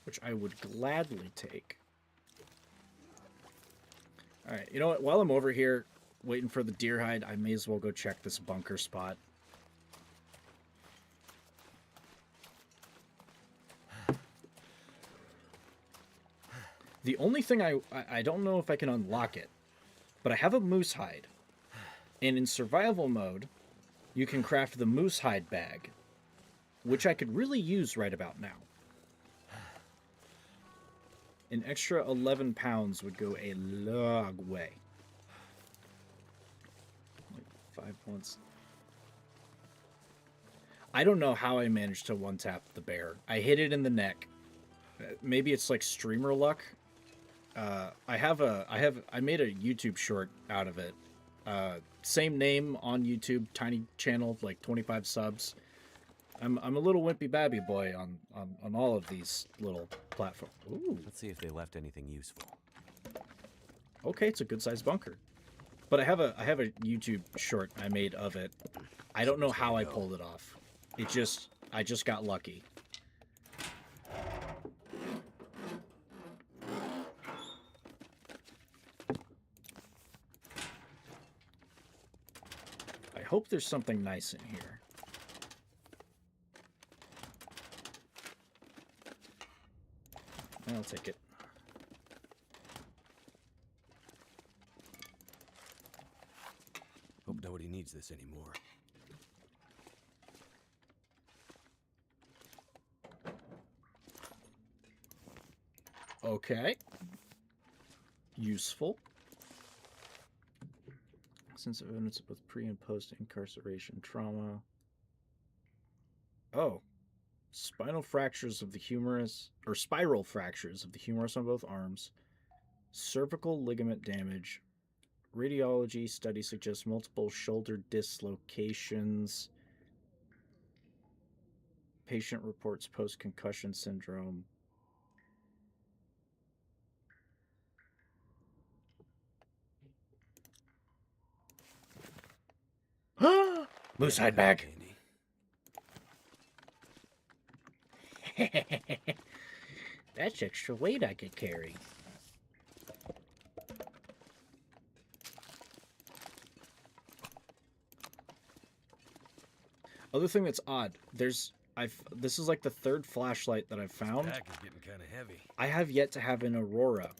Which I would gladly take. Alright, you know what? While I'm over here waiting for the deer hide, I may as well go check this bunker spot. The only thing I don't know if I can unlock it, but I have a moose hide. And in survival mode, you can craft the moose hide bag, which I could really use right about now. An extra 11 pounds would go a long way. Like 5 months. I don't know how I managed to one-tap the bear. I hit it in the neck. Maybe it's like streamer luck. I made a YouTube short out of it. Same name on YouTube, tiny channel, like 25 subs. I'm a little wimpy babby boy on all of these little platforms. Ooh. Let's see if they left anything useful. Okay, it's a good sized bunker. But I have a YouTube short I made of it. I don't know how I pulled it off. I just got lucky. I hope there's something nice in here. I'll take it. Hope nobody needs this anymore. Okay. Useful. Sense of evidence of both pre and post incarceration trauma. Oh. Spinal fractures of the humerus, or spiral fractures of the humerus on both arms. Cervical ligament damage. Radiology study suggests multiple shoulder dislocations. Patient reports post-concussion syndrome. Moose hide bag. That's extra weight I could carry. Other thing that's odd, this is like the third flashlight that I've found. Pack is getting kind of heavy. I have yet to have an Aurora.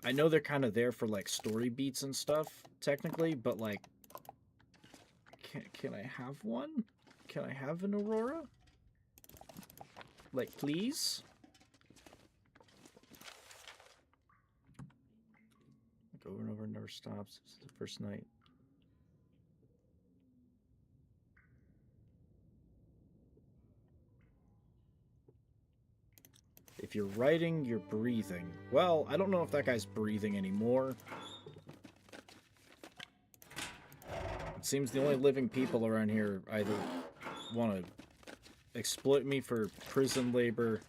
I know they're kind of there for like story beats and stuff, technically, but like, can I have one? Can I have an Aurora? Like, please? Like over and over, never stops. It's the first night. If you're writing, you're breathing. Well, I don't know if that guy's breathing anymore. It seems the only living people around here either want to exploit me for prison labor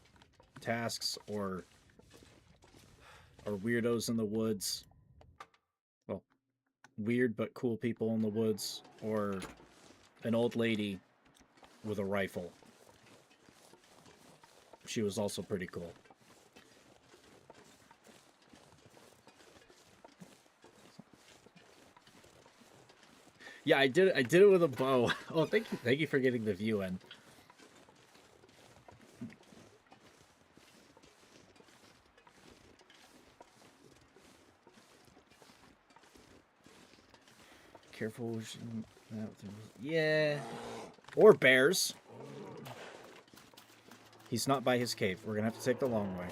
tasks or are weirdos in the woods. Well, weird but cool people in the woods, or an old lady with a rifle. She was also pretty cool. Yeah, I did it with a bow. Oh, thank you for getting the view in. Careful. Yeah. Or bears. He's not by his cave. We're gonna have to take the long way.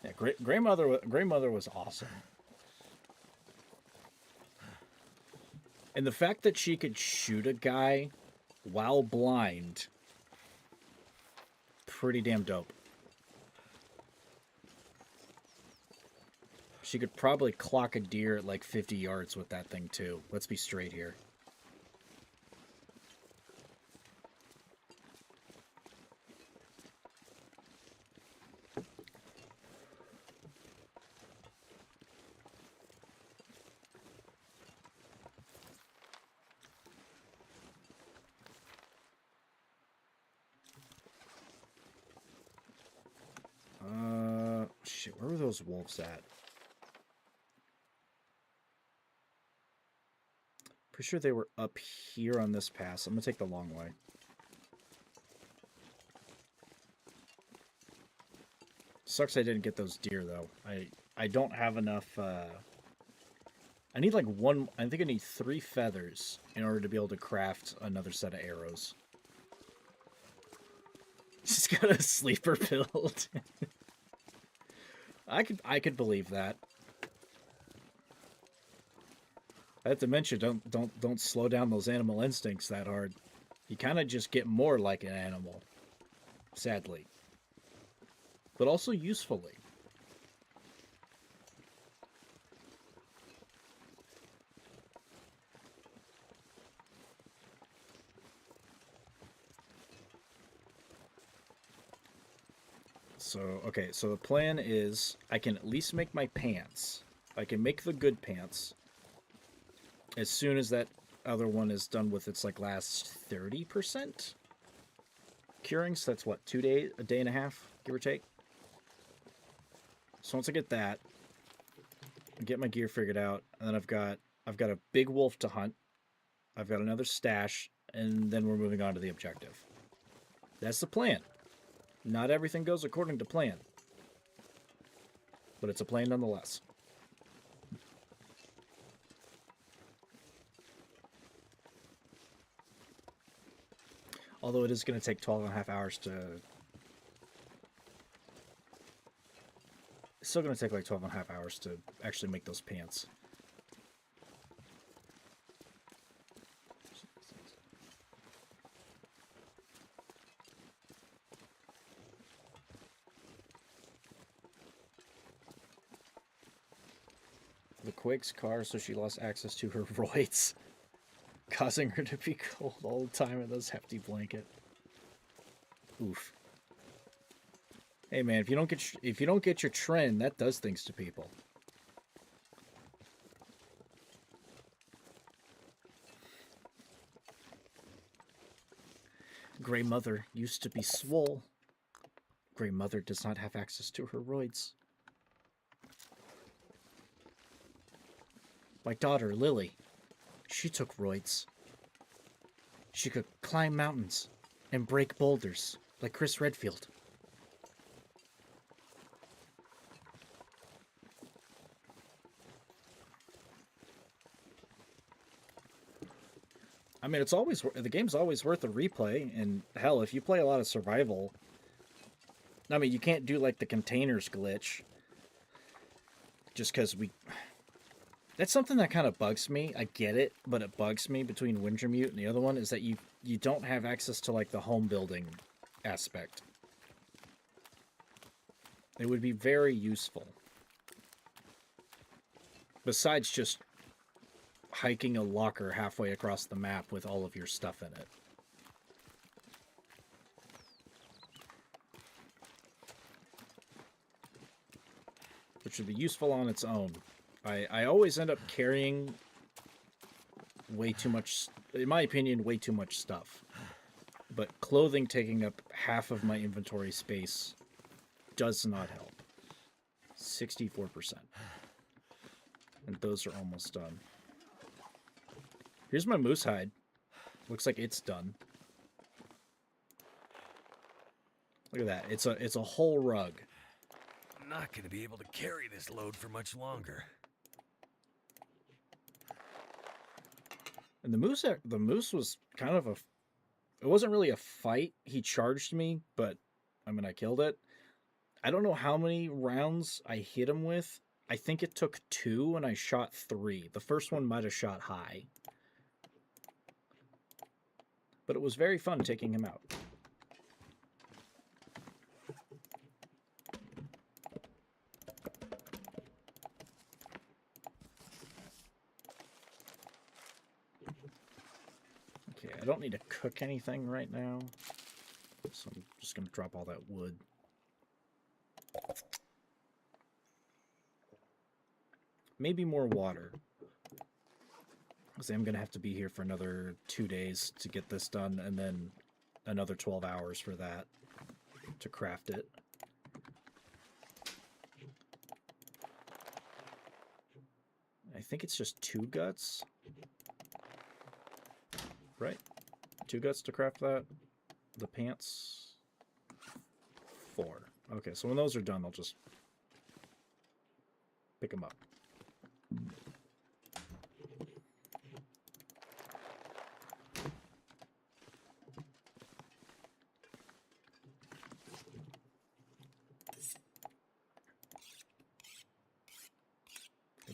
Yeah, Grandmother was awesome. And the fact that she could shoot a guy while blind, pretty damn dope. She could probably clock a deer at like 50 yards with that thing too. Let's be straight here. Shit, where were those wolves at? Pretty sure they were up here on this pass. I'm gonna take the long way. Sucks I didn't get those deer though. I don't have enough. I need like one. I think I need 3 feathers in order to be able to craft another set of arrows. She's got a sleeper build. I could believe that. I have to mention, don't slow down those animal instincts that hard. You kind of just get more like an animal, sadly, but also usefully. So, okay, so the plan is I can at least make my pants. I can make the good pants as soon as that other one is done with its like last 30% curing. So that's what, 2 days, a day and a half, give or take. So once I get that, I get my gear figured out, and then I've got a big wolf to hunt. I've got another stash, and then we're moving on to the objective. That's the plan. Not everything goes according to plan, but it's a plan nonetheless. Although it is going to take 12 and a half hours to... It's still going to take like 12 and a half hours to actually make those pants. The Quake's car, so she lost access to her roids, causing her to be cold all the time in this hefty blanket. Oof. Hey man, if you don't get your trend, that does things to people. Grey Mother used to be swole. Grey Mother does not have access to her roids. My daughter, Lily, she took roids. She could climb mountains and break boulders like Chris Redfield. I mean, the game's always worth a replay, and hell, if you play a lot of survival, I mean, you can't do like the containers glitch, just because that's something that kind of bugs me. I get it, but it bugs me between Wintermute and the other one is that you don't have access to like the home building aspect. It would be very useful. Besides just hiking a locker halfway across the map with all of your stuff in it. Which would be useful on its own. I always end up carrying way too much, in my opinion, way too much stuff. But clothing taking up half of my inventory space does not help. 64%. And those are almost done. Here's my moose hide. Looks like it's done. Look at that. It's a whole rug. I'm not going to be able to carry this load for much longer. And the moose was kind of it wasn't really a fight. He charged me, but I mean, I killed it. I don't know how many rounds I hit him with. I think it took 2 and I shot 3. The first one might have shot high. But it was very fun taking him out. Okay, I don't need to cook anything right now. So I'm just going to drop all that wood. Maybe more water. Because I'm going to have to be here for another 2 days to get this done, and then another 12 hours for that to craft it. I think it's just 2 guts. Right? 2 guts to craft that. The pants. 4. Okay, so when those are done, I'll just pick them up.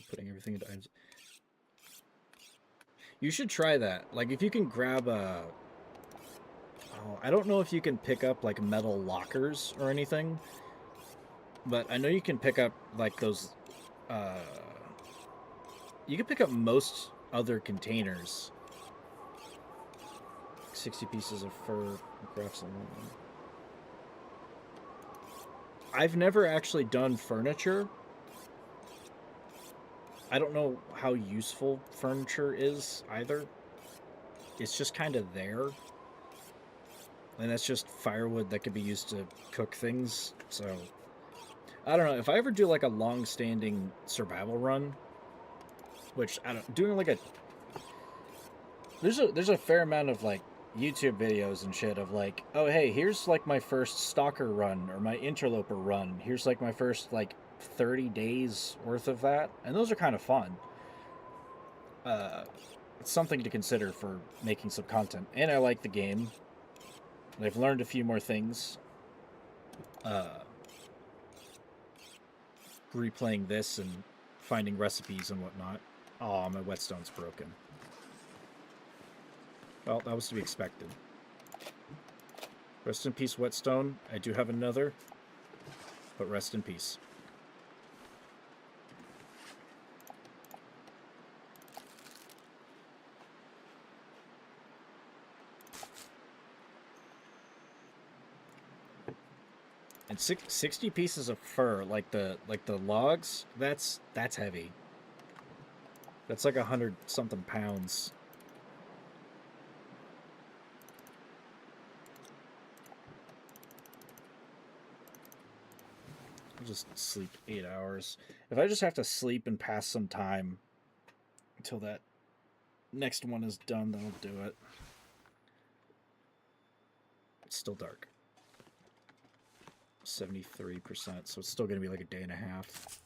Putting everything into items. You should try that. Like, if you can grab a... Oh, I don't know if you can pick up, like, metal lockers or anything. But I know you can pick up, like, those... You can pick up most other containers. 60 pieces of fur. Graph some. I've never actually done furniture. I don't know how useful furniture is either. It's just kind of there. And that's just firewood that could be used to cook things. So, I don't know. If I ever do like a long-standing survival run, which, I don't... Doing like a... There's a fair amount of like YouTube videos and shit of like, oh hey, here's like my first stalker run or my interloper run. Here's like my first like 30 days worth of that, and those are kind of fun. It's something to consider for making some content, and I like the game. And I've learned a few more things. Replaying this and finding recipes and whatnot. Oh, my whetstone's broken. Well, that was to be expected. Rest in peace, whetstone. I do have another, but rest in peace. And 60 pieces of fur, like the logs, that's heavy. That's like 100-something pounds. I'll just sleep 8 hours. If I just have to sleep and pass some time until that next one is done, that'll do it. It's still dark. 73%, so it's still going to be like a day and a half.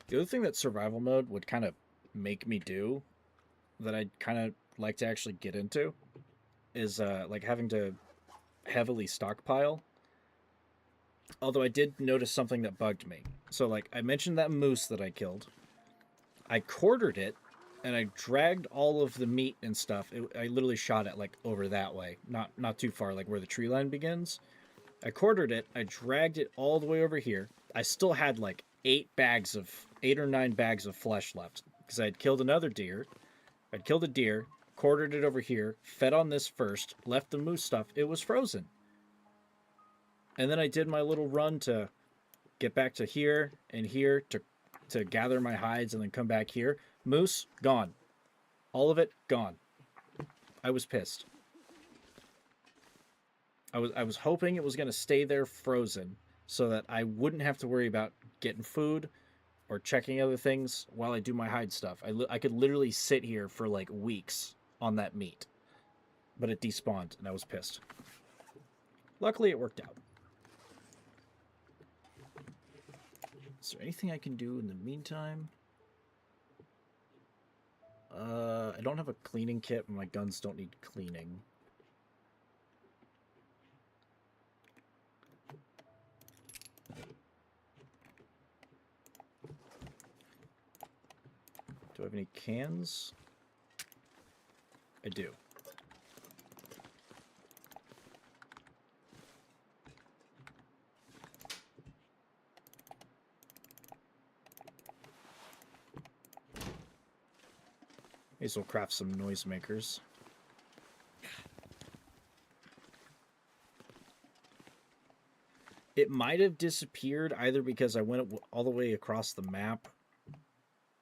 The other thing that survival mode would kind of make me do, that I'd kind of like to actually get into, is like having to heavily stockpile. Although I did notice something that bugged me. So, like, I mentioned that moose that I killed. I quartered it, and I dragged all of the meat and stuff. I literally shot it, like, over that way. Not too far, like, where the tree line begins. I quartered it. I dragged it all the way over here. I still had, like, 8 or 9 bags of flesh left. Because I had killed another deer. I'd killed a deer, quartered it over here, fed on this first, left the moose stuff. It was frozen. And then I did my little run to get back to here and here to gather my hides and then come back here. Moose, gone. All of it, gone. I was pissed. I was hoping it was going to stay there frozen so that I wouldn't have to worry about getting food or checking other things while I do my hide stuff. I could literally sit here for like weeks on that meat. But it despawned and I was pissed. Luckily it worked out. Is there anything I can do in the meantime? I don't have a cleaning kit, and my guns don't need cleaning. Do I have any cans? I do. May as well craft some noisemakers. It might have disappeared either because I went all the way across the map,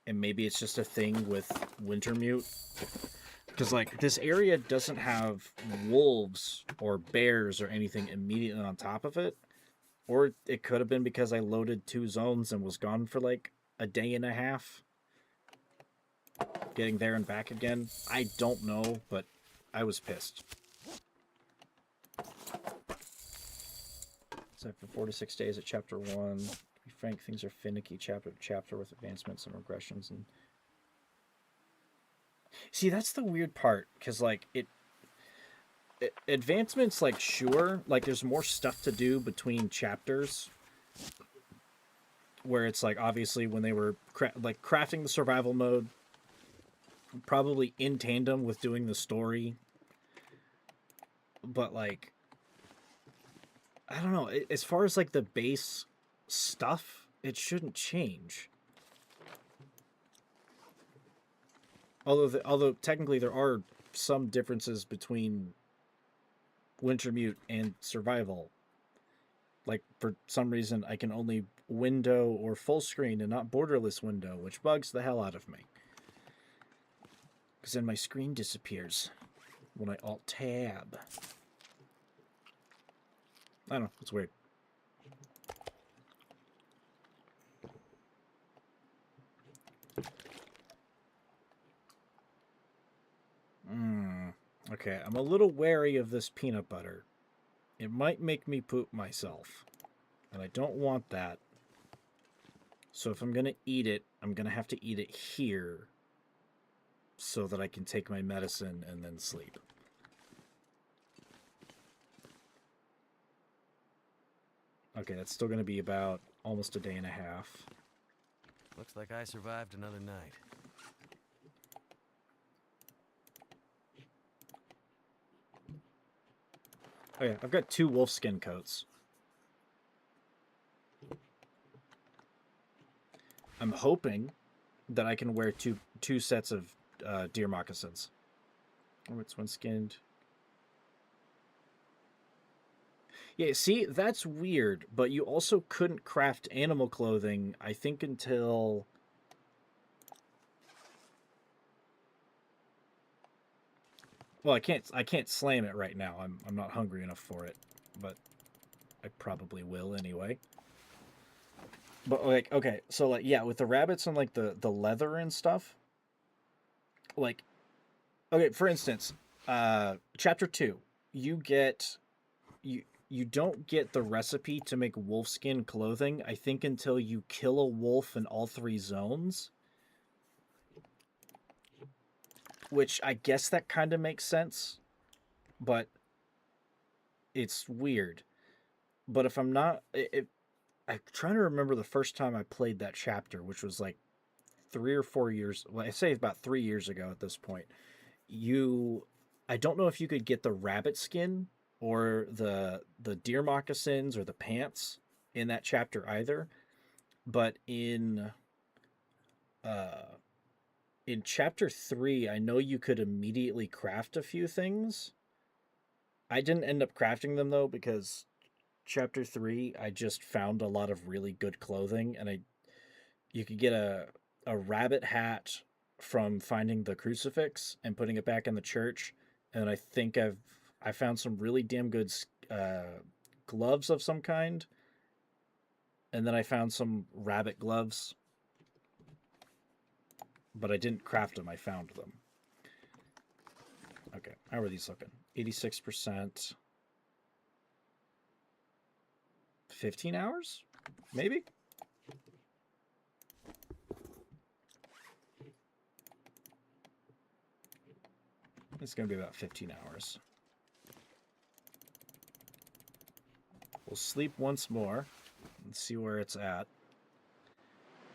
and maybe it's just a thing with Wintermute. Because, like, this area doesn't have wolves or bears or anything immediately on top of it. Or it could have been because I loaded 2 zones and was gone for like a day and a half. Getting there and back again. I don't know, but I was pissed. So for 4 to 6 days at chapter 1. To be frank, things are finicky chapter to chapter with advancements and regressions. And see, that's the weird part, because like advancements, like, sure, like there's more stuff to do between chapters, where it's like obviously when they were crafting the survival mode, probably in tandem with doing the story, but like I don't know, as far as like the base stuff, it shouldn't change. Although technically there are some differences between Wintermute and survival. Like, for some reason, I can only window or full screen and not borderless window, which bugs the hell out of me. Because then my screen disappears when I Alt-Tab. I don't know, it's weird. Okay, I'm a little wary of this peanut butter. It might make me poop myself, and I don't want that. So if I'm going to eat it, I'm going to have to eat it here so that I can take my medicine and then sleep. Okay, that's still going to be about almost a day and a half. Looks like I survived another night. Oh yeah, I've got 2 wolfskin coats. I'm hoping that I can wear two sets of deer moccasins. Oh, it's one skinned. Yeah, see, that's weird, but you also couldn't craft animal clothing, I think, until... Well, I can't slam it right now. I'm not hungry enough for it, but I probably will anyway. But like, okay, so like, yeah, with the rabbits and like the leather and stuff, like, okay, for instance, chapter 2, you get you don't get the recipe to make wolfskin clothing, I think, until you kill a wolf in all 3 zones. Which I guess that kind of makes sense, but it's weird. But if I'm not, I'm trying to remember the first time I played that chapter, which was like 3 or 4 years. Well, I say about 3 years ago at this point. I don't know if you could get the rabbit skin or the deer moccasins or the pants in that chapter either, but in chapter 3, I know you could immediately craft a few things. I didn't end up crafting them though, because chapter 3 I just found a lot of really good clothing, and you could get a rabbit hat from finding the crucifix and putting it back in the church, and I think I found some really damn good gloves of some kind, and then I found some rabbit gloves, but I didn't craft them. I found them. Okay, how are these looking? 86%. 15 hours? Maybe? It's going to be about 15 hours. We'll sleep once more and see where it's at.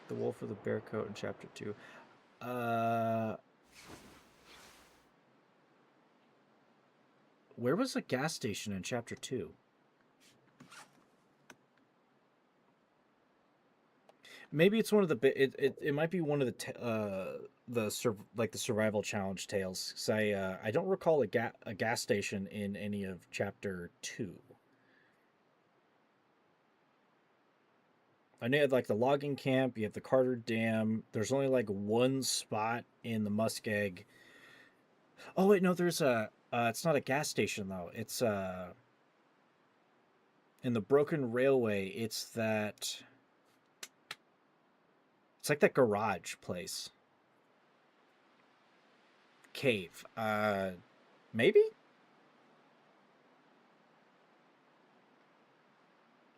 The Wolf with the Bear Coat in chapter 2. Where was the gas station in chapter 2? Maybe it's one of the it might be one of the survival challenge tales. Cause I don't recall a gas station in any of chapter 2. I know you had like the logging camp, you have the Carter Dam. There's only like one spot in the Muskeg. Oh wait, no, there's it's not a gas station though. It's in the Broken Railway, it's like that garage place. Cave. Maybe?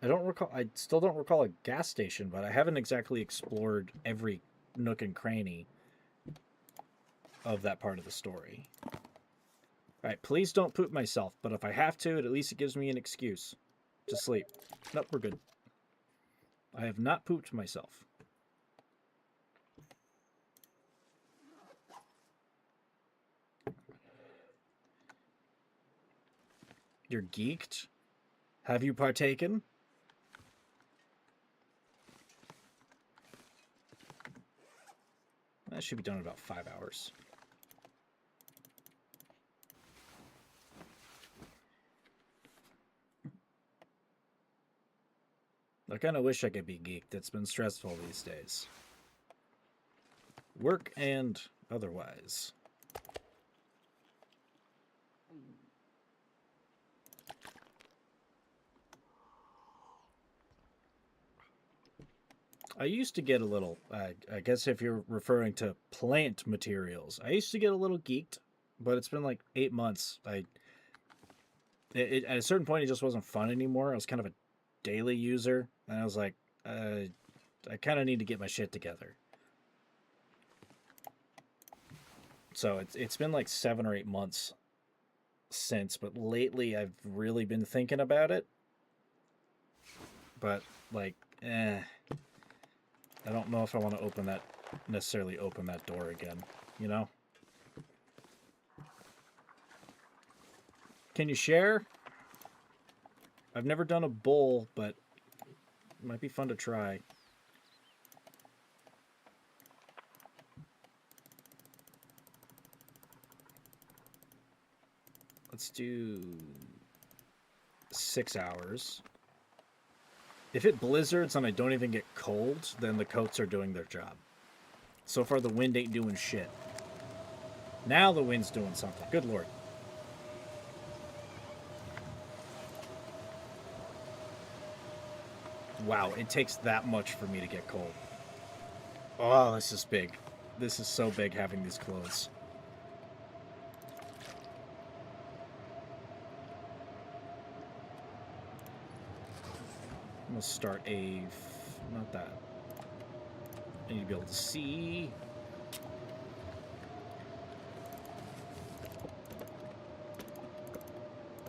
I don't recall. I still don't recall a gas station, but I haven't exactly explored every nook and cranny of that part of the story. Alright, please don't poop myself, but if I have to, at least it gives me an excuse to sleep. Nope, we're good. I have not pooped myself. You're geeked? Have you partaken? That should be done in about 5 hours. I kind of wish I could be geeked. It's been stressful these days. Work and otherwise. I used to get a little, I guess if you're referring to plant materials, I used to get a little geeked, but it's been like 8 months. At a certain point, it just wasn't fun anymore. I was kind of a daily user, and I was like, I kind of need to get my shit together. So it's been like 7 or 8 months since, but lately I've really been thinking about it. But like, I don't know if I want to necessarily open that door again, you know? Can you share? I've never done a bowl, but it might be fun to try. Let's do 6 hours. If it blizzards and I don't even get cold, then the coats are doing their job. So far, the wind ain't doing shit. Now the wind's doing something. Good lord. Wow, it takes that much for me to get cold. Oh, this is big. This is so big having these clothes. I'm gonna start not that. I need to be able to see.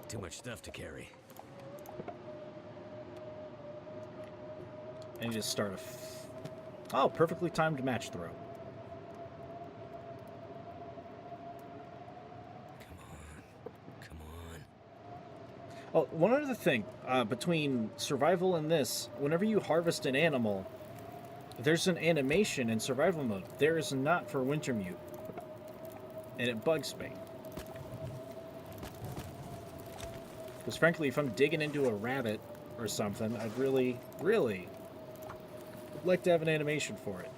Too much stuff to carry. I need to start oh, perfectly timed match throw. Come on. Oh, one other thing, between survival and this, whenever you harvest an animal, there's an animation in survival mode. There is not for Wintermute. And it bugs me. Because frankly, if I'm digging into a rabbit or something, I'd really, really like to have an animation for it.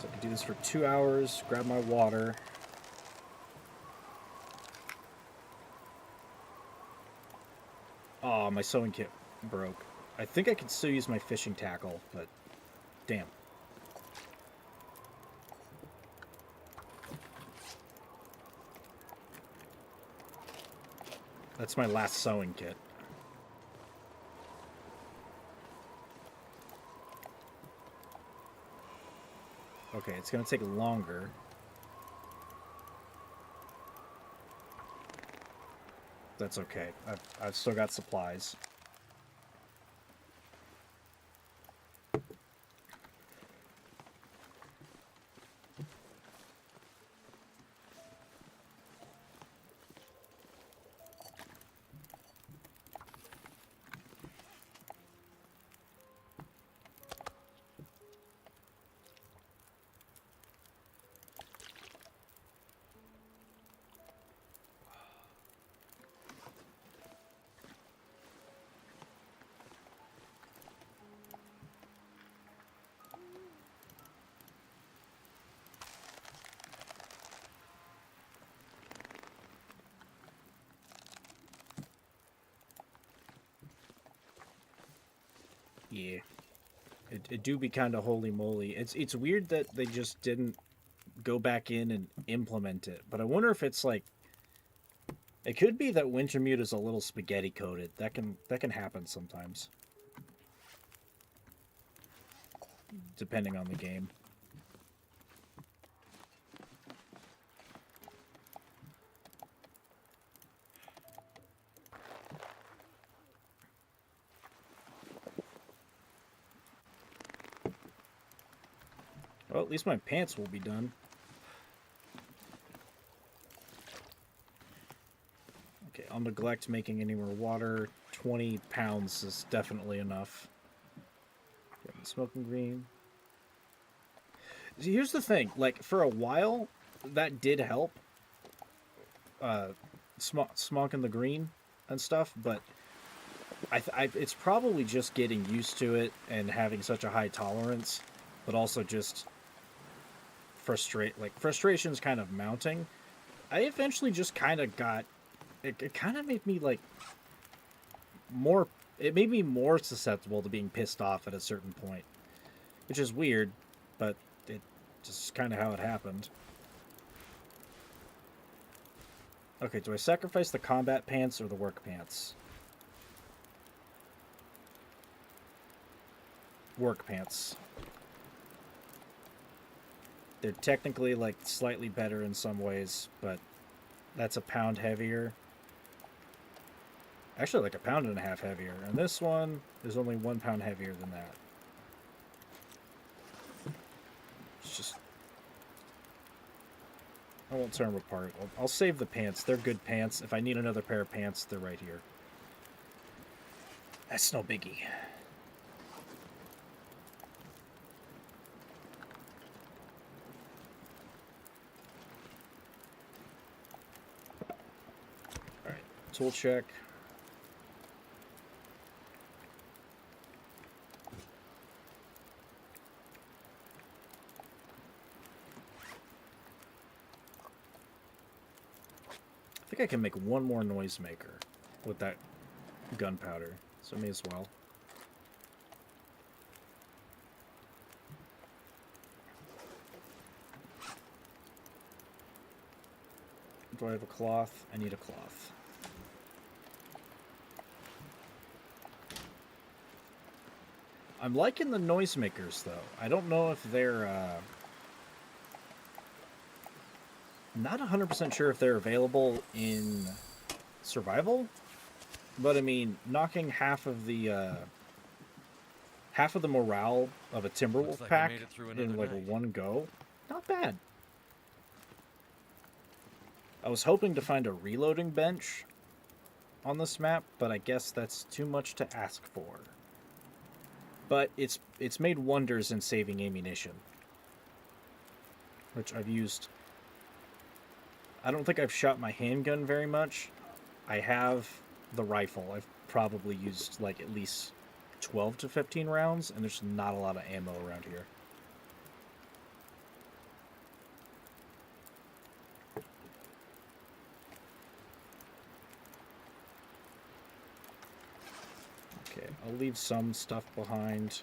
So I can do this for 2 hours, grab my water. Oh, my sewing kit broke. I think I could still use my fishing tackle, but damn. That's my last sewing kit. Okay, it's gonna take longer. That's okay. I've still got supplies. Yeah. It do be kind of holy moly. It's weird that they just didn't go back in and implement it. But I wonder if it's like it could be that Wintermute is a little spaghetti coated. That can happen sometimes. Depending on the game. Well, at least my pants will be done. Okay, I'll neglect making any more water. 20 pounds is definitely enough. Okay, smoking green. See, here's the thing. Like, for a while, that did help. Smoking the green and stuff, but it's probably just getting used to it and having such a high tolerance, but also just frustration's kind of mounting. I eventually just kind of got it kind of made me like more it made me more susceptible to being pissed off at a certain point, which is weird, but it just kind of how it happened. Okay, do I sacrifice the combat pants or the work pants? Work pants. They're technically like slightly better in some ways, but that's a pound heavier. Actually, like a pound and a half heavier. And this one is only 1 pound heavier than that. It's just... I won't tear them apart. I'll save the pants. They're good pants. If I need another pair of pants, they're right here. That's no biggie. Alright, tool check. I think I can make one more noisemaker with that gunpowder, so may as well. Do I have a cloth? I need a cloth. I'm liking the noisemakers, though. I don't know if they're, not 100% sure if they're available in survival, but I mean, knocking half of the morale of a Timberwolf like pack in like night. a one go, not bad. I was hoping to find a reloading bench on this map, but I guess that's too much to ask for. But it's made wonders in saving ammunition, which I've used. I don't think I've shot my handgun very much. I have the rifle. I've probably used like at least 12 to 15 rounds, and there's not a lot of ammo around here. Okay, I'll leave some stuff behind,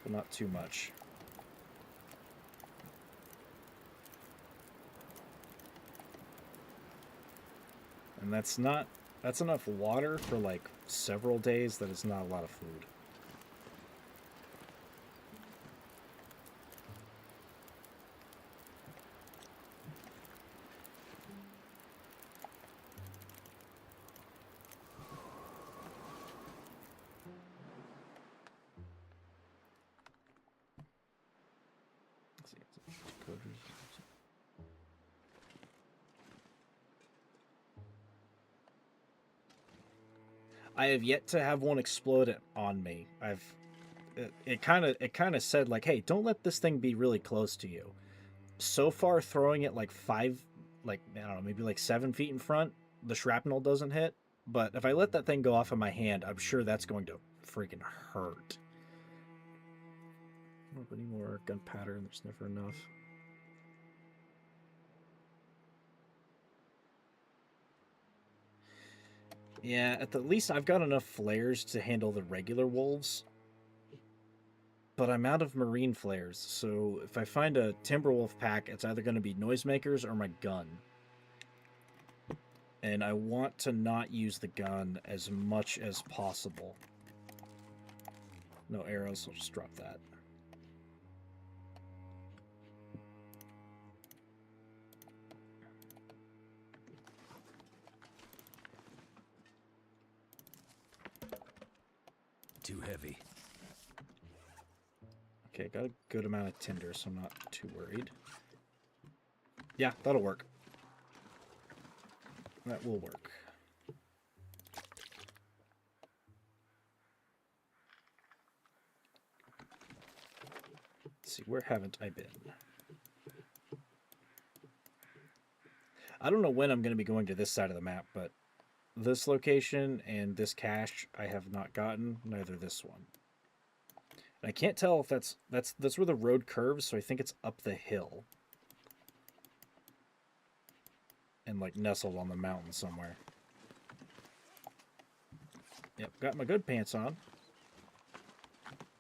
but not too much. And that's enough water for like several days. That is not a lot of food. Let's see. I have yet to have one explode on me. It kind of said like, hey, don't let this thing be really close to you. So far, throwing it like I don't know, maybe like 7 feet in front, the shrapnel doesn't hit. But if I let that thing go off of my hand, I'm sure that's going to freaking hurt. I don't have any more gunpowder, and there's never enough. Yeah, at the least I've got enough flares to handle the regular wolves. But I'm out of marine flares, so if I find a Timberwolf pack, it's either going to be noisemakers or my gun. And I want to not use the gun as much as possible. No arrows, I'll just drop that. Too heavy. Okay, got a good amount of tinder, so I'm not too worried. Yeah, that'll work. That will work. Let's see, where haven't I been? I don't know when I'm going to be going to this side of the map, but this location and this cache I have not gotten, neither this one. And I can't tell if that's where the road curves, so I think it's up the hill. And like nestled on the mountain somewhere. Yep, got my good pants on.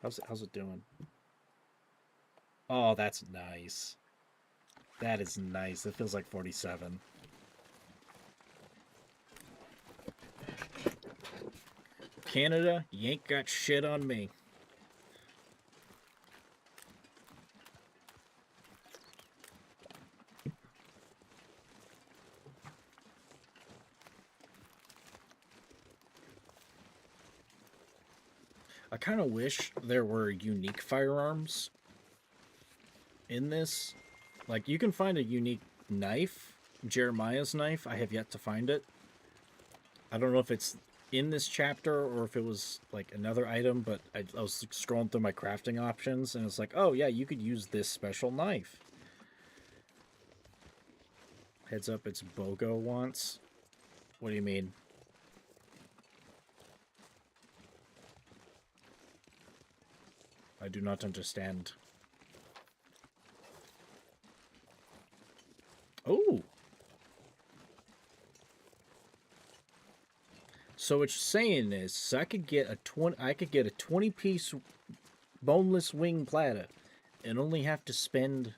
How's it doing? Oh, that's nice. That is nice. It feels like 47. Canada, you ain't got shit on me. I kind of wish there were unique firearms in this. Like, you can find a unique knife. Jeremiah's knife. I have yet to find it. I don't know if it's in this chapter or if it was, like, another item, but I was scrolling through my crafting options, and it's like, oh, yeah, you could use this special knife. Heads up, it's BOGO wants. What do you mean? I do not understand. Oh! So what you're saying is I could get a 20-piece boneless wing platter and only have to spend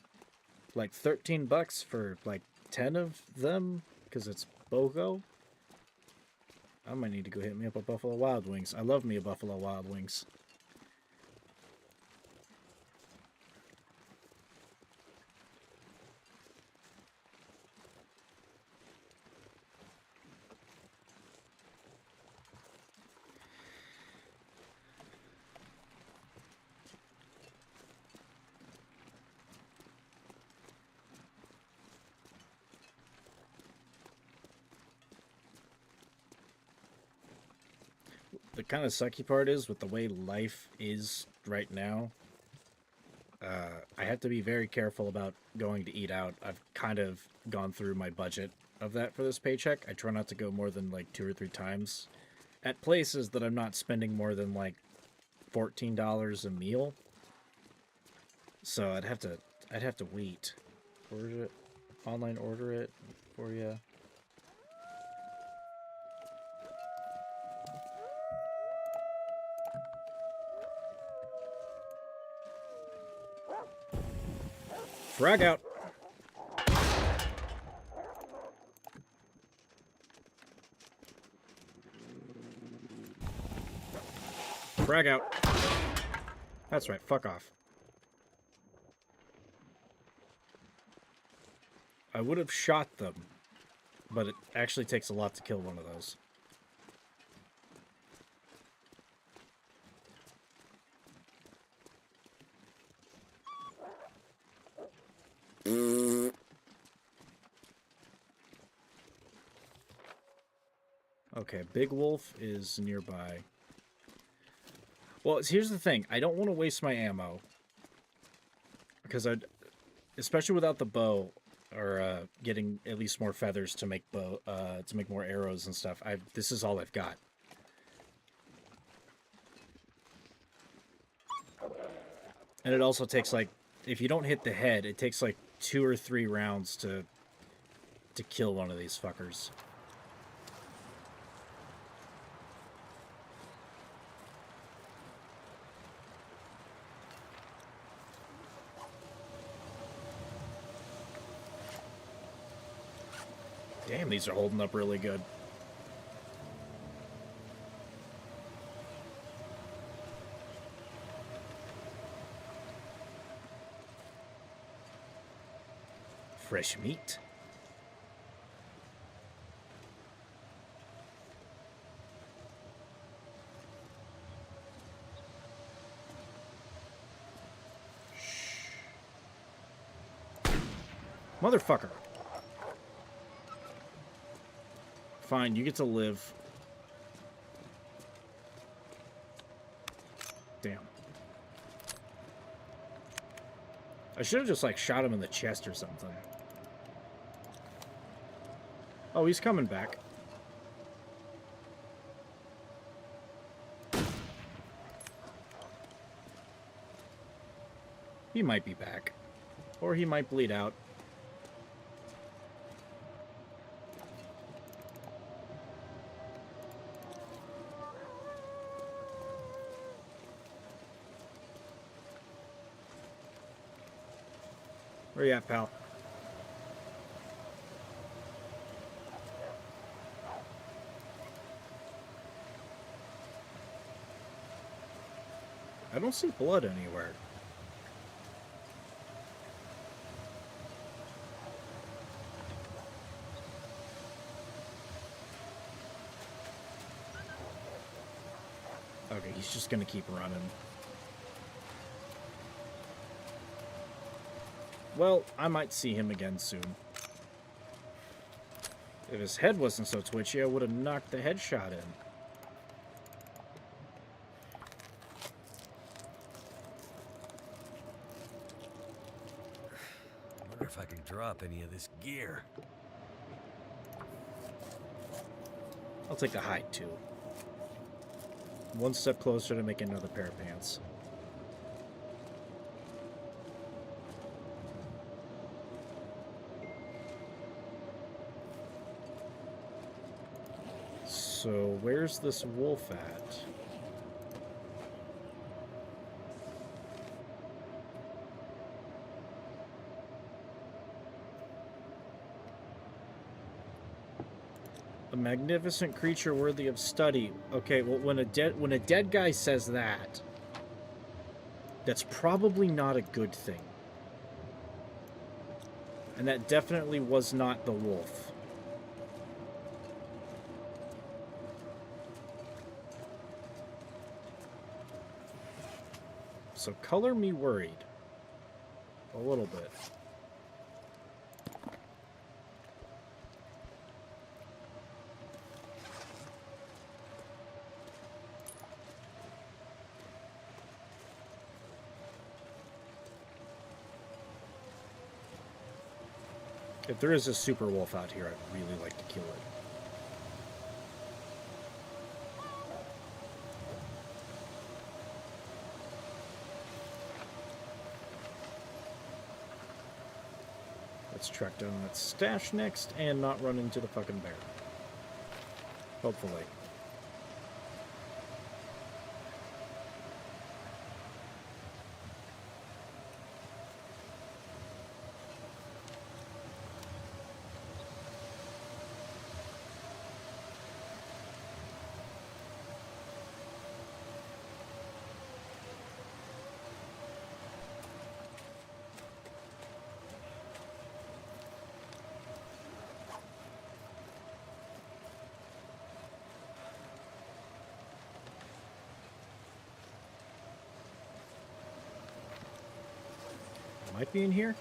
like $13 for like 10 of them because it's BOGO? I might need to go hit me up a Buffalo Wild Wings. I love me a Buffalo Wild Wings. The kind of sucky part is with the way life is right now, I have to be very careful about going to eat out. I've kind of gone through my budget of that for this paycheck. I try not to go more than like 2 or 3 times at places that I'm not spending more than like $14 a meal. So I'd have to wait. Order it, online order it for you. Frag out. Frag out. That's right, fuck off. I would have shot them, but it actually takes a lot to kill one of those. Okay, Big Wolf is nearby. Well, here's the thing. I don't want to waste my ammo. Because especially without the bow, or getting at least more feathers to make to make more arrows and stuff. This is all I've got. And it also takes like, if you don't hit the head, it takes like 2 or 3 rounds to kill one of these fuckers. Damn, these are holding up really good. Fresh meat. Motherfucker. Fine, you get to live. Damn. I should have just, like, shot him in the chest or something. Oh, he's coming back. He might be back. Or he might bleed out. Where you at, pal? I don't see blood anywhere. Okay, he's just gonna keep running. Well, I might see him again soon. If his head wasn't so twitchy, I would have knocked the headshot in. I wonder if I can drop any of this gear. I'll take the hide, too. One step closer to making another pair of pants. So, where's this wolf at? A magnificent creature worthy of study. Okay, well, when a dead guy says that, that's probably not a good thing. And that definitely was not the wolf. So color me worried. A little bit. If there is a super wolf out here, I'd really like to kill it. Let's track down that stash next and not run into the fucking bear. Hopefully. Might be in here.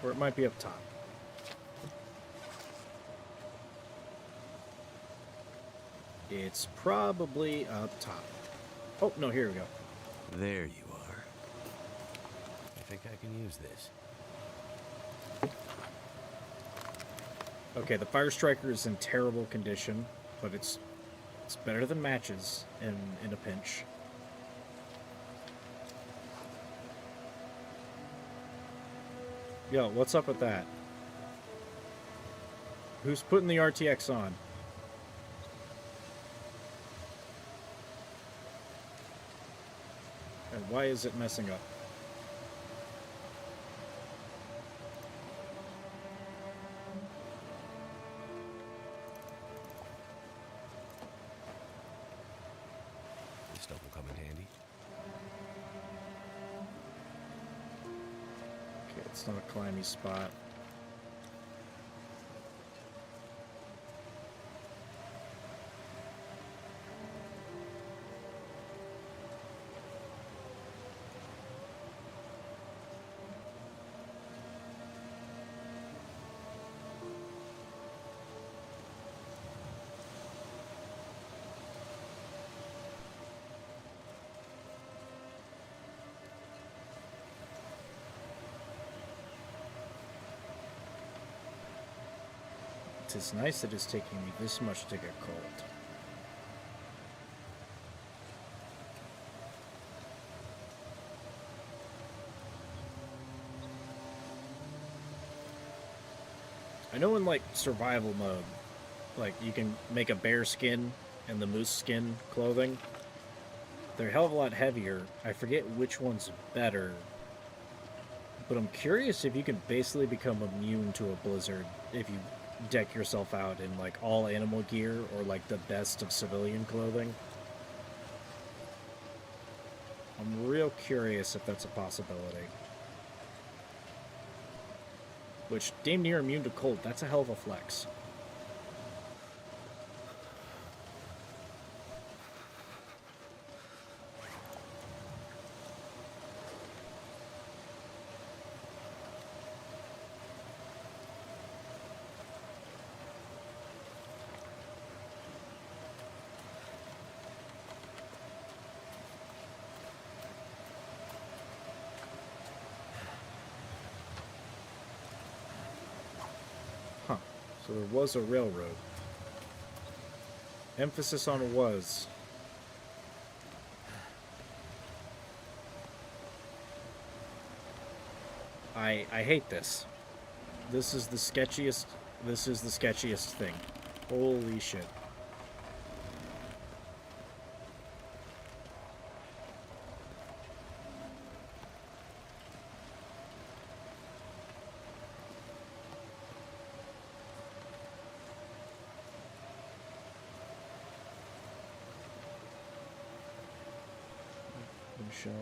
Or it might be up top. It's probably up top. Oh, no, here we go. There you are. I think I can use this. Okay, the Fire Striker is in terrible condition, but it's better than matches in a pinch. Yo, what's up with that? Who's putting the RTX on? And why is it messing up? It's not a climby spot. It's nice that it's taking me this much to get cold. I know in like survival mode, like you can make a bear skin and the moose skin clothing. They're a hell of a lot heavier. I forget which one's better. But I'm curious if you can basically become immune to a blizzard if you deck yourself out in like all animal gear or like the best of civilian clothing. I'm real curious if that's a possibility. Which, damn near immune to cold, that's a hell of a flex. So there was a railroad. Emphasis on was. I hate this. This is the sketchiest thing. Holy shit. Shown.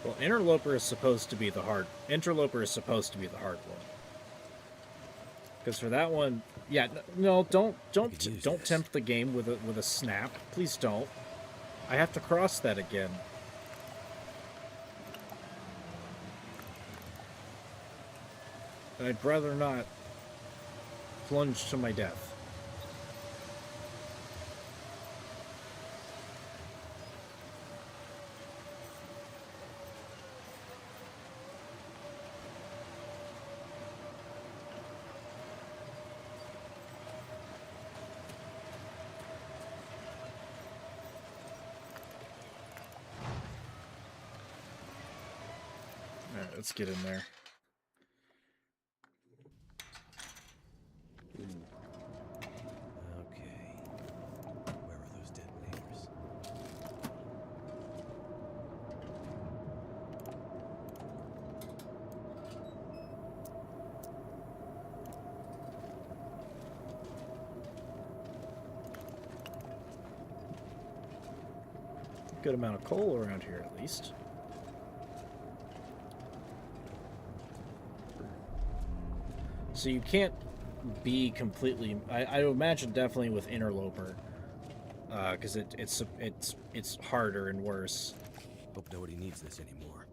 Well, Interloper is supposed to be the hard. Interloper is supposed to be the hard one. Because for that one, yeah, no, don't tempt the game with a snap. Please don't. I have to cross that again. I'd rather not plunge to my death. All right, let's get in there. Good amount of coal around here, at least. So you can't be completely. I imagine definitely with Interloper, because it's harder and worse. Hope nobody needs this anymore.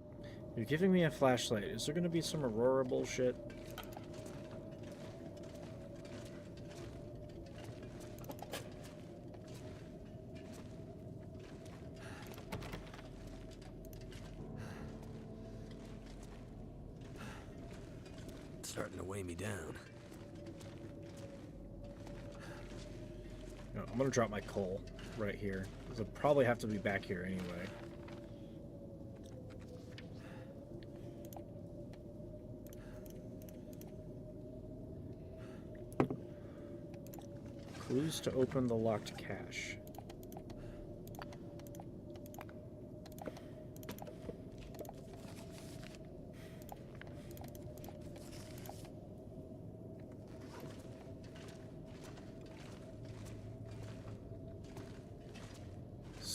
You're giving me a flashlight. Is there going to be some Aurora bullshit? Starting to weigh me down. No, I'm gonna drop my coal right here, because I'll probably have to be back here anyway. Clues to open the locked cache.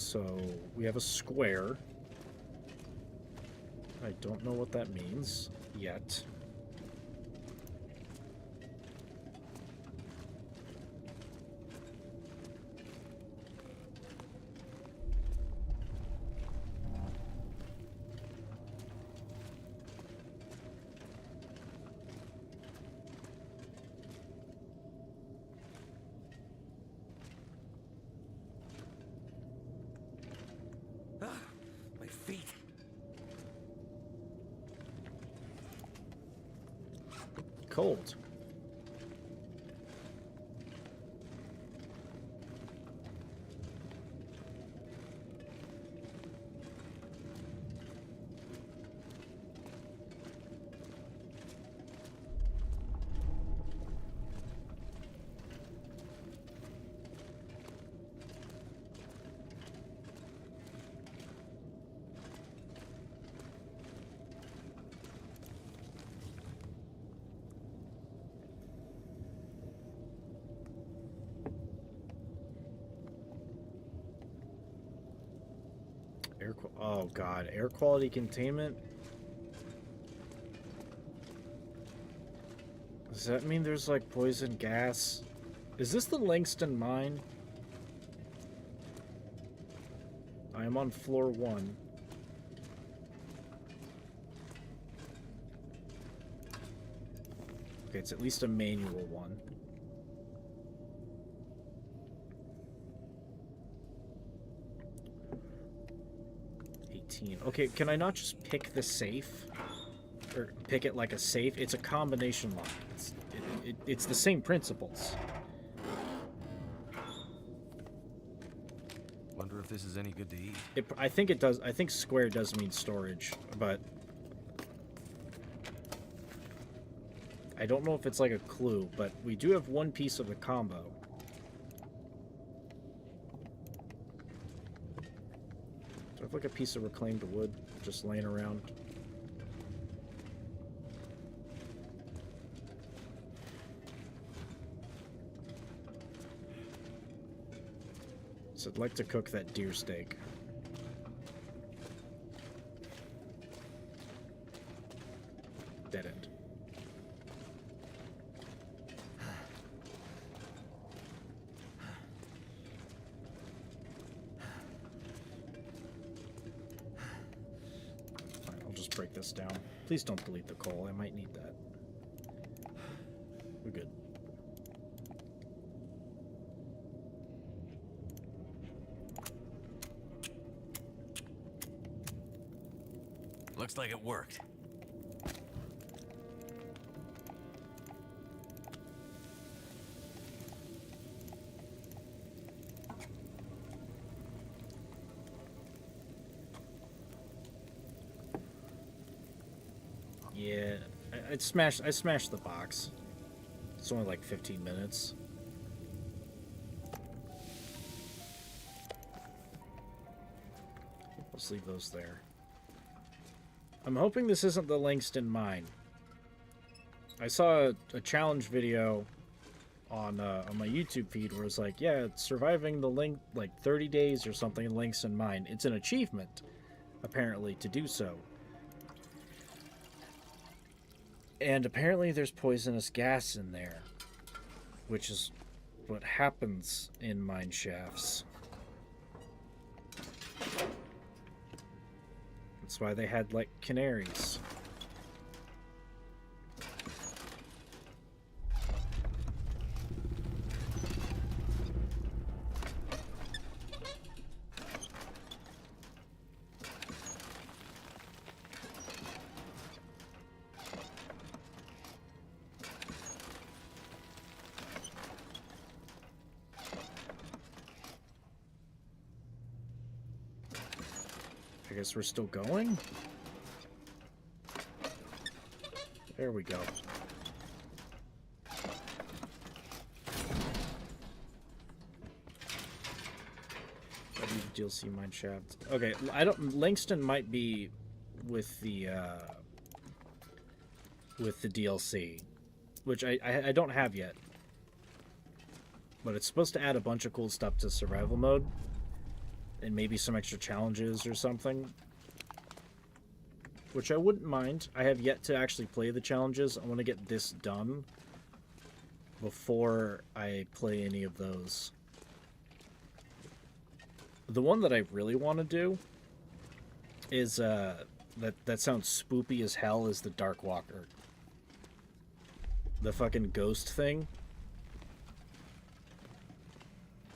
So we have a square. I don't know what that means yet. My feet. Cold. Oh god, air quality containment? Does that mean there's like poison gas? Is this the Langston mine? I am on floor 1. Okay, it's at least a manual one. Okay, can I not just pick the safe? Or pick it like a safe? It's a combination lock. It's the same principles. Wonder if this is any good to eat. I think it does. I think square does mean storage, but I don't know if it's like a clue, but we do have one piece of the combo. Do I have like a piece of reclaimed wood just laying around? So I'd like to cook that deer steak. Dead end. Fine, I'll just break this down. Please don't delete the coal. I might need that. We're good. Looks like it worked. Yeah, I smashed the box. It's only like 15 minutes. Let's leave those there. I'm hoping this isn't the Langston mine. I saw a challenge video on my YouTube feed where it's like, yeah, it's surviving the like 30 days or something in Langston mine. It's an achievement, apparently, to do so. And apparently there's poisonous gas in there, which is what happens in mine shafts. That's why they had, like, canaries. I guess we're still going? There we go. DLC mine shaft. Okay, Langston might be with the DLC, which I don't have yet. But it's supposed to add a bunch of cool stuff to survival mode. and maybe some extra challenges or something, which I wouldn't mind. I have yet to actually play the challenges. I want to get this done before I play any of those. The one that I really want to do is that sounds spoopy as hell, is the Dark Walker. The fucking ghost thing.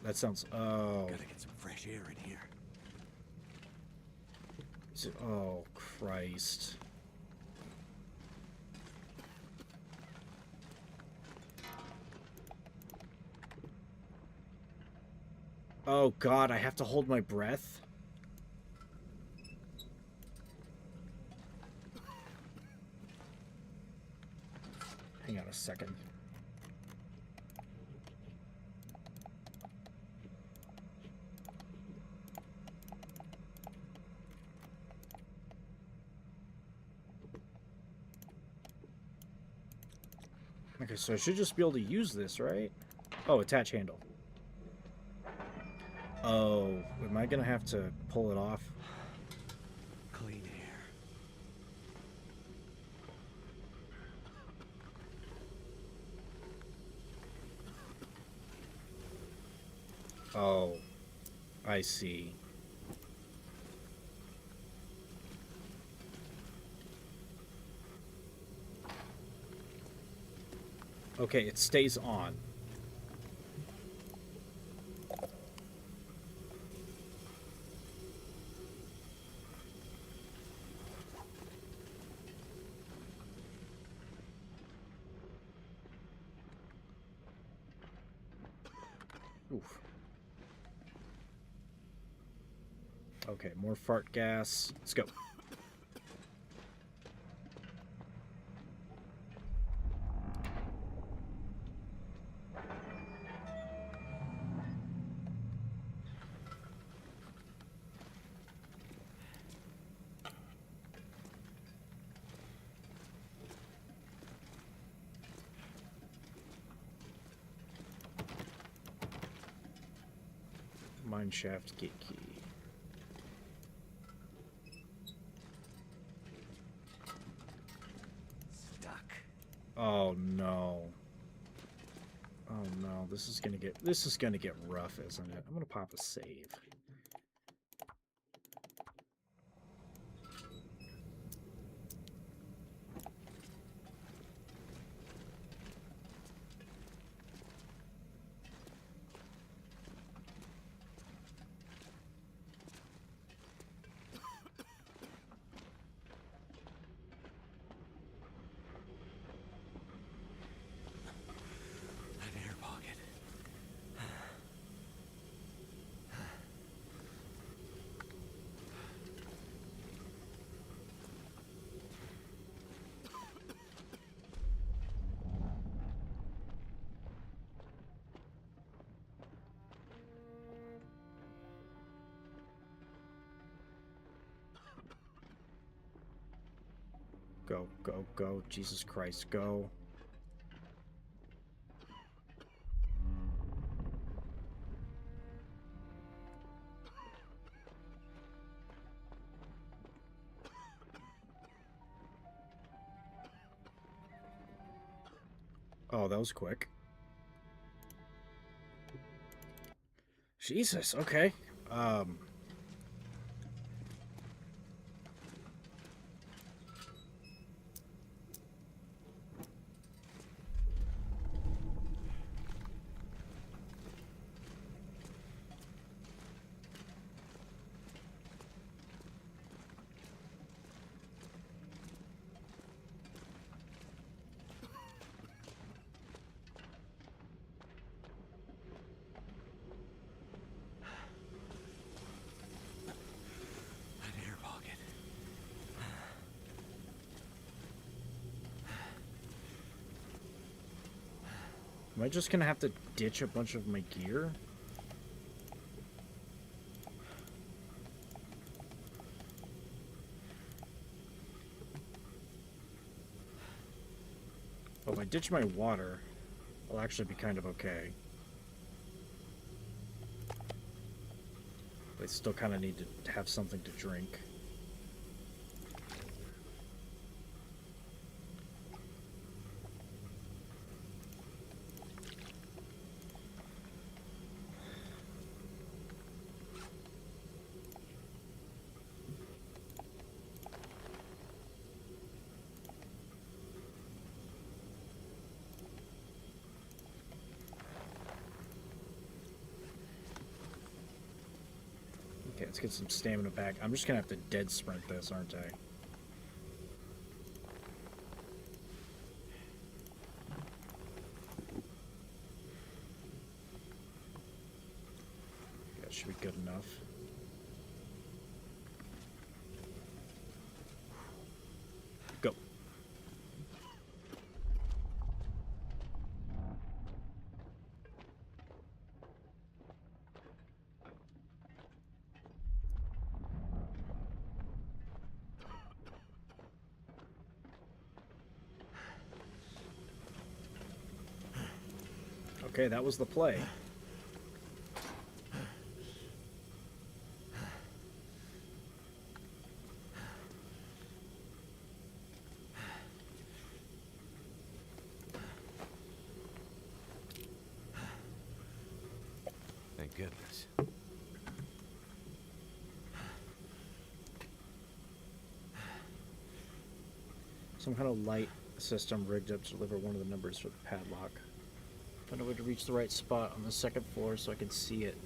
That sounds... Oh. Gotta get some fresh air in here. Oh, Christ. Oh, God, I have to hold my breath? Hang on a second. Okay, so I should just be able to use this, right? Oh, attach handle. Oh, am I gonna have to pull it off? Clean air. Oh, I see. Okay, it stays on. Oof. Okay, more fart gas. Let's go. Mineshaft gate key. Stuck. Oh no. Oh no, this is gonna get rough, isn't it? I'm gonna pop a save. An air pocket. Go, go, go. Jesus Christ, go. Oh, that was quick. Jesus, okay. An air pocket. Am I just gonna have to ditch a bunch of my gear? Oh, if I ditch my water, I'll actually be kind of okay. They still kind of need to have something to drink. Okay, let's get some stamina back. I'm just gonna have to dead sprint this, aren't I? That should be good enough. Go. Okay, that was the play. Thank goodness. Some kind of light system rigged up to deliver one of the numbers for the padlock. Find a way to reach the right spot on the second floor so I can see it.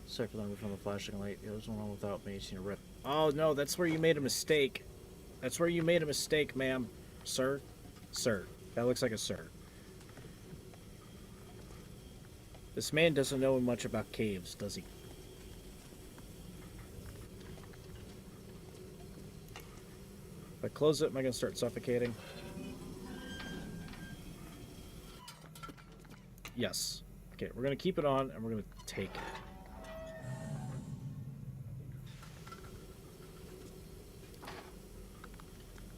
Separate the number from the flashing light. The others went on without me. Seen a rip. Oh no, that's where you made a mistake. That's where you made a mistake, ma'am. Sir? Sir. That looks like a sir. This man doesn't know much about caves, does he? If I close it, am I going to start suffocating? Yes. Okay, we're going to keep it on, and we're going to take it.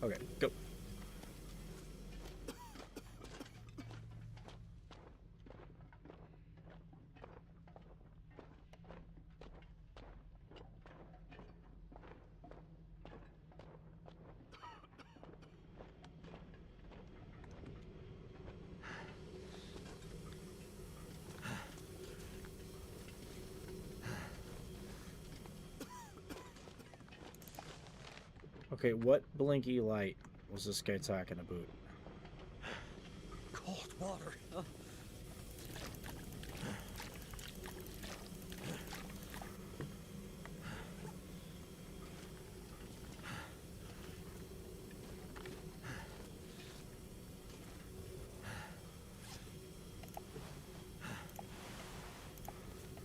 Okay, go. Okay, what blinky light was this guy talking about? Cold water. Huh?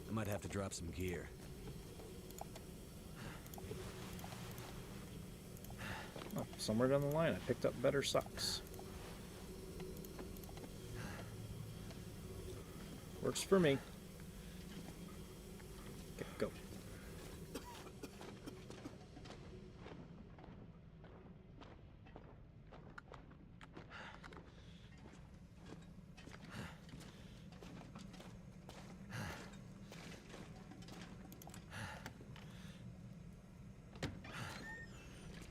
I might have to drop some gear. Oh, somewhere down the line, I picked up better socks. Works for me. Okay, go.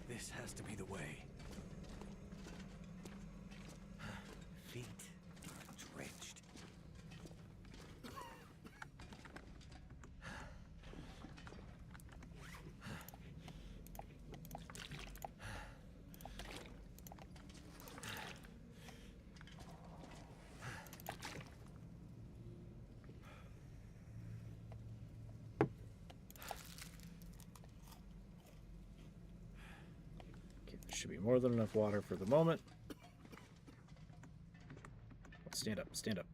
This has to be the way. Feet are drenched. Okay, there should be more than enough water for the moment. Stand up, stand up.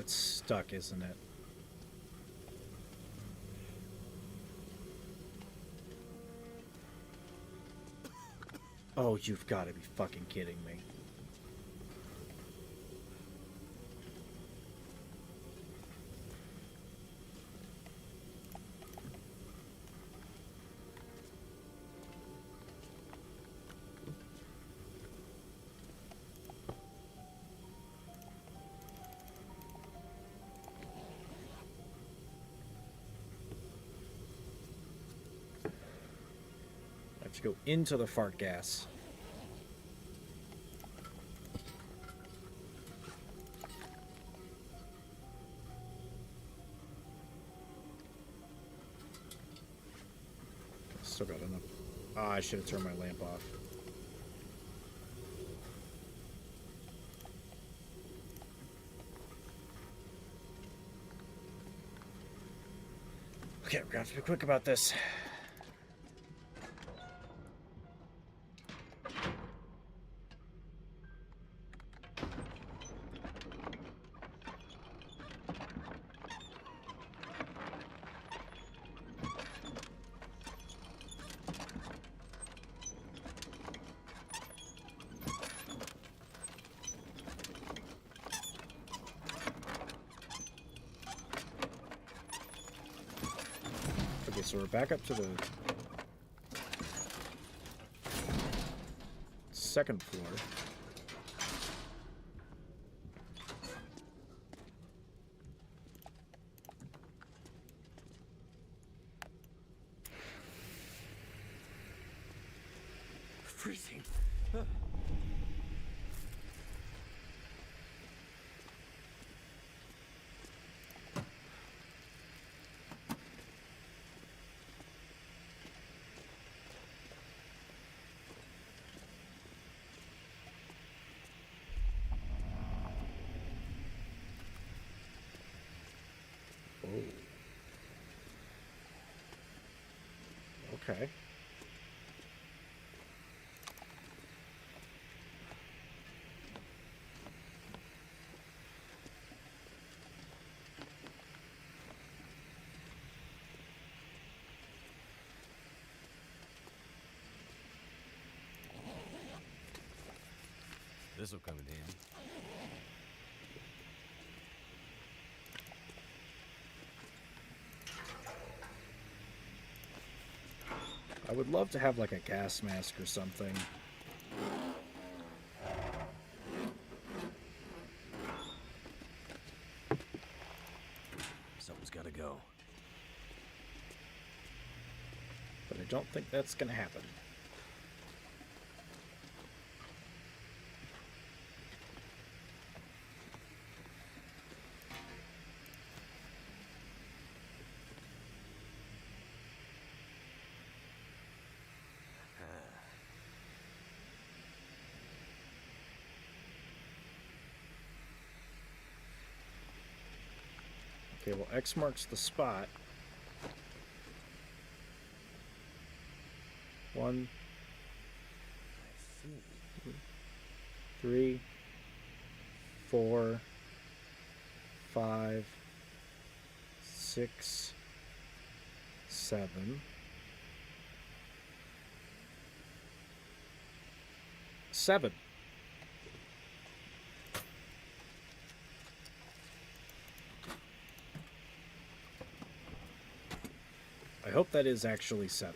it's stuck, isn't it? Oh, you've got to be fucking kidding me. I have to go into the fart gas. Still got enough. Ah, I should have turned my lamp off. Okay, we're gonna have to be quick about this. Okay, so we're back up to the second floor. Freezing. Okay. This'll come in handy. I would love to have like a gas mask or something. Something's gotta go. But I don't think that's gonna happen. Okay, well, X marks the spot. 1, I see. 3, 4, 5, 6, 7, 7. I hope that is actually 7.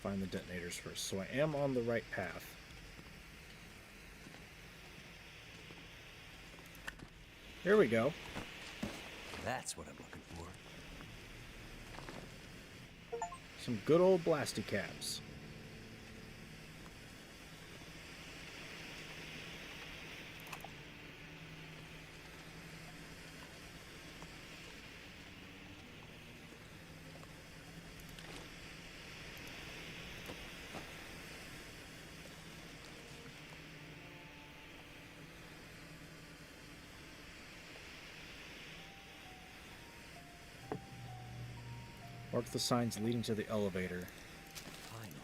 Find the detonators first. So I am on the right path. Here we go. That's what I'm looking for. Some good old blasty caps. Mark the signs leading to the elevator. Finally.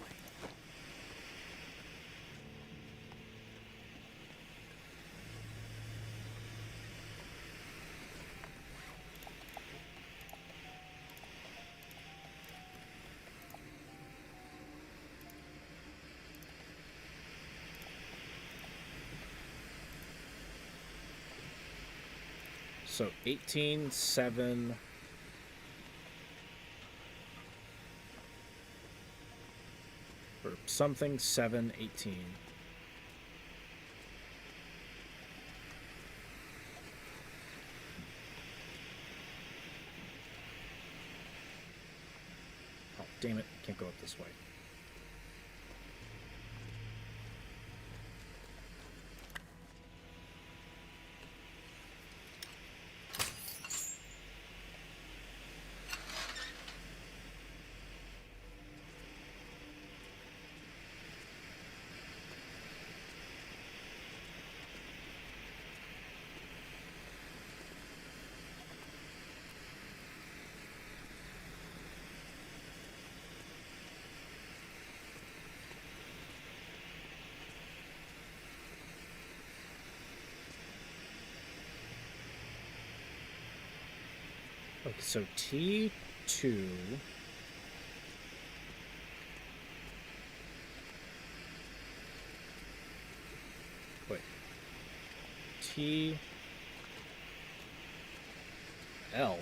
So 18, 7. Or something 7, 18. Oh, damn it. Can't go up this way. Okay, so T2. Wait. T. L.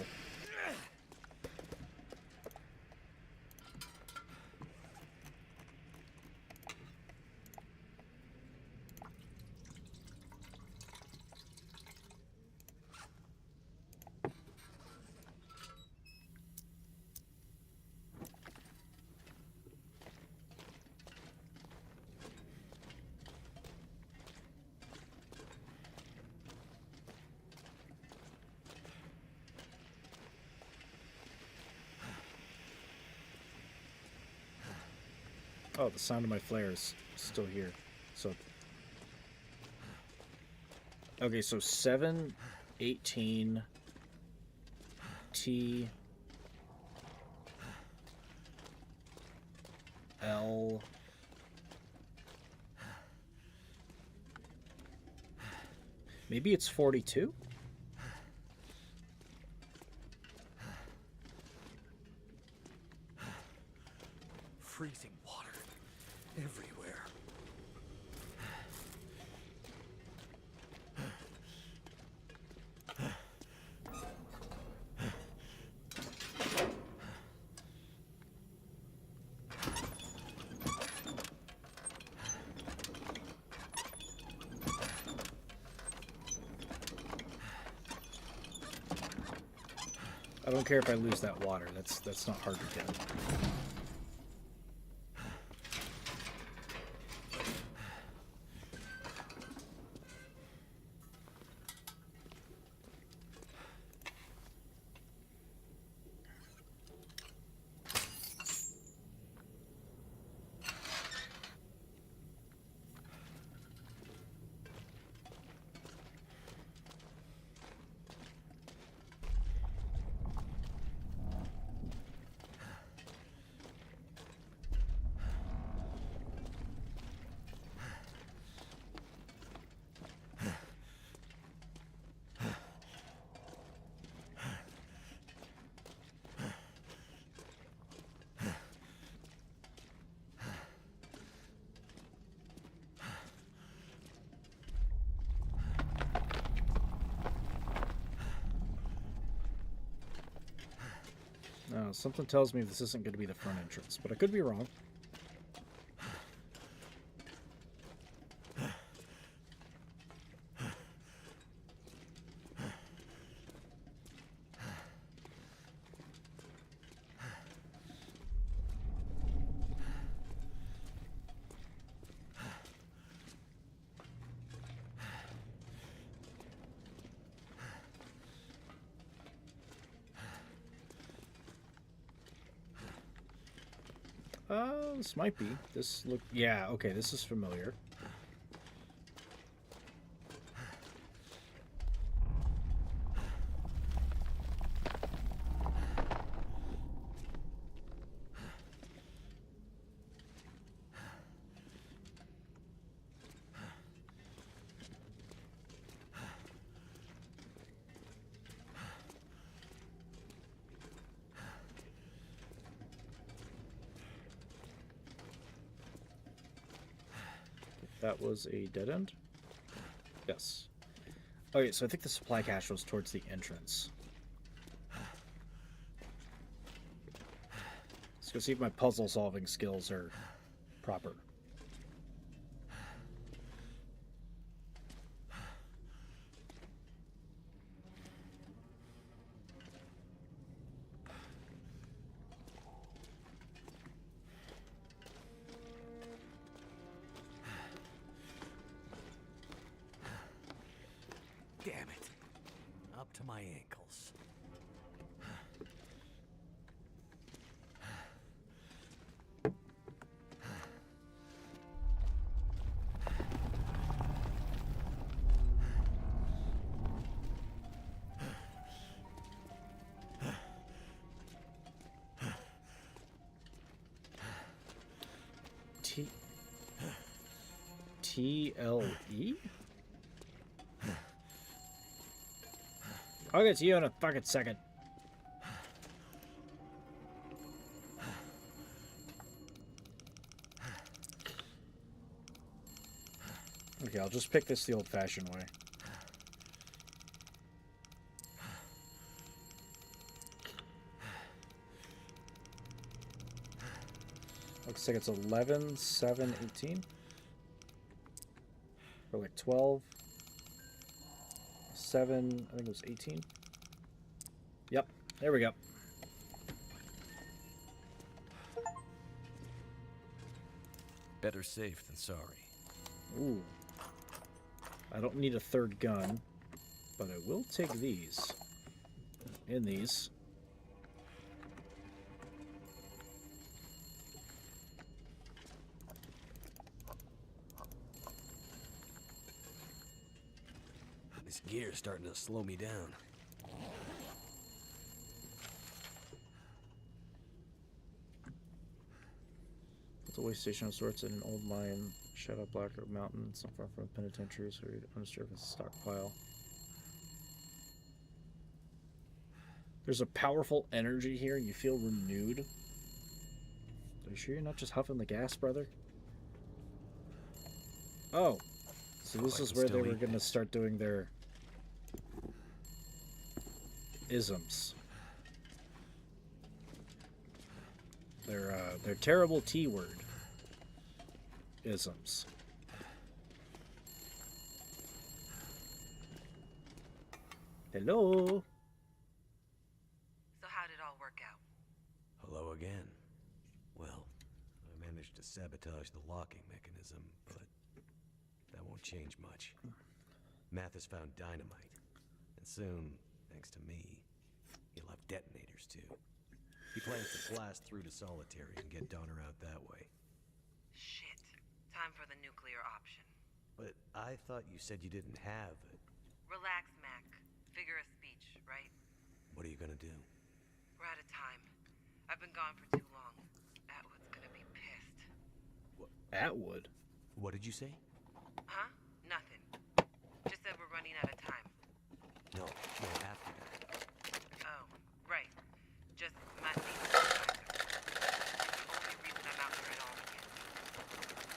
Oh, the sound of my flare is still here. So. Okay, so 7, 18, T, L, maybe it's 42? Freezing water everywhere. I don't care if I lose that water. That's not hard to get. No, something tells me this isn't going to be the front entrance, but I could be wrong. This might be. This look. Yeah, okay, this is familiar. That was a dead end? Yes. Okay, so I think the supply cache was towards the entrance. Let's go see if my puzzle solving skills are proper. Damn it. Up to my ankles. TLE? I'll get to you in a fucking second. Okay, I'll just pick this the old-fashioned way. Looks like it's 11, 7, 18. Or like 12, 7, I think it was 18. Yep, there we go. Better safe than sorry. Ooh. I don't need a third gun, but I will take these. And these. This gear's starting to slow me down. It's a way station of sorts in an old mine, Shadow Black Rock Mountain, not far from the penitentiary, so you'd unsurface stockpile. There's a powerful energy here, and you feel renewed. Are you sure you're not just huffing the gas, brother? Oh, so this is where they were going to start doing their isms. Their terrible T-word isms. Hello. So how did it all work out? Hello again. Well, I managed to sabotage the locking mechanism, but that won't change much. Mathis found dynamite, and soon, thanks to me, he'll have detonators too. He plans to blast through to Solitary and get Donner out that way. Shit. Time for the nuclear option. But I thought you said you didn't have it. Relax, Mac. Figure of speech, right? What are you gonna do? We're out of time. I've been gone for too long. Atwood's gonna be pissed. Atwood? What did you say? Huh? Nothing. Just said we're running out of time. No, after that. Oh, right. Just my thesis advisor. It's the only reason I'm out here at all again.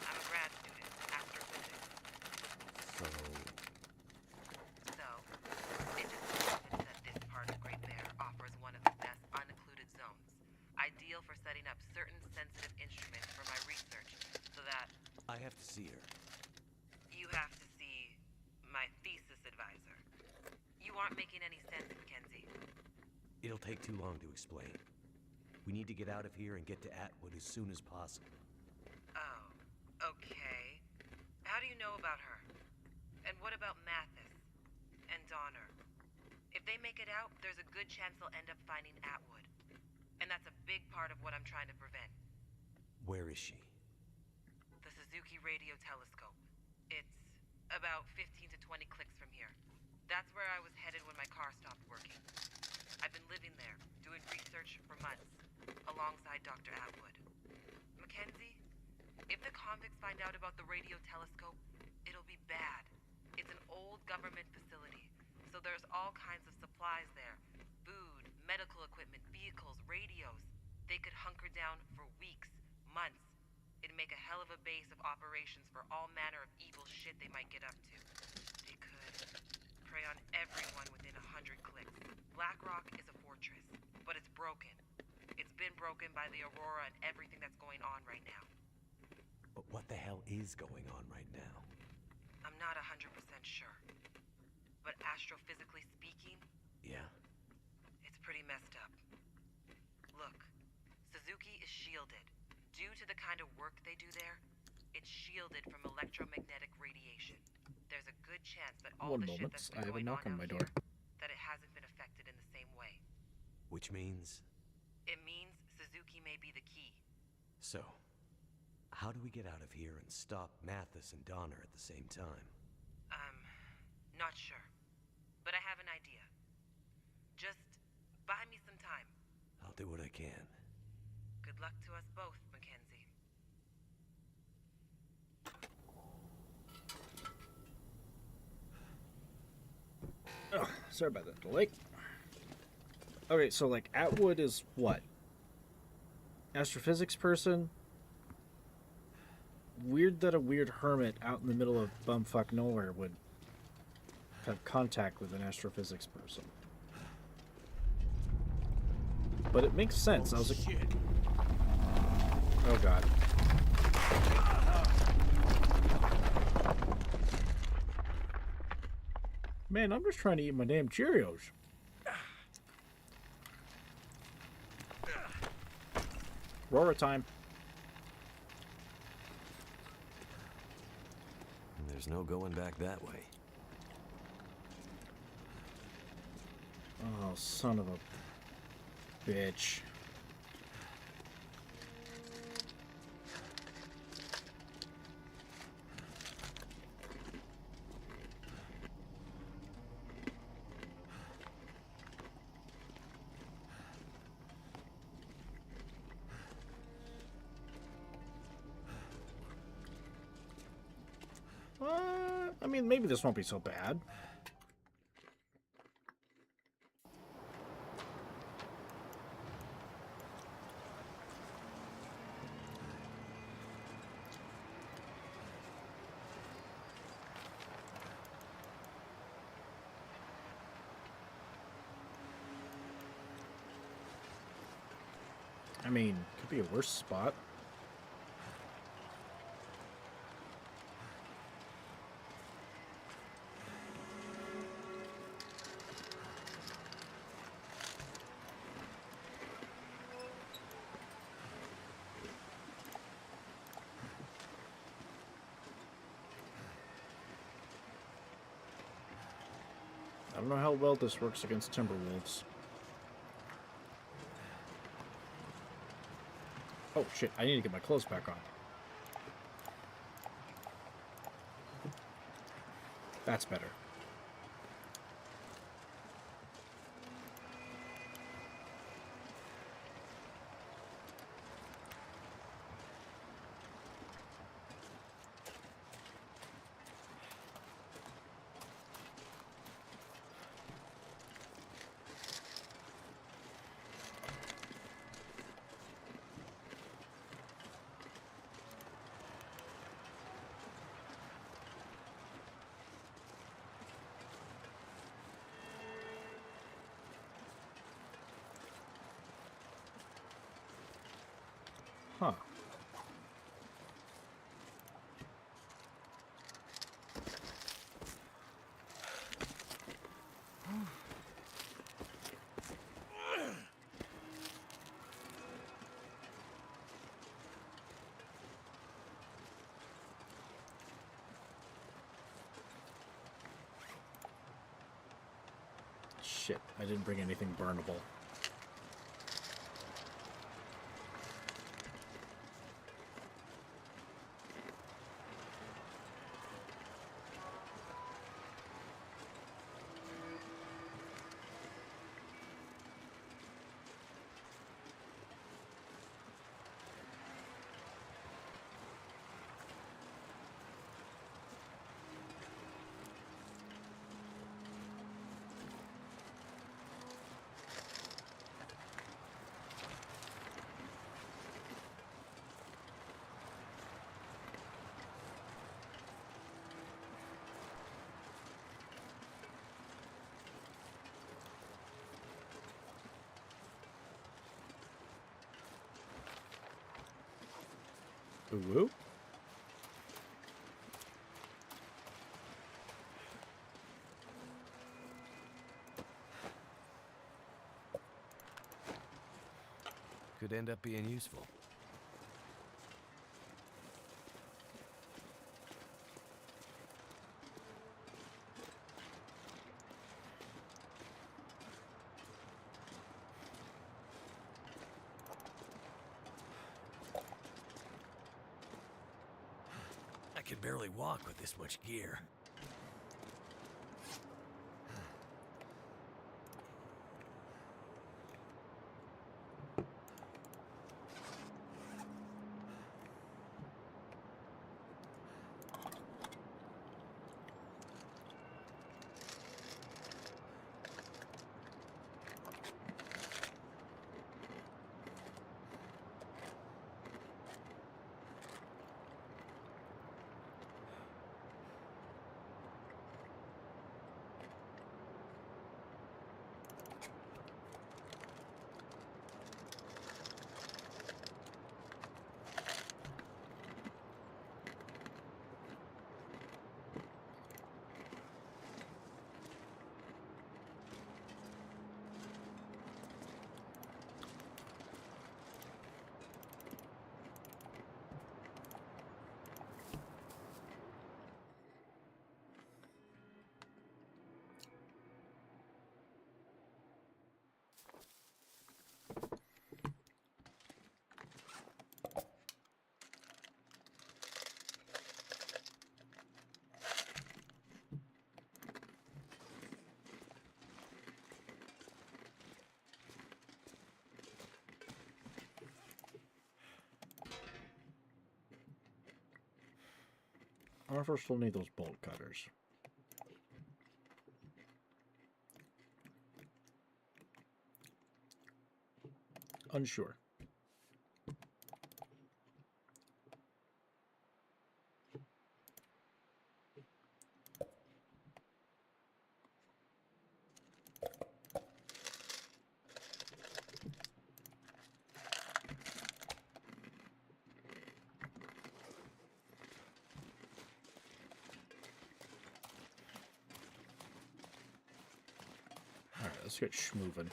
I'm a grad student, astrophysics. So, So, it just happens that this part of Great Bear offers one of the best unoccluded zones, ideal for setting up certain sensitive instruments for my research, so that I have to see her. you have to see my thesis advisor. You aren't making any sense, Mackenzie. It'll take too long to explain. We need to get out of here and get to Atwood as soon as possible. Oh, okay. How do you know about her? And what about Mathis? And Donner? If they make it out, there's a good chance they'll end up finding Atwood. And that's a big part of what I'm trying to prevent. Where is she? The Suzuki Radio Telescope. It's about 15 to 20 clicks from here. That's where I was headed when my car stopped working. I've been living there, doing research for months, alongside Dr. Atwood. Mackenzie, if the convicts find out about the radio telescope, it'll be bad. It's an old government facility, so there's all kinds of supplies there. Food, medical equipment, vehicles, radios. They could hunker down for weeks, months. It'd make a hell of a base of operations for all manner of evil shit they might get up to. They could prey on everyone within 100 clicks. Blackrock is a fortress, but it's broken. It's been broken by the Aurora and everything that's going on right now. But what the hell is going on right now? I'm not 100% sure. But astrophysically speaking, Yeah? it's pretty messed up. Look, Suzuki is shielded. Due to the kind of work they do there, it's shielded from electromagnetic radiation. There's a good chance that all One the shit moment, that's I been have a going knock on on my out door. here, that it hasn't been affected in the same way. Which means... It means Suzuki may be the key. So, how do we get out of here and stop Mathis and Donner at the same time? Not sure. But I have an idea. Just buy me some time. I'll do what I can. Good luck to us both, Mackenzie. Oh, sorry about that delay. Okay, so like Atwood is what? Astrophysics person? Weird that a weird hermit out in the middle of bumfuck nowhere would have contact with an astrophysics person. But it makes sense. I was like, oh god. Man, I'm just trying to eat my damn Cheerios. Aurora time. There's no going back that way. Oh, son of a bitch. I mean, maybe this won't be so bad. I mean, could be a worse spot. I don't know how well this works against Timberwolves. Oh shit, I need to get my clothes back on. That's better. Huh. Shit, I didn't bring anything burnable. Ooh. Could end up being useful. I can barely walk with this much gear. I wonder if I still need those bolt cutters. Unsure. Alright, let's get schmoving.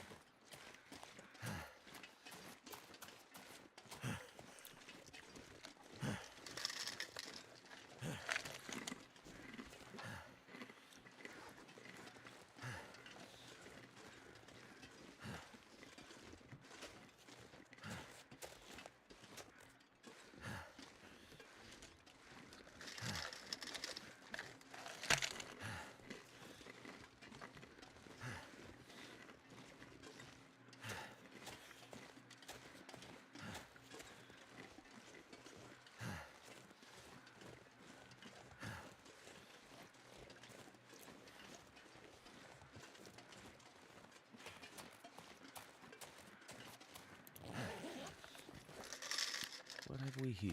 What have we here?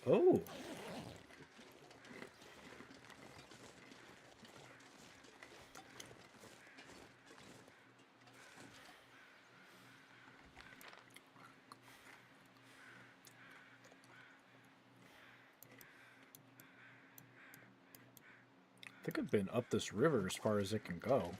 Oh! I think I've been up this river as far as it can go.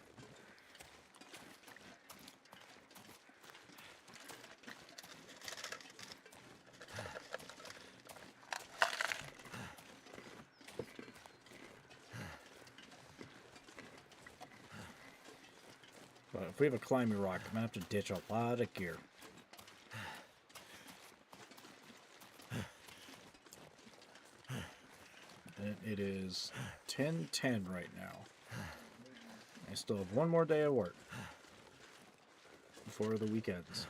But if we have a climbing rock, I'm gonna have to ditch a lot of gear. And it is 10:10 right now. I still have one more day of work before the weekends.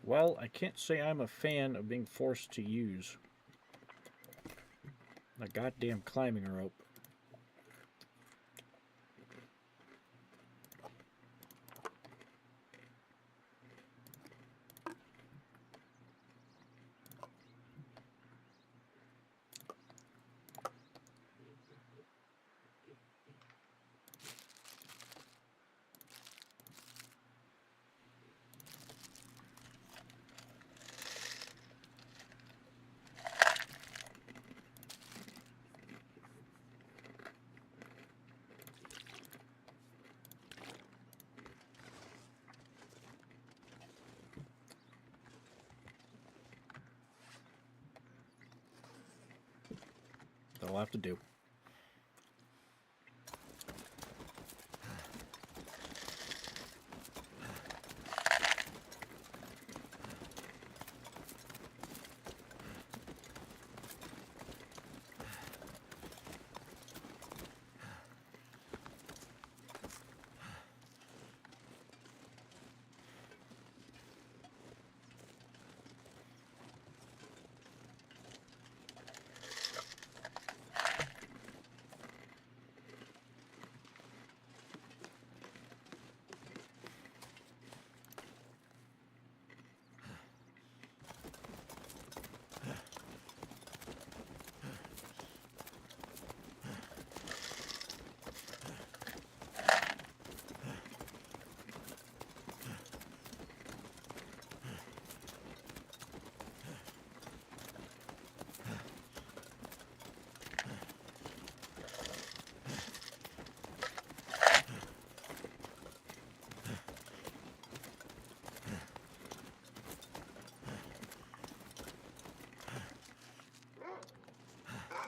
Well, I can't say I'm a fan of being forced to use a goddamn climbing rope. That'll have to do.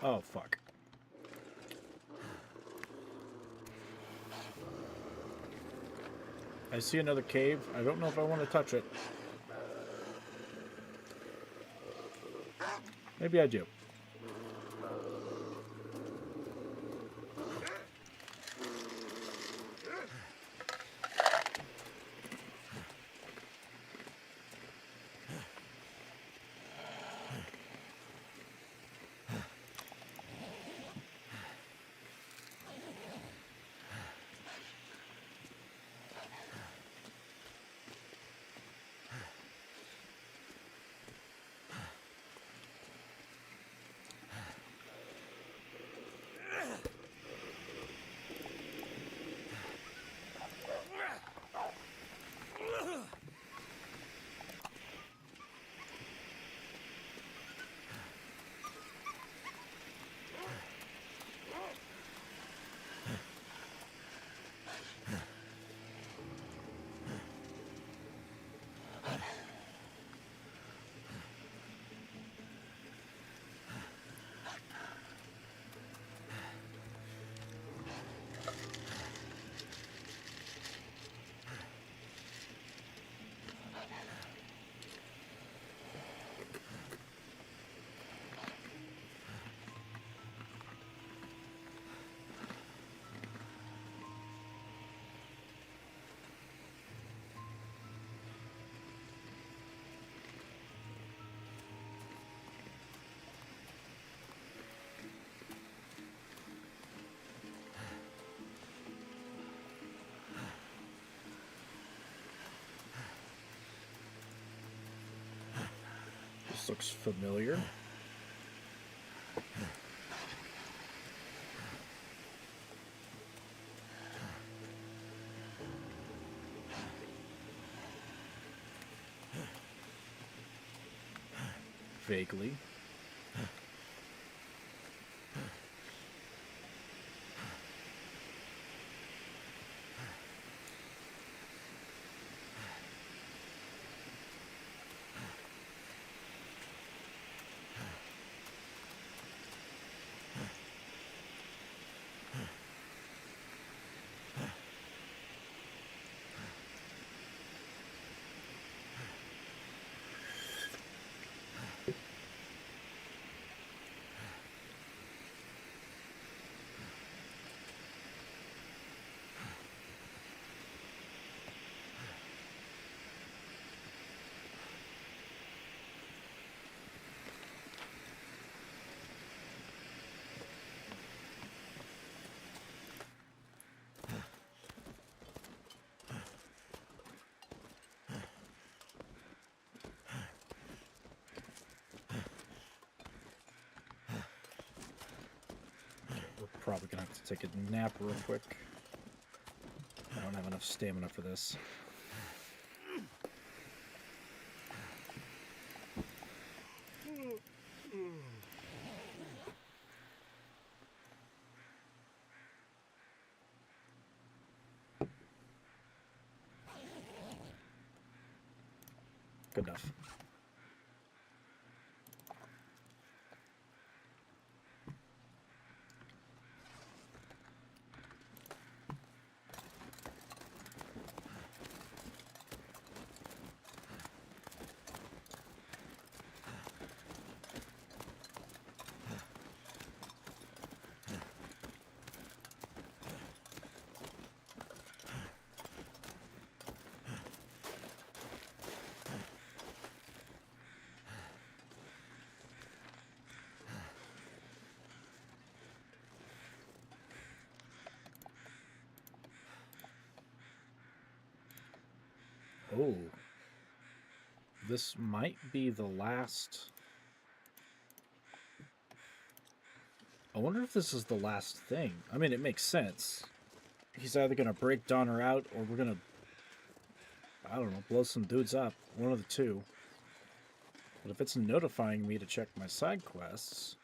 Oh, fuck. I see another cave. I don't know if I want to touch it. Maybe I do. This looks familiar. Vaguely. Probably gonna have to take a nap real quick. I don't have enough stamina for this. Good enough. Oh. This might be the last... I wonder if this is the last thing. I mean, it makes sense. He's either going to break Donner out, or we're going to, I don't know, blow some dudes up. One of the two. But if it's notifying me to check my side quests...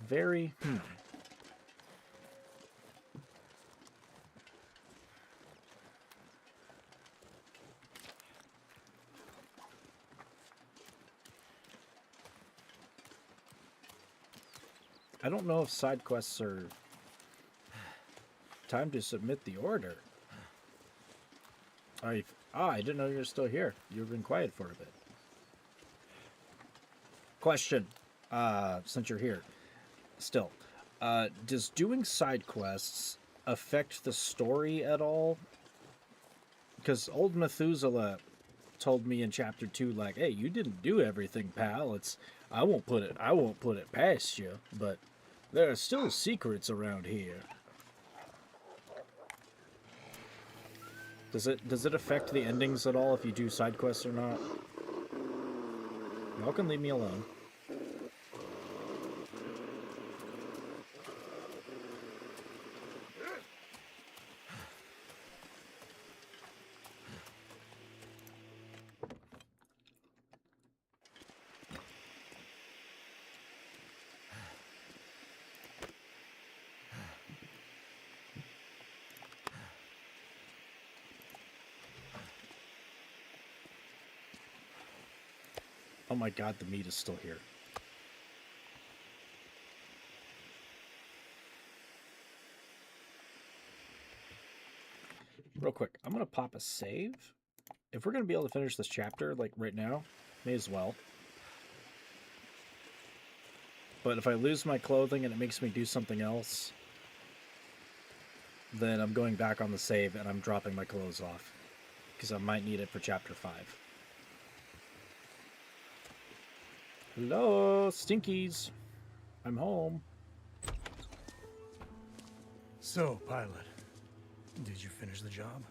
Very, I don't know if side quests are... Time to submit the order. I didn't know you were still here. You've been quiet for a bit. Question, since you're here. Still, does doing side quests affect the story at all? Because old Methuselah told me in chapter 2, like, hey, you didn't do everything, pal. I won't put it past you, but there are still secrets around here. Does it affect the endings at all if you do side quests or not? Y'all can leave me alone. Oh my god, the meat is still here. Real quick, I'm going to pop a save. If we're going to be able to finish this chapter, like, right now, may as well. But if I lose my clothing and it makes me do something else, then I'm going back on the save and I'm dropping my clothes off. Because I might need it for chapter 5. Hello, Stinkies. I'm home. So, pilot, did you finish the job?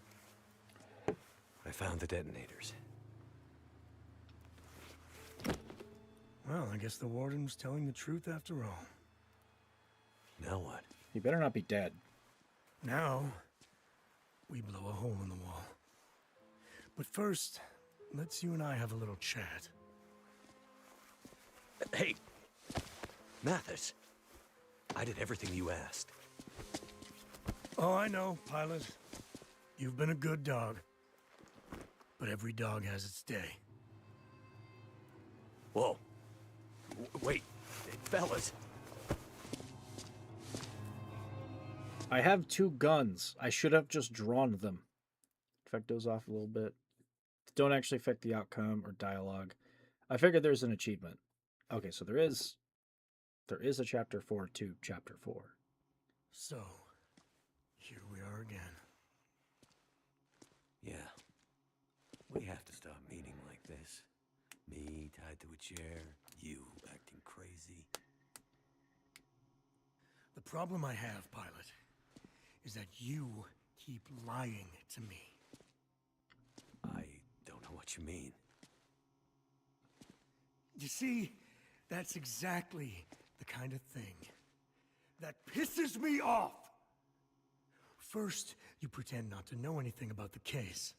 I found the detonators. Well, I guess the warden was telling the truth after all. Now what? You better not be dead. Now, we blow a hole in the wall. But first, let's you and I have a little chat. Hey! Mathis! I did everything you asked. Oh, I know, pilot. You've been a good dog. But every dog has its day. Whoa. Wait, fellas. I have 2 guns. I should have just drawn them. Effect those off a little bit. Don't actually affect the outcome or dialogue. I figured there's an achievement. Okay, so there is a chapter 4 to chapter 4. So, here we are again. Yeah. We have to stop meeting like this. Me tied to a chair, you acting crazy. The problem I have, pilot, is that you keep lying to me. I don't know what you mean. You see, that's exactly the kind of thing that pisses me off. First, you pretend not to know anything about the case.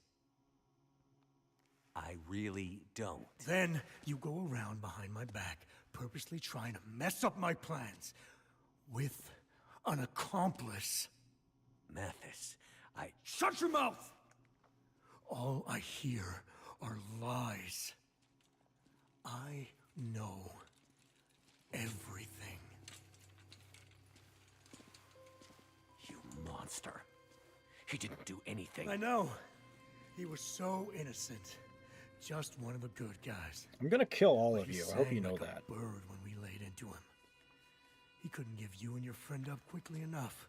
I really don't. Then you go around behind my back, purposely trying to mess up my plans with an accomplice. Mathis, Shut your mouth! All I hear are lies. I know everything. You monster. He didn't do anything. I know. He was so innocent. Just one of the good guys. I'm gonna kill all But of he you. I hope you sang know like a that. bird when we laid into him. He couldn't give you and your friend up quickly enough.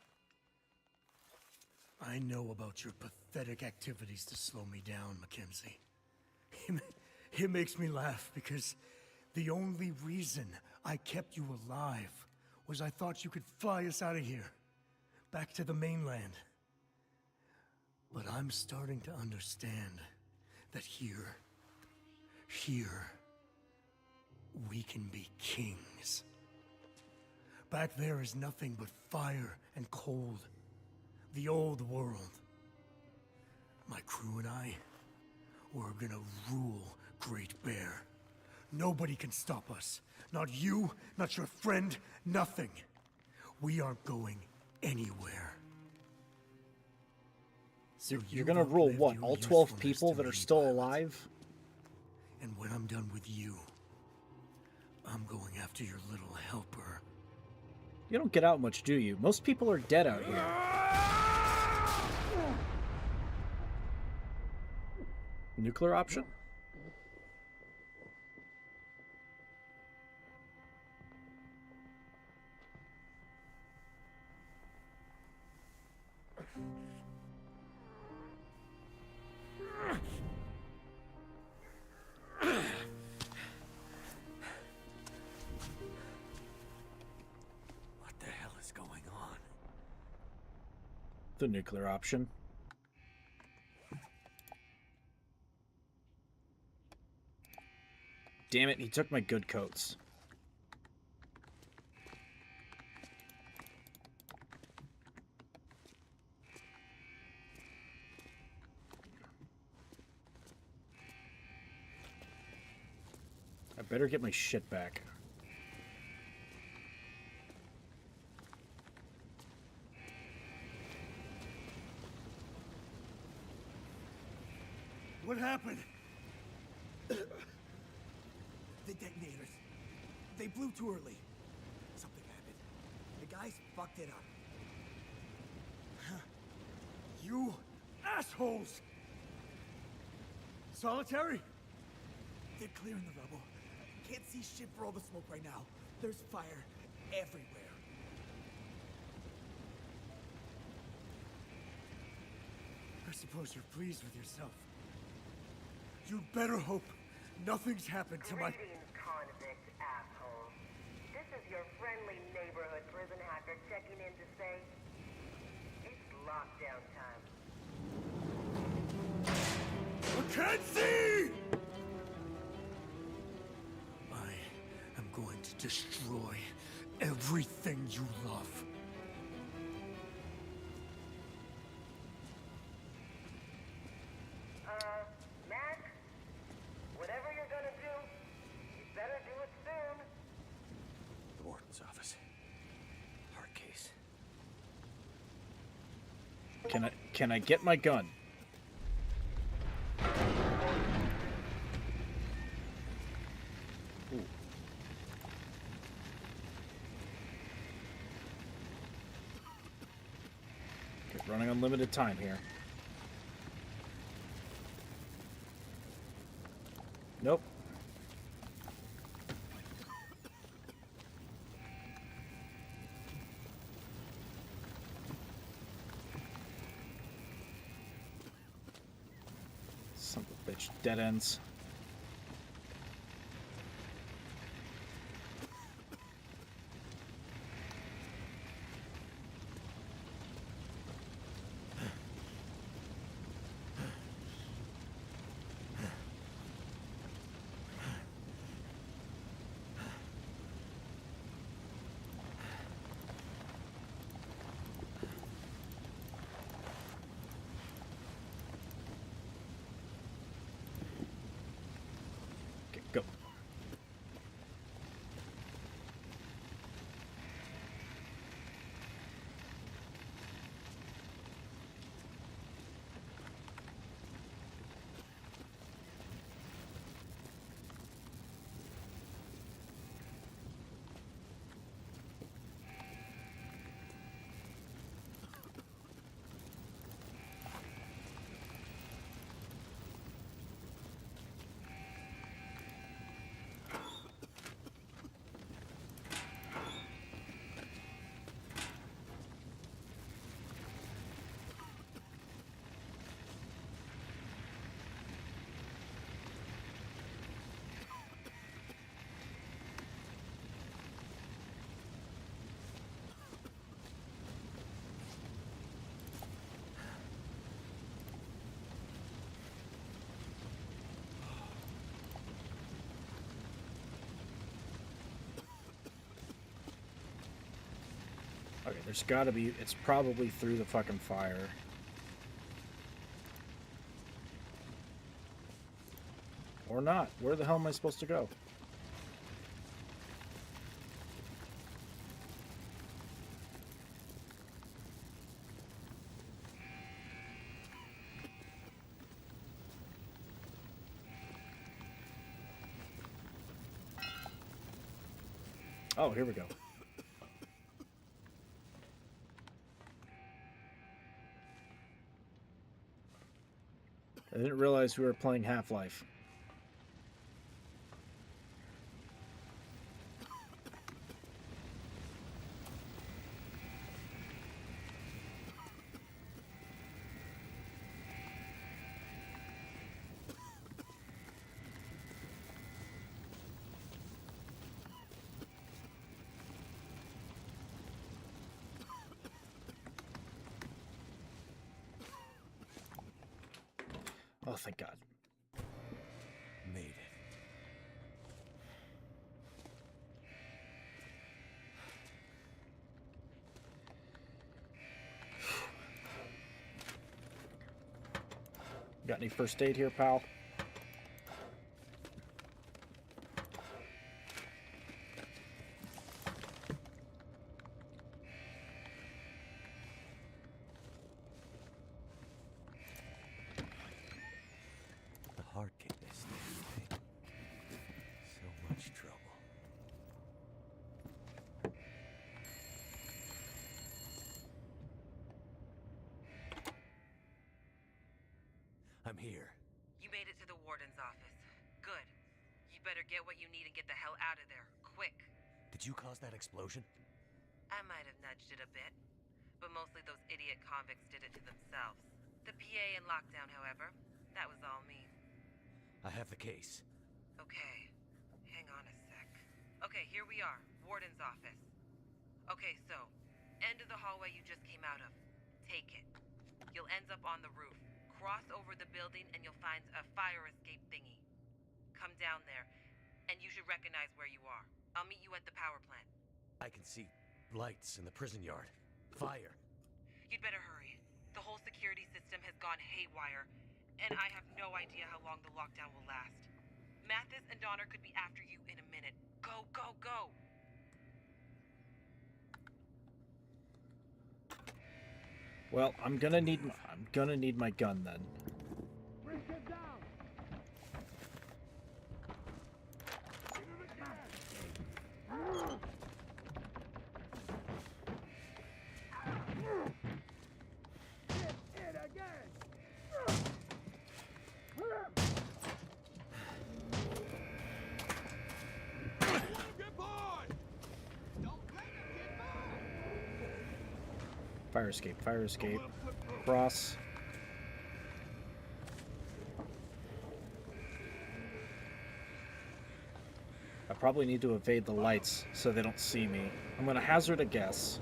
I know about your pathetic activities to slow me down, Mackenzie. It makes me laugh because the only reason I kept you alive was I thought you could fly us out of here, back to the mainland. But I'm starting to understand that here, we can be kings. Back there is nothing but fire and cold. The old world. My crew and I, we're gonna rule Great Bear. Nobody can stop us. Not you, not your friend, nothing. We aren't going anywhere. So You're you've gonna rule outlived what? your All 12 usefulness people to that are me, still pilot. alive? And when I'm done with you, I'm going after your little helper. You don't get out much, do you? Most people are dead out here. Nuclear option? What the hell is going on? The nuclear option. Damn it, he took my good coats. I better get my shit back. What happened? The detonators. They blew too early. Something happened. The guys fucked it up. You assholes! Solitary? They're clearing the rubble. Can't see shit for all the smoke right now. There's fire everywhere. I suppose you're pleased with yourself. You'd better hope nothing's happened to my... Greetings, convict assholes. This is your friendly neighborhood prison hacker checking in to say it's lockdown time. Mackenzie! I am going to destroy everything you love. Mac, whatever you're gonna do, you better do it soon. The warden's office. Hard case. Can I get my gun? Ooh. Okay, running on limited time here. Nope. Son of a bitch. Dead ends. There's gotta be... It's probably through the fucking fire. Or not. Where the hell am I supposed to go? Oh, here we go. I didn't realize we were playing Half-Life. Oh, thank God. Made it. Got any first aid here, pal? The heart can't stay away. So much trouble. I'm here. You made it to the warden's office. Good. You better get what you need and get the hell out of there. Quick. Did you cause that explosion? I might have nudged it a bit, but mostly those idiot convicts did it to themselves. The PA in lockdown, however, that was all me. I have the case. Okay, hang on a sec. Okay, here we are, warden's office. Okay, so, end of the hallway you just came out of. Take it. You'll end up on the roof. Cross over the building and you'll find a fire escape thingy. Come down there, and you should recognize where you are. I'll meet you at the power plant. I can see lights in the prison yard. Fire. You'd better hurry. The whole security system has gone haywire, and I have no idea how long the lockdown will last. Mathis and Donner could be after you in a minute. Go, go, go! Well, I'm gonna need my gun then. Fire escape, fire escape. Cross. I probably need to evade the lights so they don't see me. I'm gonna hazard a guess.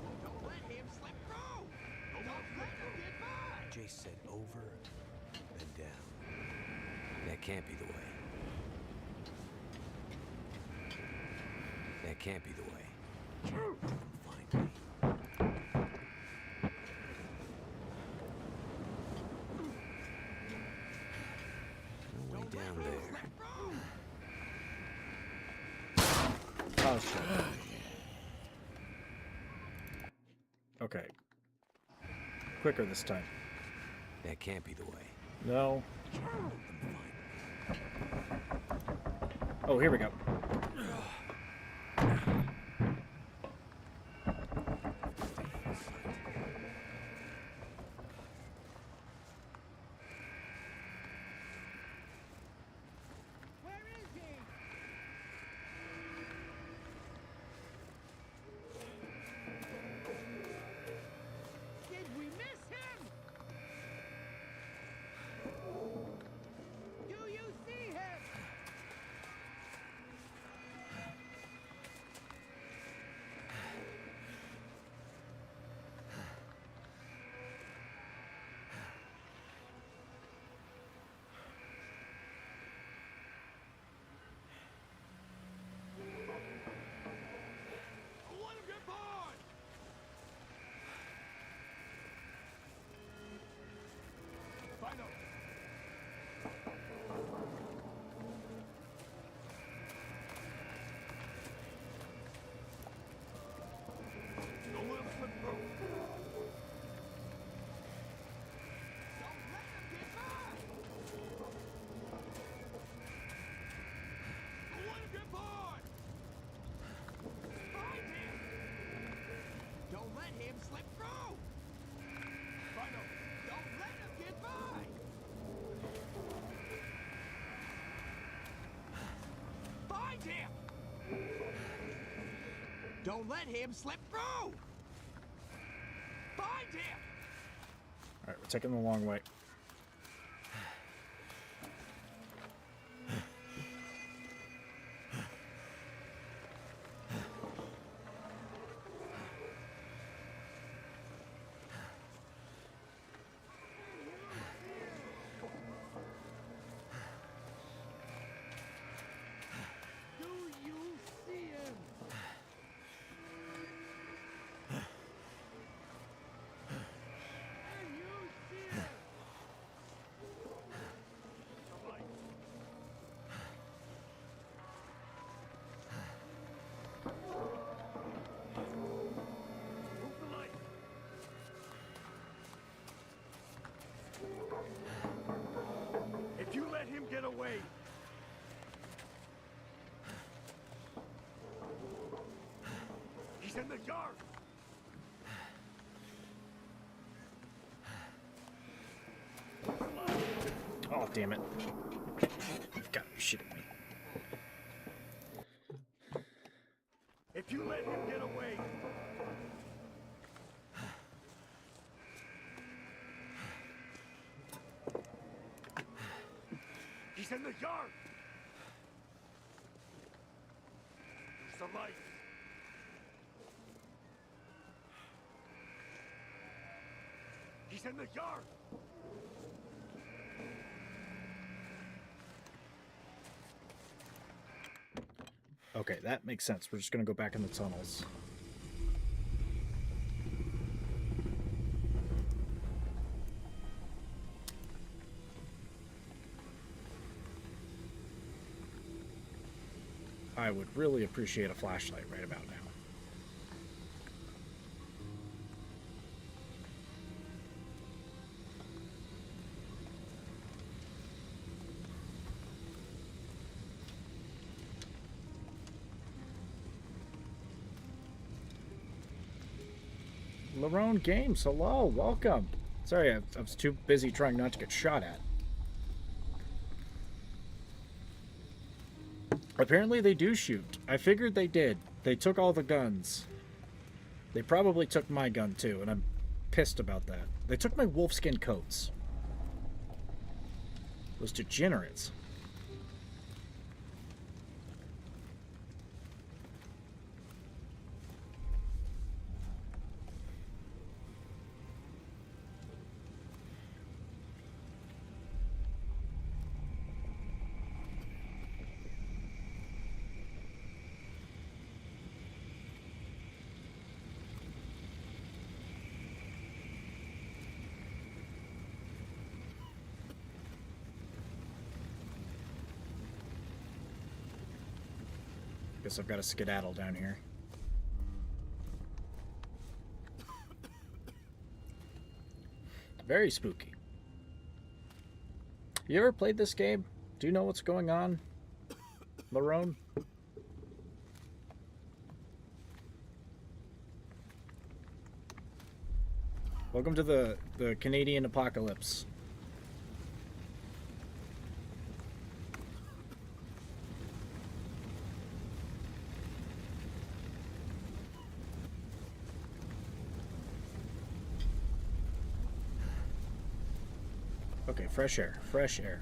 Jace said over, then down. That can't be the way. That can't be the way. Find me. No way down there. Oh shit. Okay. Quicker this time. That can't be the way. No. Find me. Oh, here we go. Don't let him slip through! Find him! Alright, we're taking the long way. Do you see him? Can you see him? The light. Move the light. If you let him get away, he's in the yard. Oh, damn it. You've got to be shitting me. If you let him get away, he's in the yard. Use the light. He's in the yard. Okay, that makes sense. We're just gonna go back in the tunnels. I would really appreciate a flashlight right about now. Larone Games, hello, welcome. Sorry, I was too busy trying not to get shot at. Apparently they do shoot. I figured they did. They took all the guns. They probably took my gun too, and I'm pissed about that. They took my wolfskin coats. Those degenerates. Guess I've got to skedaddle down here. Very spooky. You ever played this game? Do you know what's going on, Larone? Welcome to the Canadian apocalypse. Okay, fresh air, fresh air.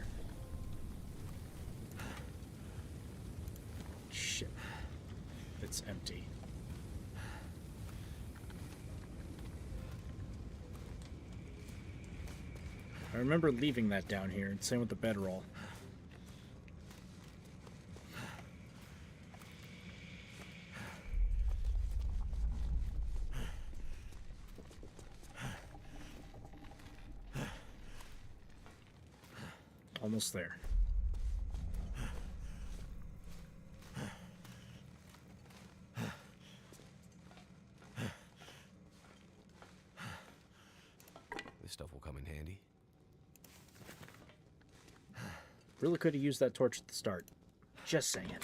Shit. It's empty. I remember leaving that down here, and same with the bedroll. Almost there. This stuff will come in handy. Really could have used that torch at the start. Just saying.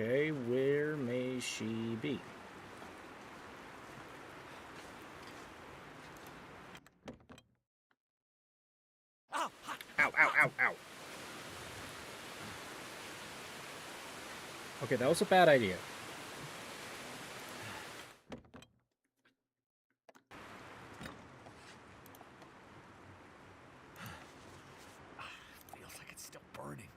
Okay, where may she be? Ow! Ow, ow, ow, ow. Okay, that was a bad idea. Feels like it's still burning.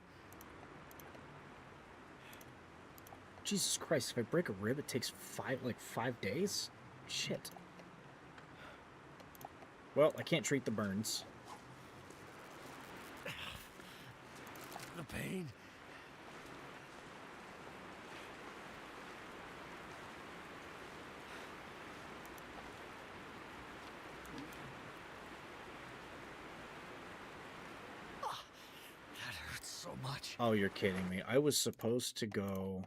Jesus Christ, if I break a rib, it takes 5 days? Shit. Well, I can't treat the burns. The pain. That hurts so much. Oh, you're kidding me. I was supposed to go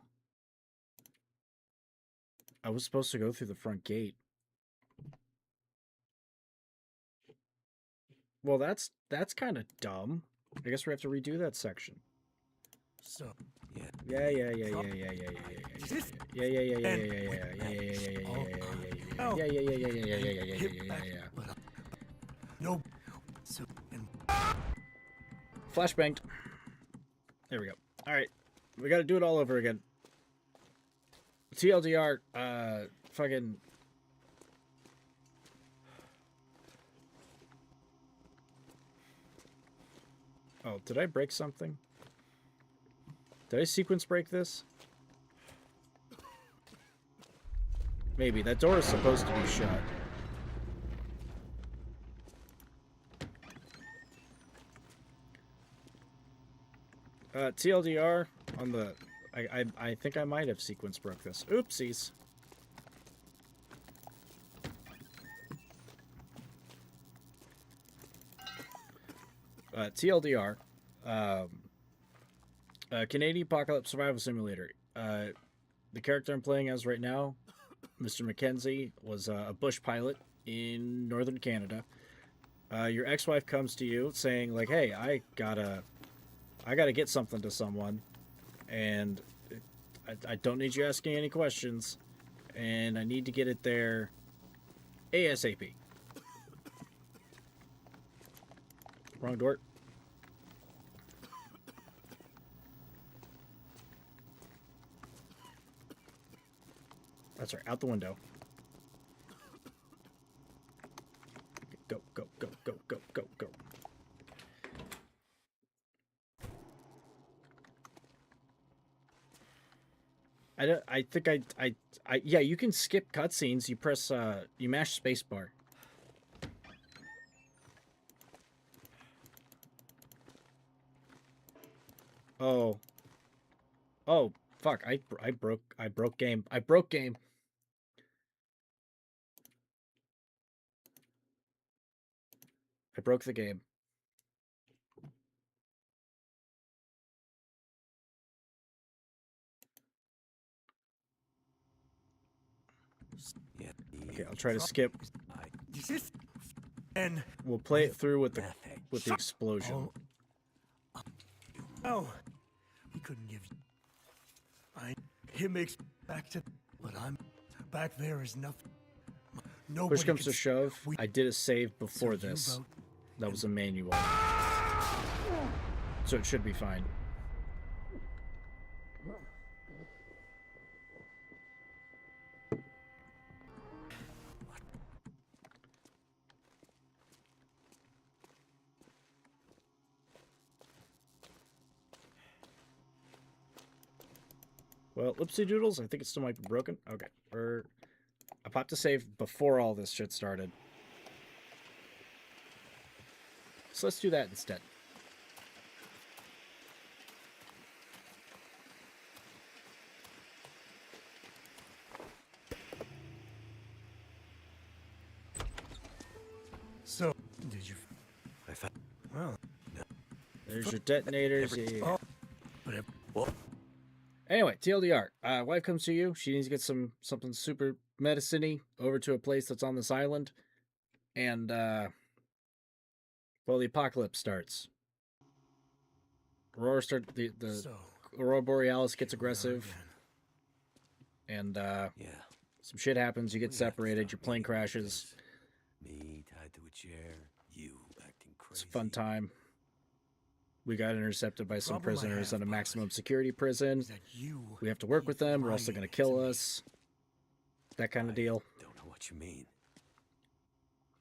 through the front gate. Well, that's kind of dumb. I guess we have to redo that section. So, Yeah. no. So, and Flashbanged. There we go. All right, we got to do it all over again. TLDR. Fucking. Oh, did I break something? Did I sequence break this? Maybe. That door is supposed to be shut. TLDR on the... I think I might have sequence broke this. Oopsies. TLDR. Canadian Apocalypse Survival Simulator. The character I'm playing as right now, Mr. Mackenzie, was a bush pilot in northern Canada. Your ex-wife comes to you saying, like, hey, I gotta get something to someone, and I don't need you asking any questions, and I need to get it there ASAP. Wrong door. That's right, out the window. Go, go, go, go, go, go, go. I think yeah, you can skip cutscenes. You press you mash spacebar. Oh. Oh, fuck. I broke game. I broke game. I broke the game. Yeah. Okay, I'll try to skip. and We'll play it through with the explosion. oh, he couldn't give you. He makes back to, but I'm back there is nothing. Nobody Push comes can to shove. I did a save before So you this. vote. That was a manual. So it should be fine. Well, Lipsy Doodles, I think it still might be broken. Okay. I popped a save before all this shit started. So let's do that instead. So, did you? I found. Well, There's your detonators. Yeah. oh, but Well, Anyway, TLDR. Wife comes to you. She needs to get something super medicine-y over to a place that's on this island. And, well, the apocalypse starts. The so Aurora Borealis gets here we are aggressive. again. and Yeah. some shit happens. You get We have to separated. stop Your plane meeting like crashes. this. Me tied to a chair, you acting It's crazy. a fun time. We got intercepted by some Problem I prisoners have, at a pilot, maximum security prison. is that you We have to work with keep them, or else they're lying gonna kill to me. us. That kind of deal. Don't know what you mean.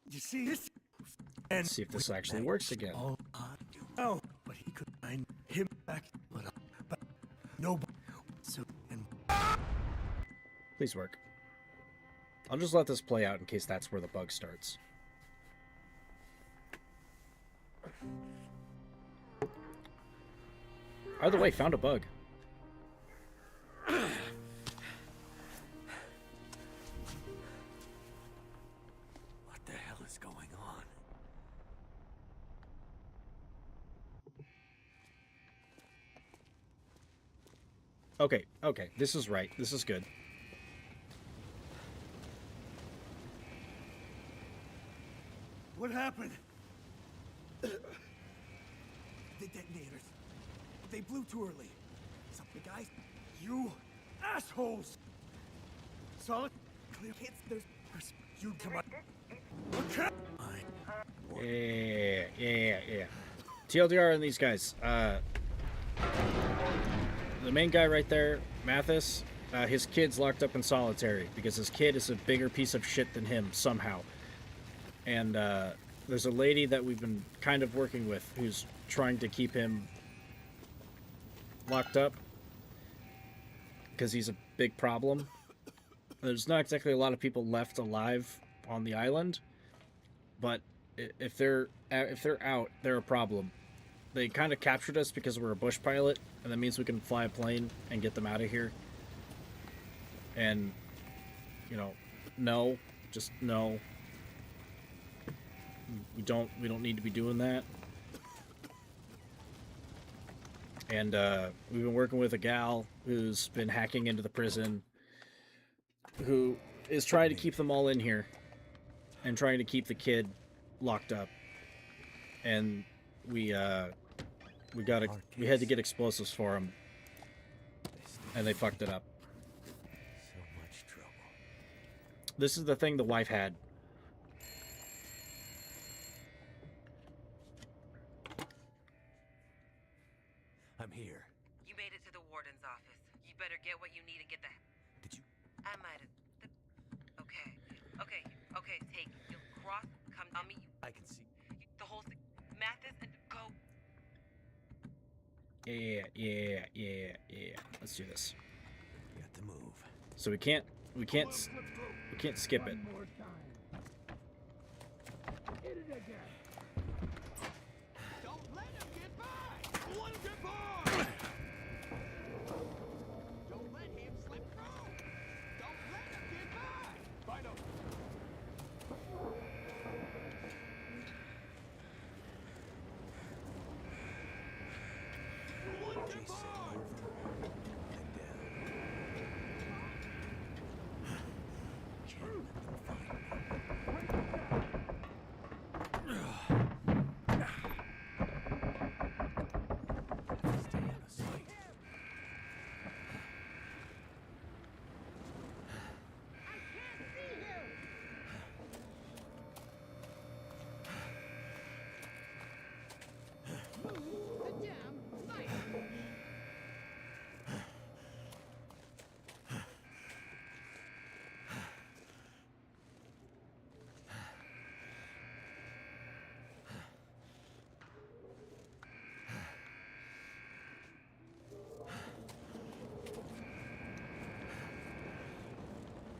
You see this? Let's see if this actually works again. All oh, but he could find him back, but nobody. So and Please work. I'll just let this play out in case that's where the bug starts. Either way, found a bug. What the hell is going on? Okay, this is right. This is good. what happened? The detonators. They blew too early. Some the guys You assholes! Solid, clear can't. There's. you come on. Okay. Fine. Yeah. TLDR on these guys. The main guy right there, Mathis, his kid's locked up in solitary because his kid is a bigger piece of shit than him somehow. And there's a lady that we've been kind of working with who's trying to keep him locked up because he's a big problem. There's not exactly a lot of people left alive on the island, but if they're out, they're a problem. They kind of captured us because we're a bush pilot, and that means we can fly a plane and get them out of here. And, you know, no, just no. We don't need to be doing that. And we've been working with a gal who's been hacking into the prison, who is trying to keep them all in here and trying to keep the kid locked up. And we had to get explosives for him, and they fucked it up. So much trouble. This is the thing the wife had. I'm here. You made it to the warden's office. You better get what you need and get the. Did you? I might have. Okay. Take. You'll cross. Come on me. I can see. The whole thing. Mathis and go. Yeah. Let's do this. Got to move. So we can't skip it. Don't let him get by! Let him get by! Don't let him slip through! Don't let him get by! Find him! Jason, over. And down. Can't let them find me. Stay out of sight.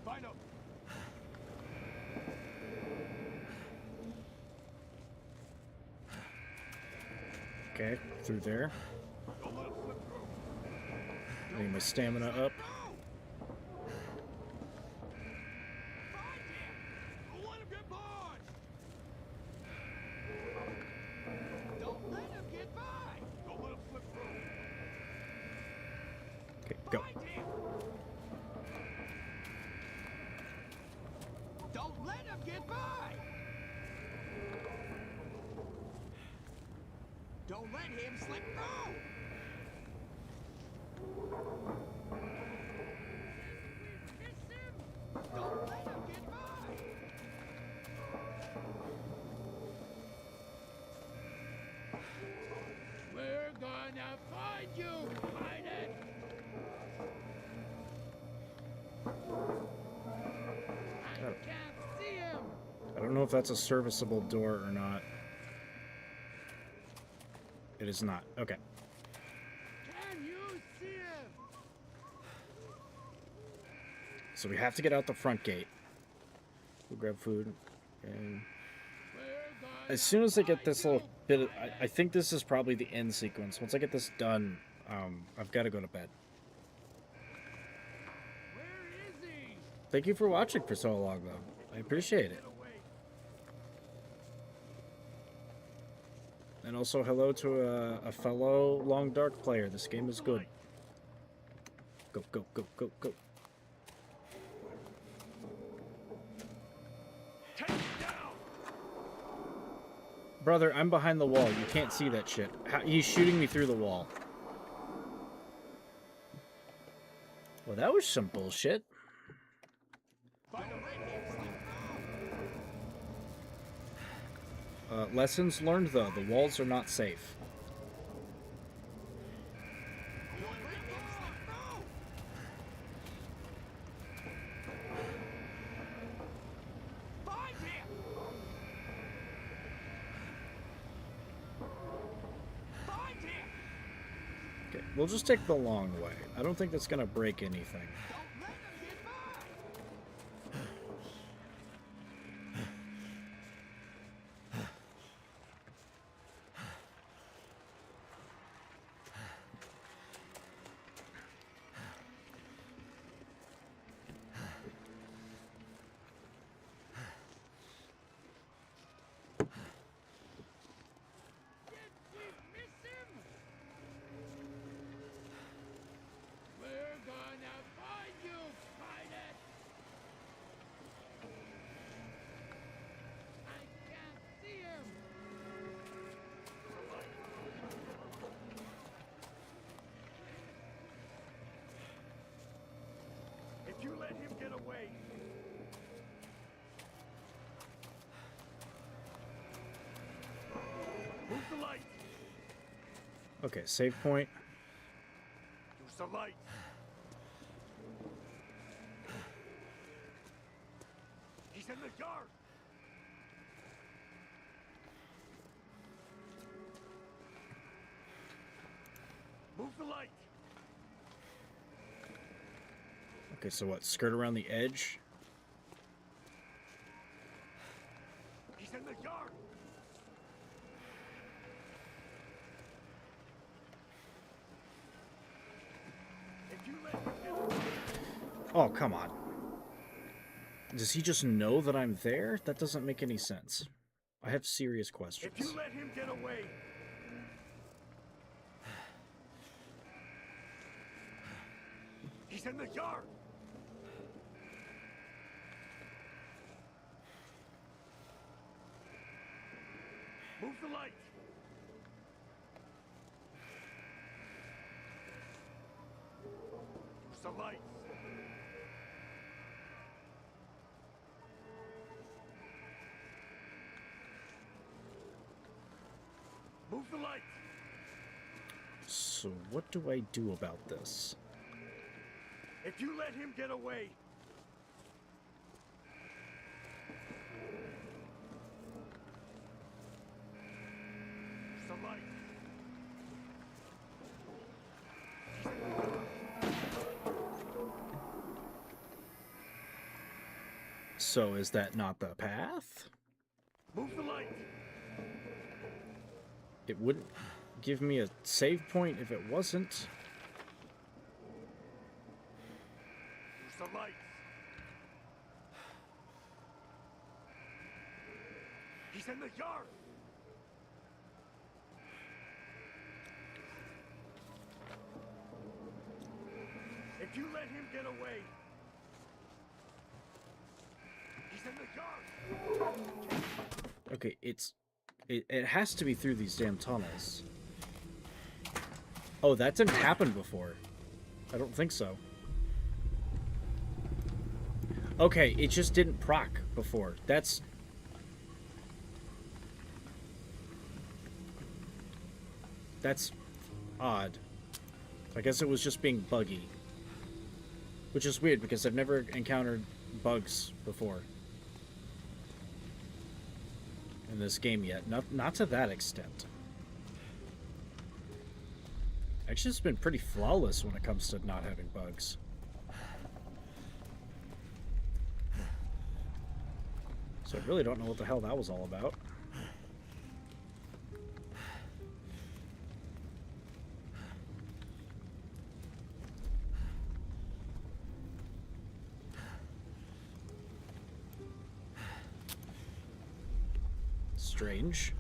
Find him! Okay, through there. Don't let him slip through! Getting my stamina up. Find him! Don't let him get by! Don't let him get by! Don't let him slip through! Okay, go. Find him! Don't let him get by! Don't let him slip through! We're gonna find you, pilot! I can't see him! I don't know if that's a serviceable door or not. It is not. Okay. Can you see him? So we have to get out the front gate. We'll grab food. And as soon as I get this little bit of, I think this is probably the end sequence. Once I get this done, I've got to go to bed. Where is he? Thank you for watching for so long, though. I appreciate it. And also hello to a fellow Long Dark player. This game is good. Go, go, go, go, go. Brother, I'm behind the wall. You can't see that shit. He's shooting me through the wall. Well, that was some bullshit. Lessons learned, though. The walls are not safe. Okay, we'll just take the long way. I don't think that's gonna break anything. If you let him get away... Move the light! Okay, save point. Use the light! He's in the yard! Move the light! Okay, so what? Skirt around the edge? He's in the yard! If you let him get away... Oh, come on. Does he just know that I'm there? That doesn't make any sense. I have serious questions. If you let him get away... He's in the yard! Move the light! Use the lights! Move the light! So what do I do about this? If you let him get away... Use the light! So is that not the path? Move the light! It wouldn't give me a save point if it wasn't. Use the lights! He's in the yard! If you let him get away... He's in the yard! Okay, it has to be through these damn tunnels. Oh, that didn't happen before. I don't think so. Okay, it just didn't proc before. That's odd. I guess it was just being buggy. Which is weird because I've never encountered bugs before in this game yet. Not to that extent. Actually, it's been pretty flawless when it comes to not having bugs. So I really don't know what the hell that was all about. Strange.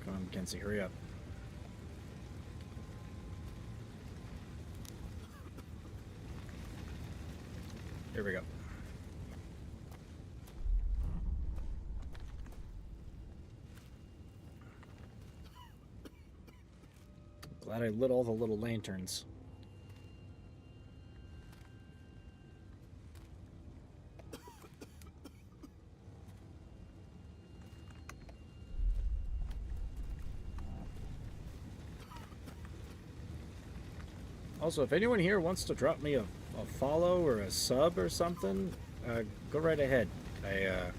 Come on, Mackenzie, hurry up. Here we go. Glad I lit all the little lanterns. Also, if anyone here wants to drop me a follow or a sub or something, go right ahead. I'd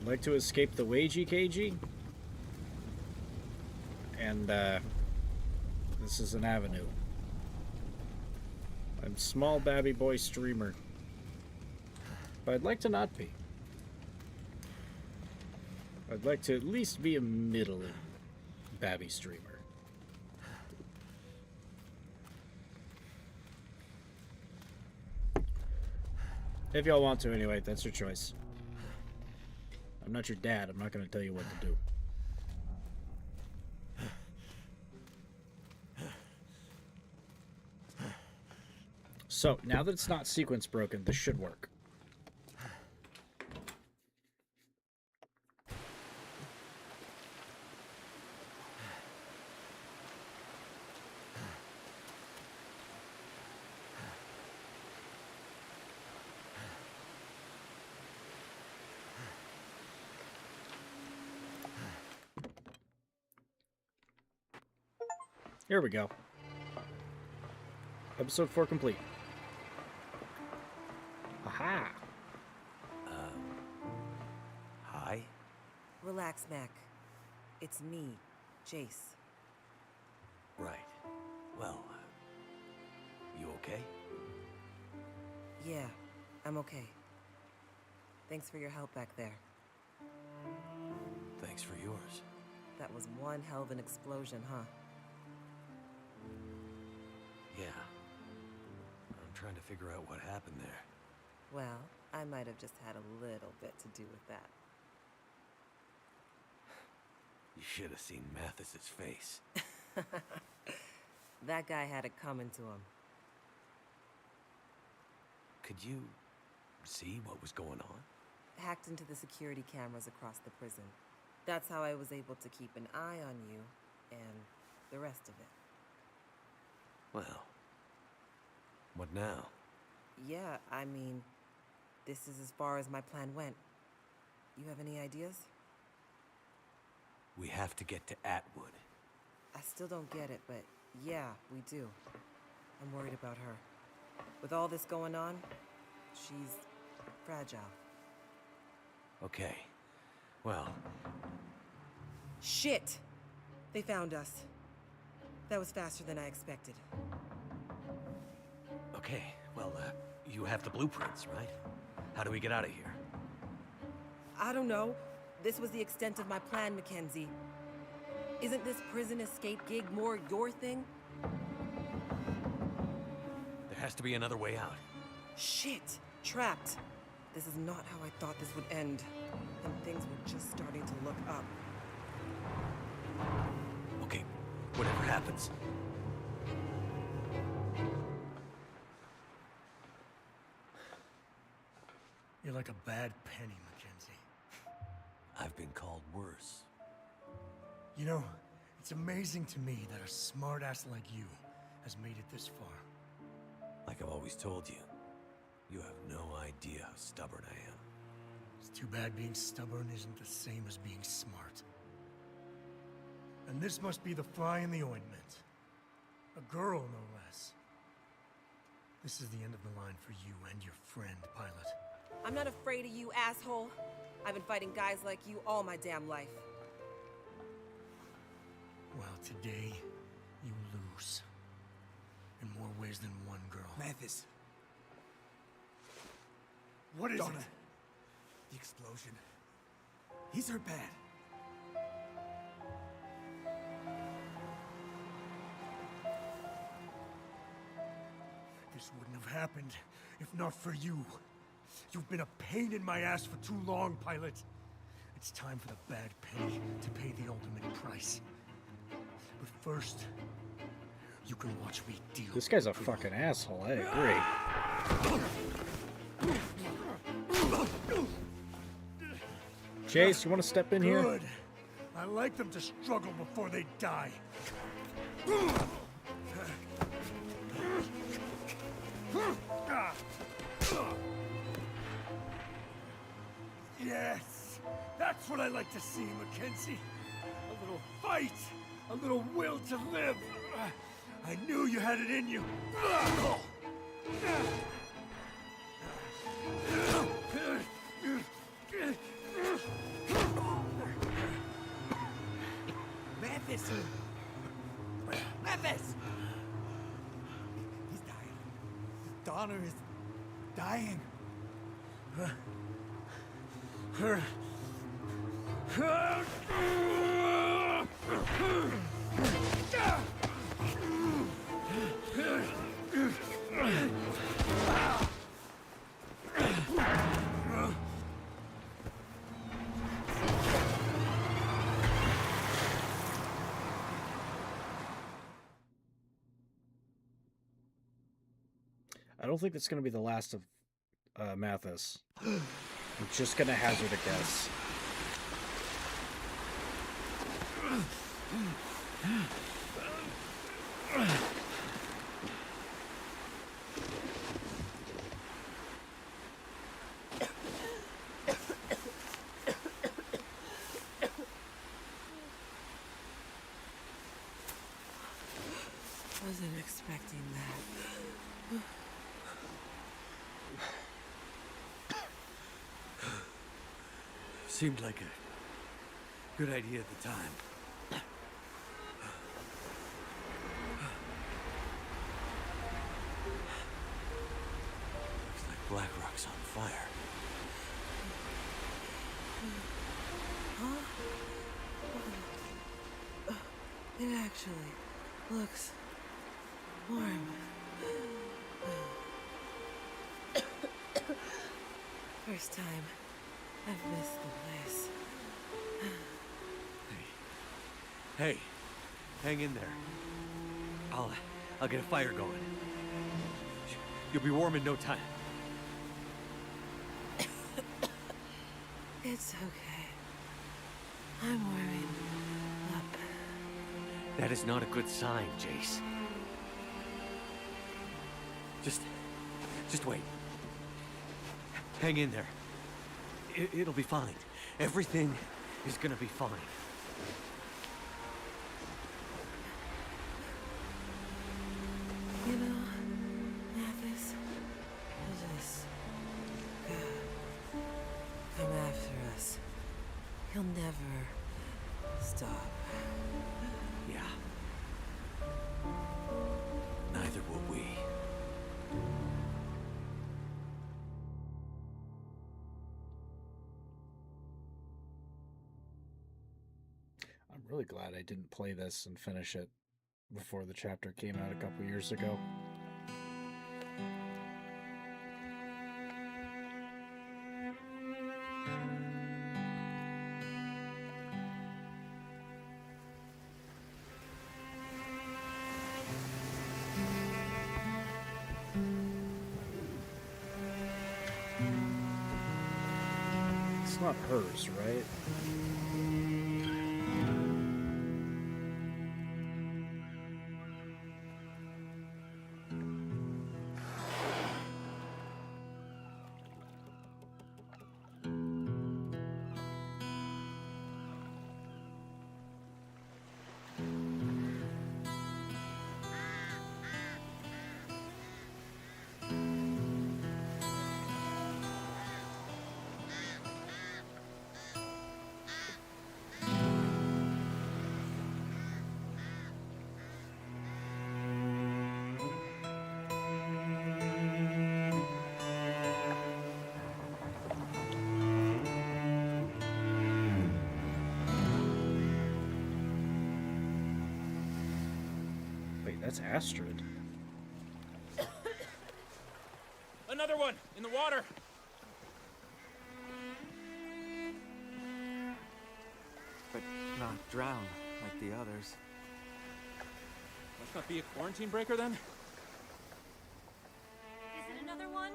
like to escape the wagey cagey, and this is an avenue. I'm small babby boy streamer, but I'd like to not be. I'd like to at least be a middling babby streamer. If y'all want to, anyway, that's your choice. I'm not your dad. I'm not going to tell you what to do. So, now that it's not sequence broken, this should work. Here we go. Episode 4 complete. Aha! Hi? Relax, Mac. It's me, Jace. Right. Well, you okay? Yeah, I'm okay. Thanks for your help back there. Thanks for yours. That was one hell of an explosion, huh? Yeah. I'm trying to figure out what happened there. Well, I might have just had a little bit to do with that. You should have seen Mathis's face. That guy had it coming to him. Could you see what was going on? Hacked into the security cameras across the prison. That's how I was able to keep an eye on you and the rest of it. Well, what now? Yeah, I mean, this is as far as my plan went. You have any ideas? We have to get to Atwood. I still don't get it, but yeah, we do. I'm worried about her. With all this going on, she's fragile. Okay. Well... Shit! They found us. That was faster than I expected. Okay, well, you have the blueprints, right? How do we get out of here? I don't know. This was the extent of my plan, Mackenzie. Isn't this prison escape gig more your thing? There has to be another way out. Shit! Trapped. This is not how I thought this would end. And things were just starting to look up. Okay, whatever happens. You're like a bad penny, Mackenzie. I've been called worse. You know, It's amazing to me that a smartass like you has made it this far. Like I've always told you, you have no idea how stubborn I am. It's too bad being stubborn isn't the same as being smart. And this must be the fly in the ointment. A girl, no less. This is the end of the line for you and your friend, Pilot. I'm not afraid of you, asshole. I've been fighting guys like you all my damn life. Well, today, you lose. In more ways than one, girl. Manthus, What is Donna. it? The explosion. He's hurt bad. This wouldn't have happened if not for you. You've been a pain in my ass for too long, Pilot. It's time for the bad penny to pay the ultimate price. But first, you can watch me deal. This guy's a fucking asshole, I agree. Jace, you want to step in here? Good. I like them to struggle before they die. Yes, that's what I like to see, Mackenzie. A little fight, a little will to live. I knew you had it in you. Manthus! Manthus! He's dying. Donner is dying. I don't think that's going to be the last of Mathis. I'm just going to hazard a guess. Wasn't expecting that. Seemed like a good idea at the time. Looks like Blackrock's on fire. It actually looks warm. First time I've missed the place. Hey, hang in there. I'll get a fire going. You'll be warm in no time. It's okay. I'm warming up. That is not a good sign, Jace. Just wait. Hang in there. It'll be fine. Everything is gonna be fine. You know, Mathis, he'll just come after us. He'll never stop. Yeah. Neither will we. I'm really glad I didn't play this and finish it before the chapter came out a couple years ago. It's not hers, right? Wait, that's Astrid. Another one in the water. But not drown like the others. Must not be a quarantine breaker then? Is it another one?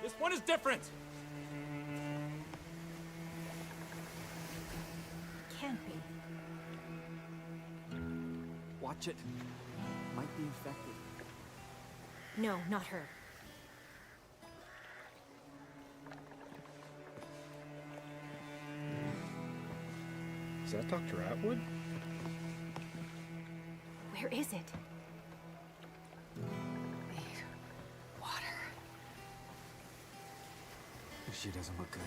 This one is different. Can't be. Watch it. Might be infected. No, not her. Is that Dr. Atwood? Where is it? Water. She doesn't look good.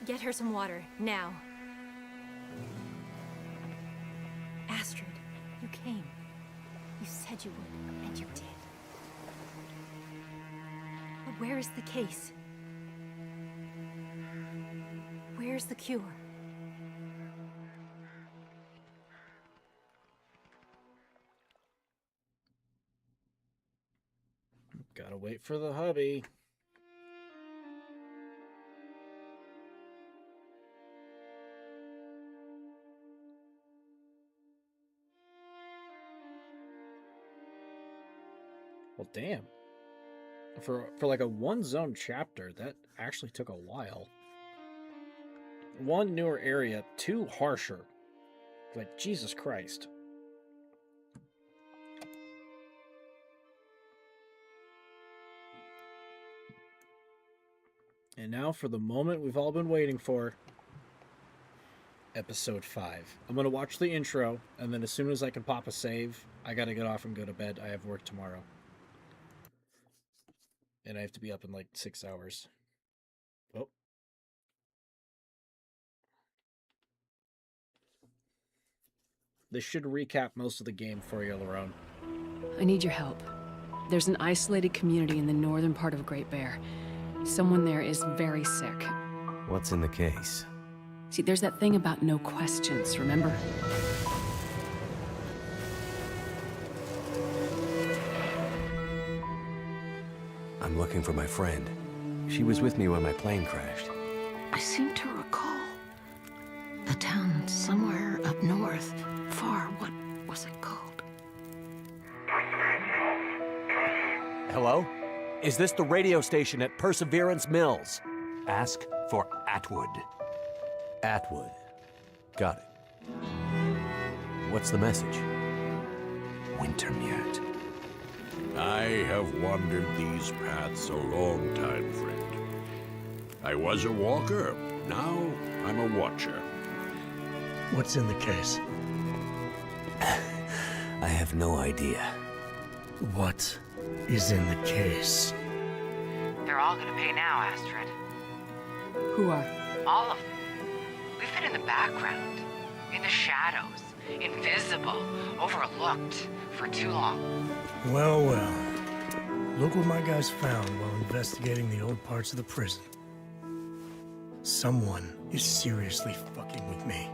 Get her some water, now. Astrid, you came. You said you would, and you did. But where is the case? Where's the cure? Gotta wait for the hubby. Well, damn. For like a one zone chapter, that actually took a while. 1, newer area, 2, harsher. Like, Jesus Christ. And now for the moment we've all been waiting for. Episode 5. I'm going to watch the intro, and then as soon as I can pop a save, I got to get off and go to bed. I have work tomorrow. And I have to be up in like 6 hours. Oh. This should recap most of the game for you, Larone. I need your help. There's an isolated community in the northern part of Great Bear. Someone there is very sick. What's in the case? See, there's that thing about no questions, remember? I'm looking for my friend. She was with me when my plane crashed. I seem to recall a town somewhere up north. Far, what was it called? Hello? Is this the radio station at Perseverance Mills? Ask for Atwood. Atwood. Got it. What's the message? Wintermute. I have wandered these paths a long time, friend. I was a walker. Now I'm a watcher. What's in the case? I have no idea. What is in the case? They're all gonna pay now, Astrid. Who are? All of them. We've been in the background, in the shadows, invisible, overlooked for too long. Well, well. Look what my guys found while investigating the old parts of the prison. Someone is seriously fucking with me.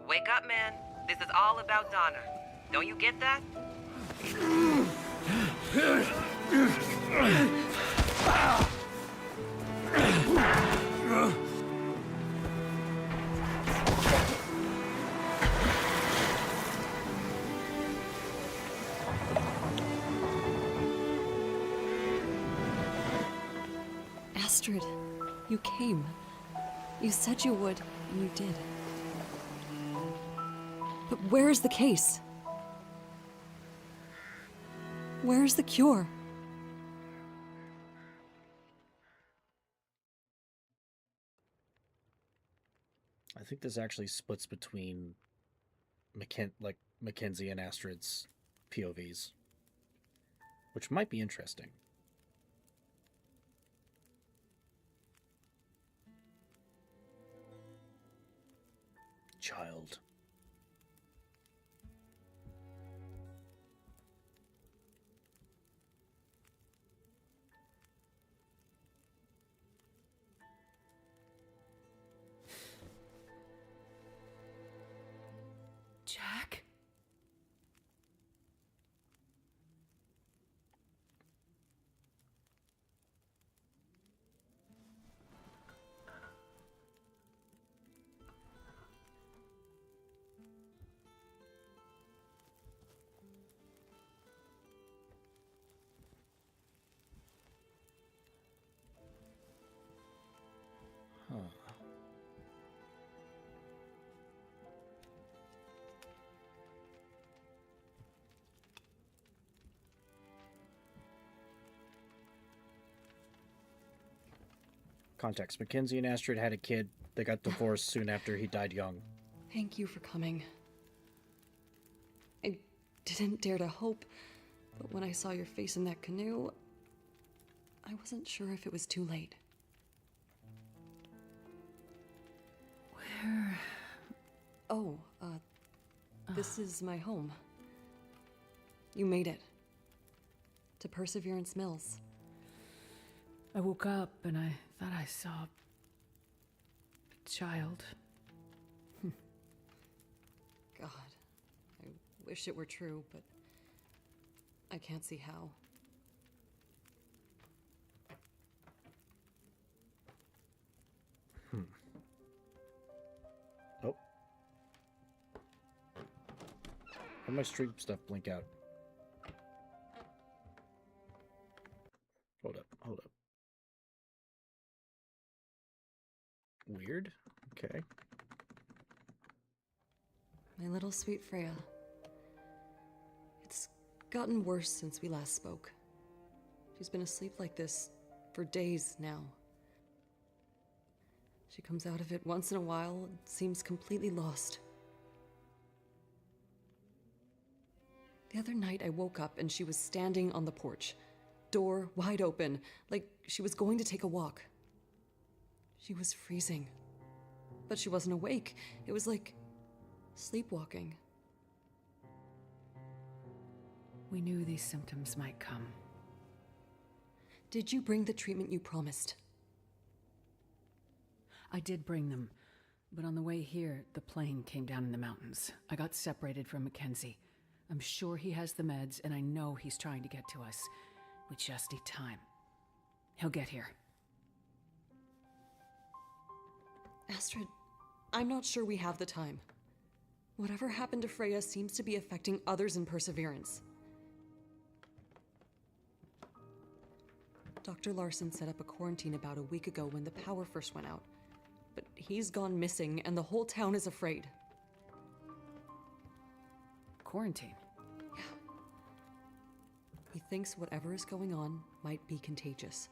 Wake up, man. This is all about Donner. Don't you get that? Astrid, you came. You said you would, and you did. But where is the case? Where is the cure? I think this actually splits between Mackenzie and Astrid's POVs, which might be interesting. Child. Context. Mackenzie and Astrid had a kid. They got divorced soon after he died young. Thank you for coming. I didn't dare to hope, but when I saw your face in that canoe, I wasn't sure if it was too late. Where? Oh, this is my home. You made it. To Perseverance Mills. I woke up and I thought I saw a child. God, I wish it were true, but I can't see how. Oh. Why'd my stream stuff blink out? Hold up, hold up. Weird. Okay. My little sweet Freya. It's gotten worse since we last spoke. She's been asleep like this for days now. She comes out of it once in a while and seems completely lost. The other night I woke up and she was standing on the porch, door wide open, like she was going to take a walk. She was freezing, but she wasn't awake. It was like sleepwalking. We knew these symptoms might come. Did you bring the treatment you promised? I did bring them, but on the way here, the plane came down in the mountains. I got separated from Mackenzie. I'm sure he has the meds, and I know he's trying to get to us. We just need time. He'll get here. Astrid, I'm not sure we have the time. Whatever happened to Freya seems to be affecting others in Perseverance. Dr. Larson set up a quarantine about a week ago when the power first went out. But he's gone missing, and the whole town is afraid. Quarantine? Yeah. He thinks whatever is going on might be contagious.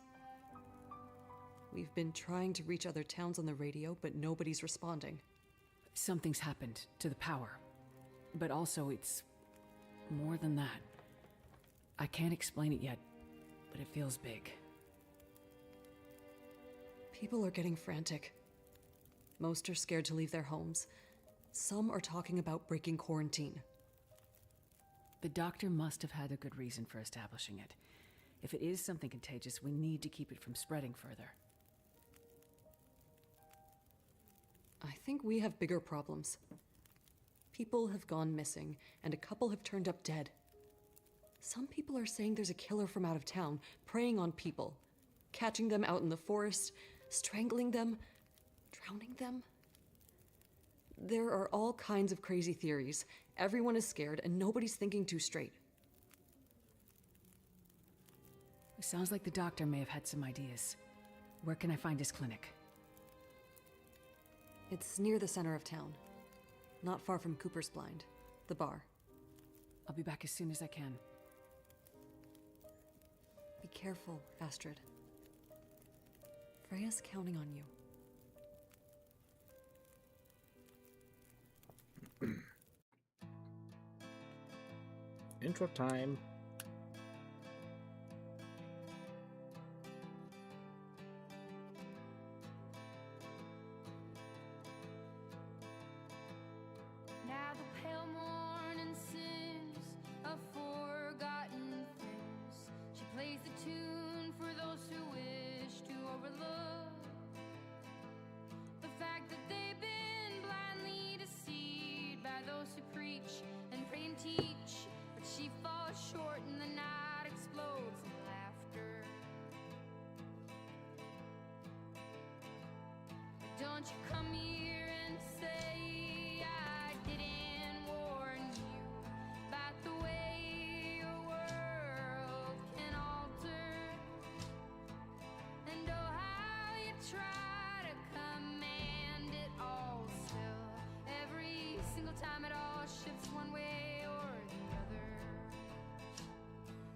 We've been trying to reach other towns on the radio, but nobody's responding. Something's happened to the power. But also, it's more than that. I can't explain it yet, but it feels big. People are getting frantic. Most are scared to leave their homes. Some are talking about breaking quarantine. The doctor must have had a good reason for establishing it. If it is something contagious, we need to keep it from spreading further. I think we have bigger problems. People have gone missing, and a couple have turned up dead. Some people are saying there's a killer from out of town, preying on people, catching them out in the forest, strangling them, drowning them. There are all kinds of crazy theories. Everyone is scared, and nobody's thinking too straight. It sounds like the doctor may have had some ideas. Where can I find his clinic? It's near the center of town. Not far from Cooper's Blind, the bar. I'll be back as soon as I can. Be careful, Astrid. Freya's counting on you. Intro time. Now the pale morning sings of forgotten things. She plays the tune for those who wish to overlook the fact that they've been blindly deceived by those who preach and pray and teach. But she falls short and the night explodes in laughter. Don't you come here and say I didn't warn you about the way your world can alter. And oh, how you try to command it all still. Every single time it all shifts one way or the other.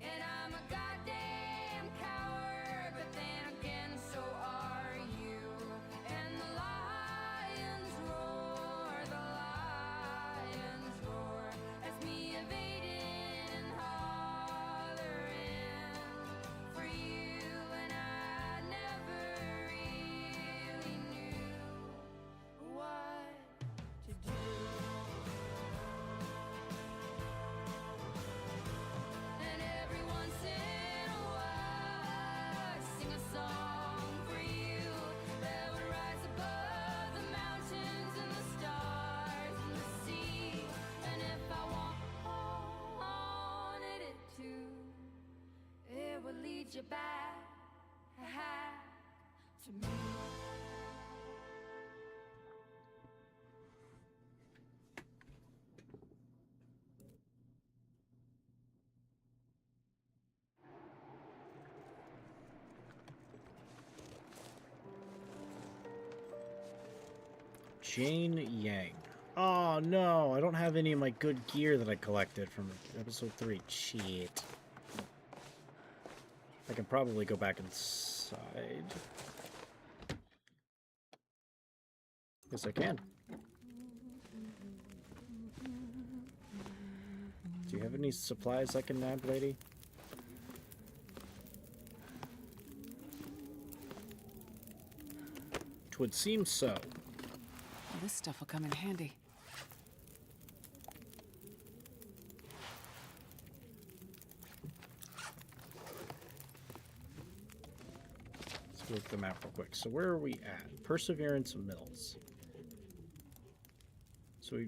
And I'm a goddamn coward, but then again, so are you. back to me. Jane Yang. Oh no, I don't have any of my good gear that I collected from episode 3. Shit. I can probably go back inside. Yes, I can. Do you have any supplies I can nab, lady? Twould seem so. Well, this stuff will come in handy. Let's work the map real quick. So where are we at? Perseverance Mills. So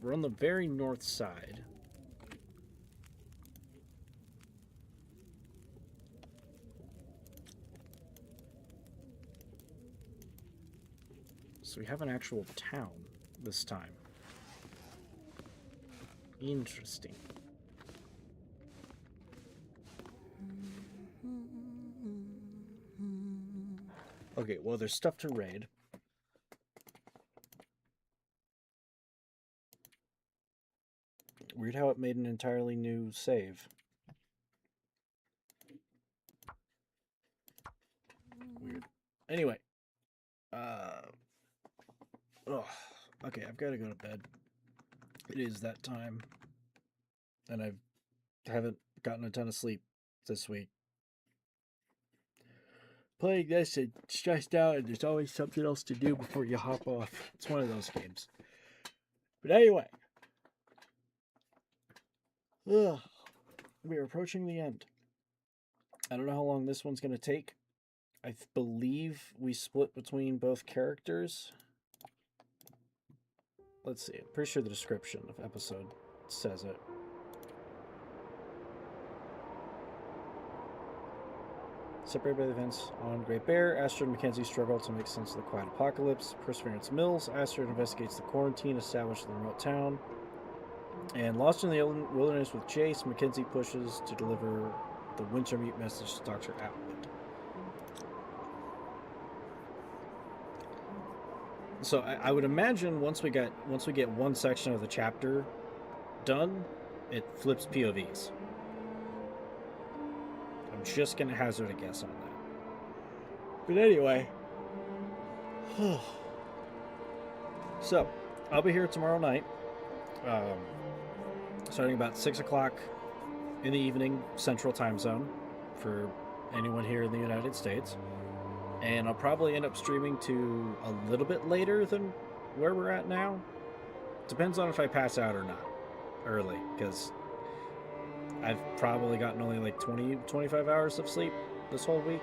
we're on the very north side. So we have an actual town this time. Interesting. Okay, well, there's stuff to raid. Weird how it made an entirely new save. Weird. Anyway. Okay, I've got to go to bed. It is that time. And I haven't gotten a ton of sleep this week. Playing this and stressed out, and there's always something else to do before you hop off. It's one of those games. But anyway. We are approaching the end. I don't know how long this one's going to take. I believe we split between both characters. Let's see. I'm pretty sure the description of episode says it. Separated by the events on Great Bear, Astrid and Mackenzie struggle to make sense of the quiet apocalypse. Perseverance Mills, Astrid investigates the quarantine established in the remote town. And lost in the wilderness with Chase, Mackenzie pushes to deliver the Wintermute message to Dr. Atwood. So I would imagine once we get one section of the chapter done, it flips POVs. I'm just gonna hazard a guess on that. But anyway, so I'll be here tomorrow night, starting about 6 o'clock in the evening, Central Time Zone, for anyone here in the United States. And I'll probably end up streaming to a little bit later than where we're at now. Depends on if I pass out or not early, because I've probably gotten only like 25 hours of sleep this whole week.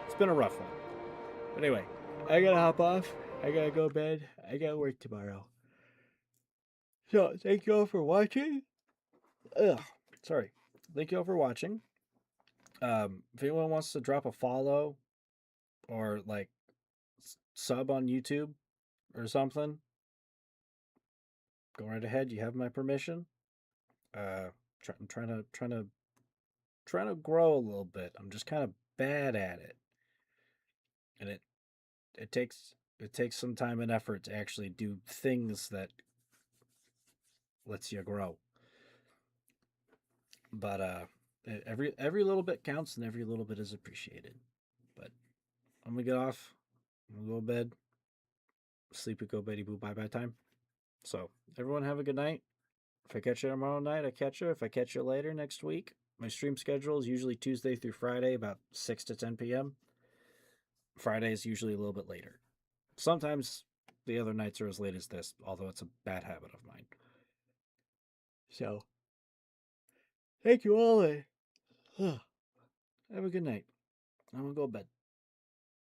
It's been a rough one. But anyway, I gotta hop off. I gotta go to bed. I gotta work tomorrow. So, thank you all for watching. Sorry. Thank you all for watching. If anyone wants to drop a follow or like sub on YouTube or something, go right ahead. You have my permission. I'm trying to grow a little bit. I'm just kind of bad at it, and it takes some time and effort to actually do things that lets you grow. But every little bit counts, and every little bit is appreciated. But I'm gonna get off. I'm gonna go to bed. Sleepy go Betty Boo bye time. So everyone have a good night. If I catch you tomorrow night, I catch you. If I catch you later next week, my stream schedule is usually Tuesday through Friday, about 6 to 10 p.m. Friday is usually a little bit later. Sometimes the other nights are as late as this, although it's a bad habit of mine. So, thank you all. Have a good night. I'm going to go to bed.